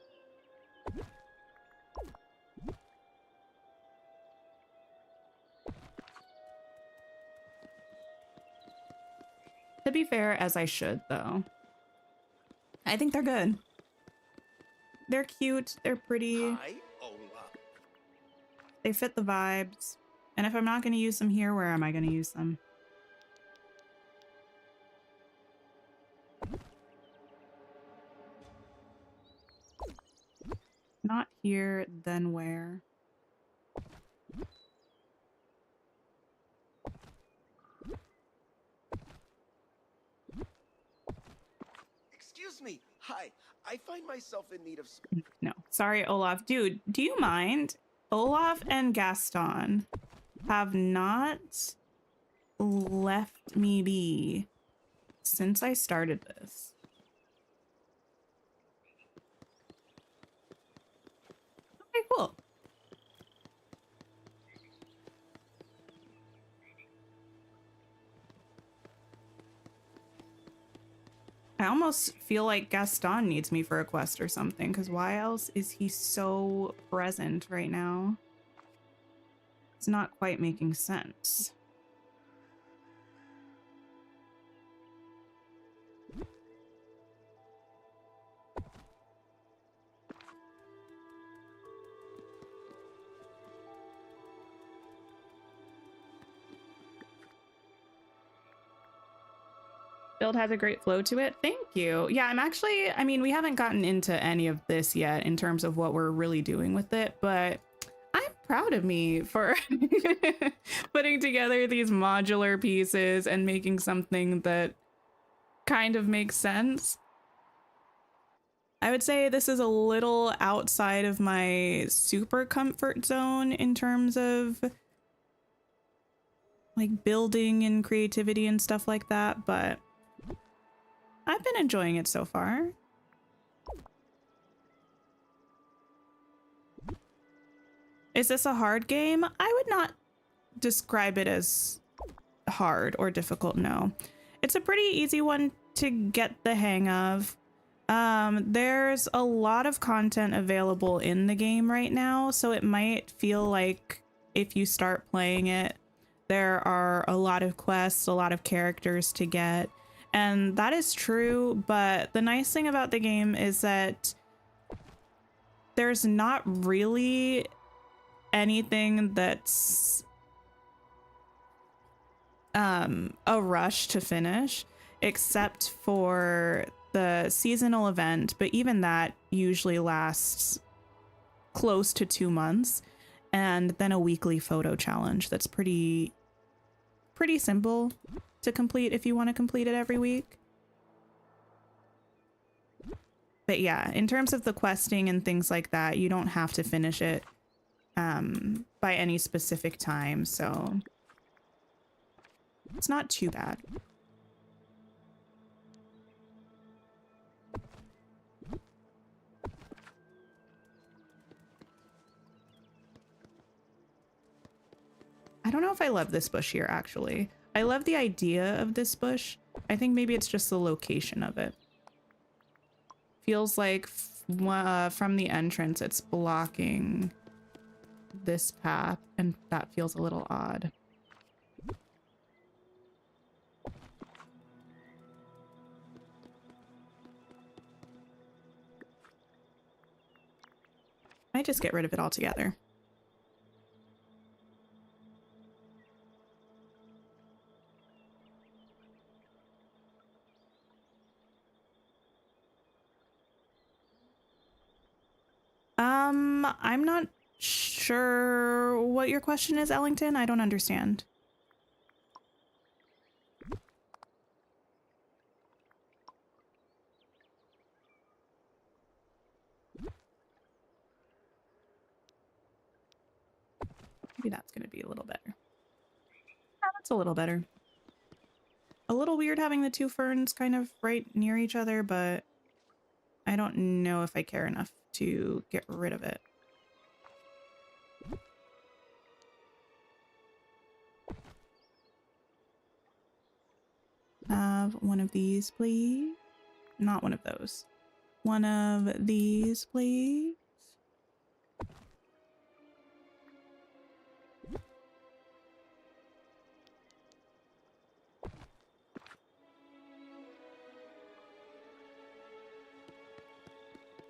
[SPEAKER 1] To be fair, as I should, though. I think they're good. They're cute. They're pretty.
[SPEAKER 2] Hi, Olaf.
[SPEAKER 1] They fit the vibes. And if I'm not going to use them here, where am I going to use them? Not here, then where?
[SPEAKER 2] Excuse me. Hi. I find myself in need of...
[SPEAKER 1] No. Sorry, Olaf. Dude, do you mind? Olaf and Gaston have not left me be since I started this. Okay, cool. I almost feel like Gaston needs me for a quest or something, because why else is he so present right now? It's not quite making sense. Build has a great flow to it. Thank you. Yeah, I'm actually, I mean, we haven't gotten into any of this yet in terms of what we're really doing with it, but I'm proud of me for putting together these modular pieces and making something that kind of makes sense. I would say this is a little outside of my super comfort zone in terms of like building and creativity and stuff like that, but I've been enjoying it so far. Is this a hard game? I would not describe it as hard or difficult, no. It's a pretty easy one to get the hang of. There's a lot of content available in the game right now, so it might feel like if you start playing it, there are a lot of quests, a lot of characters to get. And that is true, but the nice thing about the game is that there's not really anything that's a rush to finish, except for the seasonal event, but even that usually lasts close to 2 months, and then a weekly photo challenge that's pretty simple to complete if you want to complete it every week. But yeah, in terms of the questing and things like that, you don't have to finish it by any specific time, so it's not too bad. I don't know if I love this bush here, actually. I love the idea of this bush. I think maybe it's just the location of it. Feels like from the entrance, it's blocking this path, and that feels a little odd. I just get rid of it altogether. I'm not sure what your question is, Ellington. I don't understand. Maybe that's going to be a little better. Yeah, that's a little better. A little weird having the two ferns kind of right near each other, but I don't know if I care enough to get rid of it. Have one of these, please. Not one of those. One of these, please.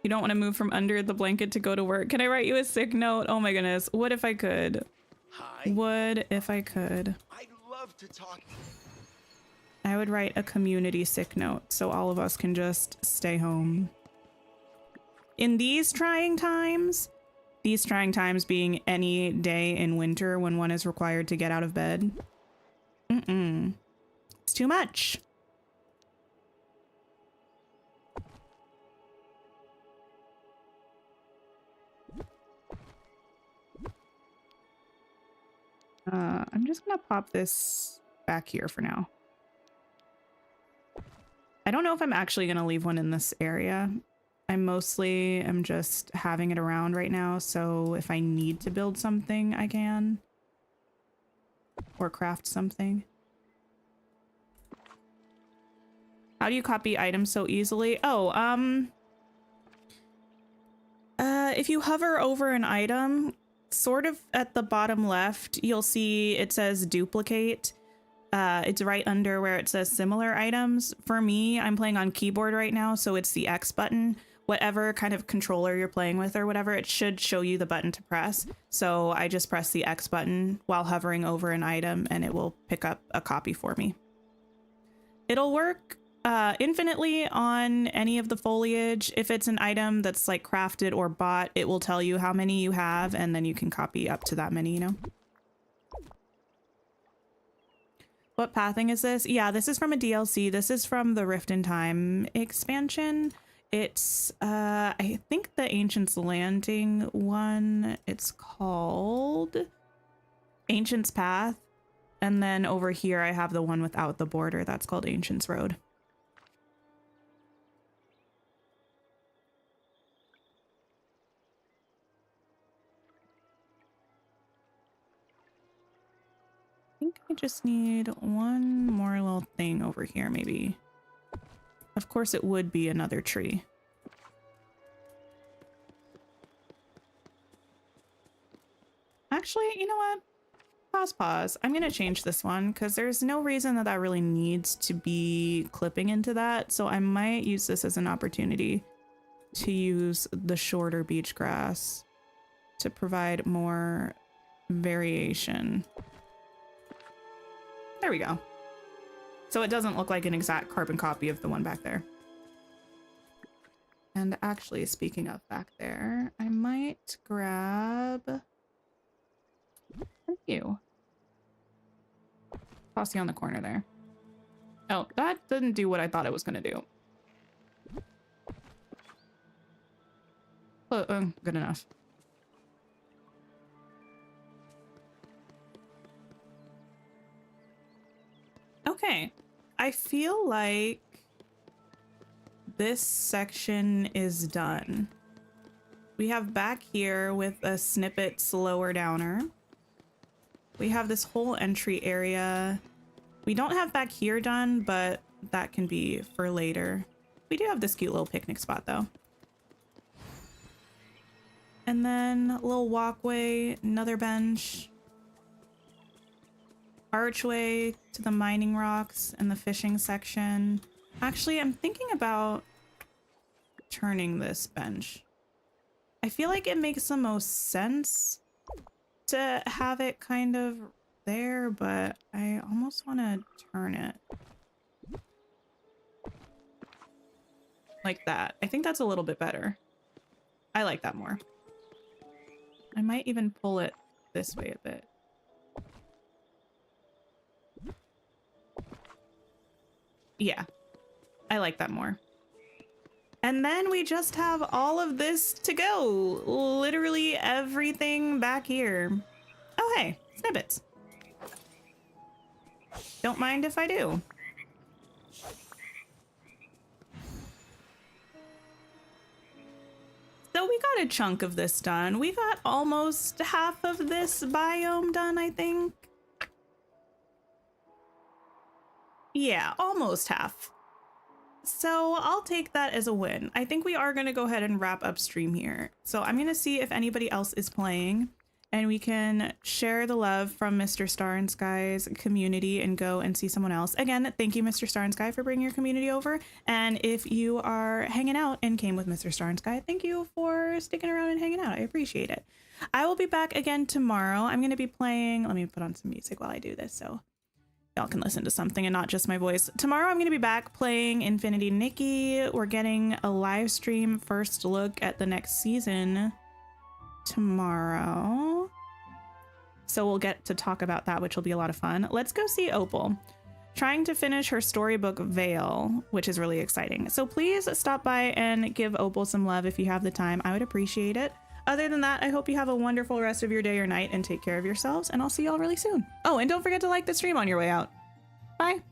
[SPEAKER 1] You don't want to move from under the blanket to go to work. Can I write you a sick note? Oh my goodness. What if I could?
[SPEAKER 2] Hi.
[SPEAKER 1] What if I could?
[SPEAKER 2] I'd love to talk.
[SPEAKER 1] I would write a community sick note so all of us can just stay home. In these trying times being any day in winter when one is required to get out of bed. It's too much. I'm just gonna pop this back here for now. I don't know if I'm actually gonna leave one in this area. I'm just having it around right now, so if I need to build something, I can. Or craft something. How do you copy items so easily? Oh, if you hover over an item, sort of at the bottom left, you'll see it says duplicate. It's right under where it says similar items. For me, I'm playing on keyboard right now, so it's the X button. Whatever kind of controller you're playing with or whatever, it should show you the button to press. So I just press the X button while hovering over an item and it will pick up a copy for me. It'll work infinitely on any of the foliage. If it's an item that's like crafted or bought, it will tell you how many you have, and then you can copy up to that many, you know? What pathing is this? Yeah, this is from a DLC. This is from the Rift in Time expansion. It's, I think the Ancient's Landing one, it's called Ancient's Path. And then over here, I have the one without the border. That's called Ancient's Road. I think I just need one more little thing over here, maybe. Of course, it would be another tree. Actually, you know what? Pause. I'm going to change this one because there's no reason that really needs to be clipping into that. So I might use this as an opportunity to use the shorter beach grass to provide more variation. There we go. So it doesn't look like an exact carbon copy of the one back there. And actually, speaking of back there, I might grab... Thank you. Toss you on the corner there. Oh, that didn't do what I thought it was going to do. Oh, good enough. Okay. I feel like this section is done. We have back here with a snippet slower downer. We have this whole entry area. We don't have back here done, but that can be for later. We do have this cute little picnic spot though. And then a little walkway, another bench. Archway to the mining rocks and the fishing section. Actually, I'm thinking about turning this bench. I feel like it makes the most sense to have it kind of there, but I almost want to turn it like that. I think that's a little bit better. I like that more. I might even pull it this way a bit. Yeah, I like that more. And then we just have all of this to go. Literally everything back here. Oh, hey, snippets. Don't mind if I do. So we got a chunk of this done. We got almost half of this biome done, I think. Yeah, almost half. So I'll take that as a win. I think we are going to go ahead and wrap up stream here. So I'm going to see if anybody else is playing and we can share the love from Mr. Star and Sky's community and go and see someone else. Again, thank you, Mr. Star and Sky, for bringing your community over. And if you are hanging out and came with Mr. Star and Sky, thank you for sticking around and hanging out. I appreciate it. I will be back again tomorrow. I'm going to be playing, let me put on some music while I do this so y'all can listen to something and not just my voice. Tomorrow I'm going to be back playing Infinity Nikki. We're getting a live stream first look at the next season tomorrow. So we'll get to talk about that, which will be a lot of fun. Let's go see Opal. Trying to finish her storybook Vale, which is really exciting. So please stop by and give Opal some love if you have the time. I would appreciate it. Other than that, I hope you have a wonderful rest of your day or night and take care of yourselves, and I'll see y'all really soon. Oh, and don't forget to like the stream on your way out. Bye.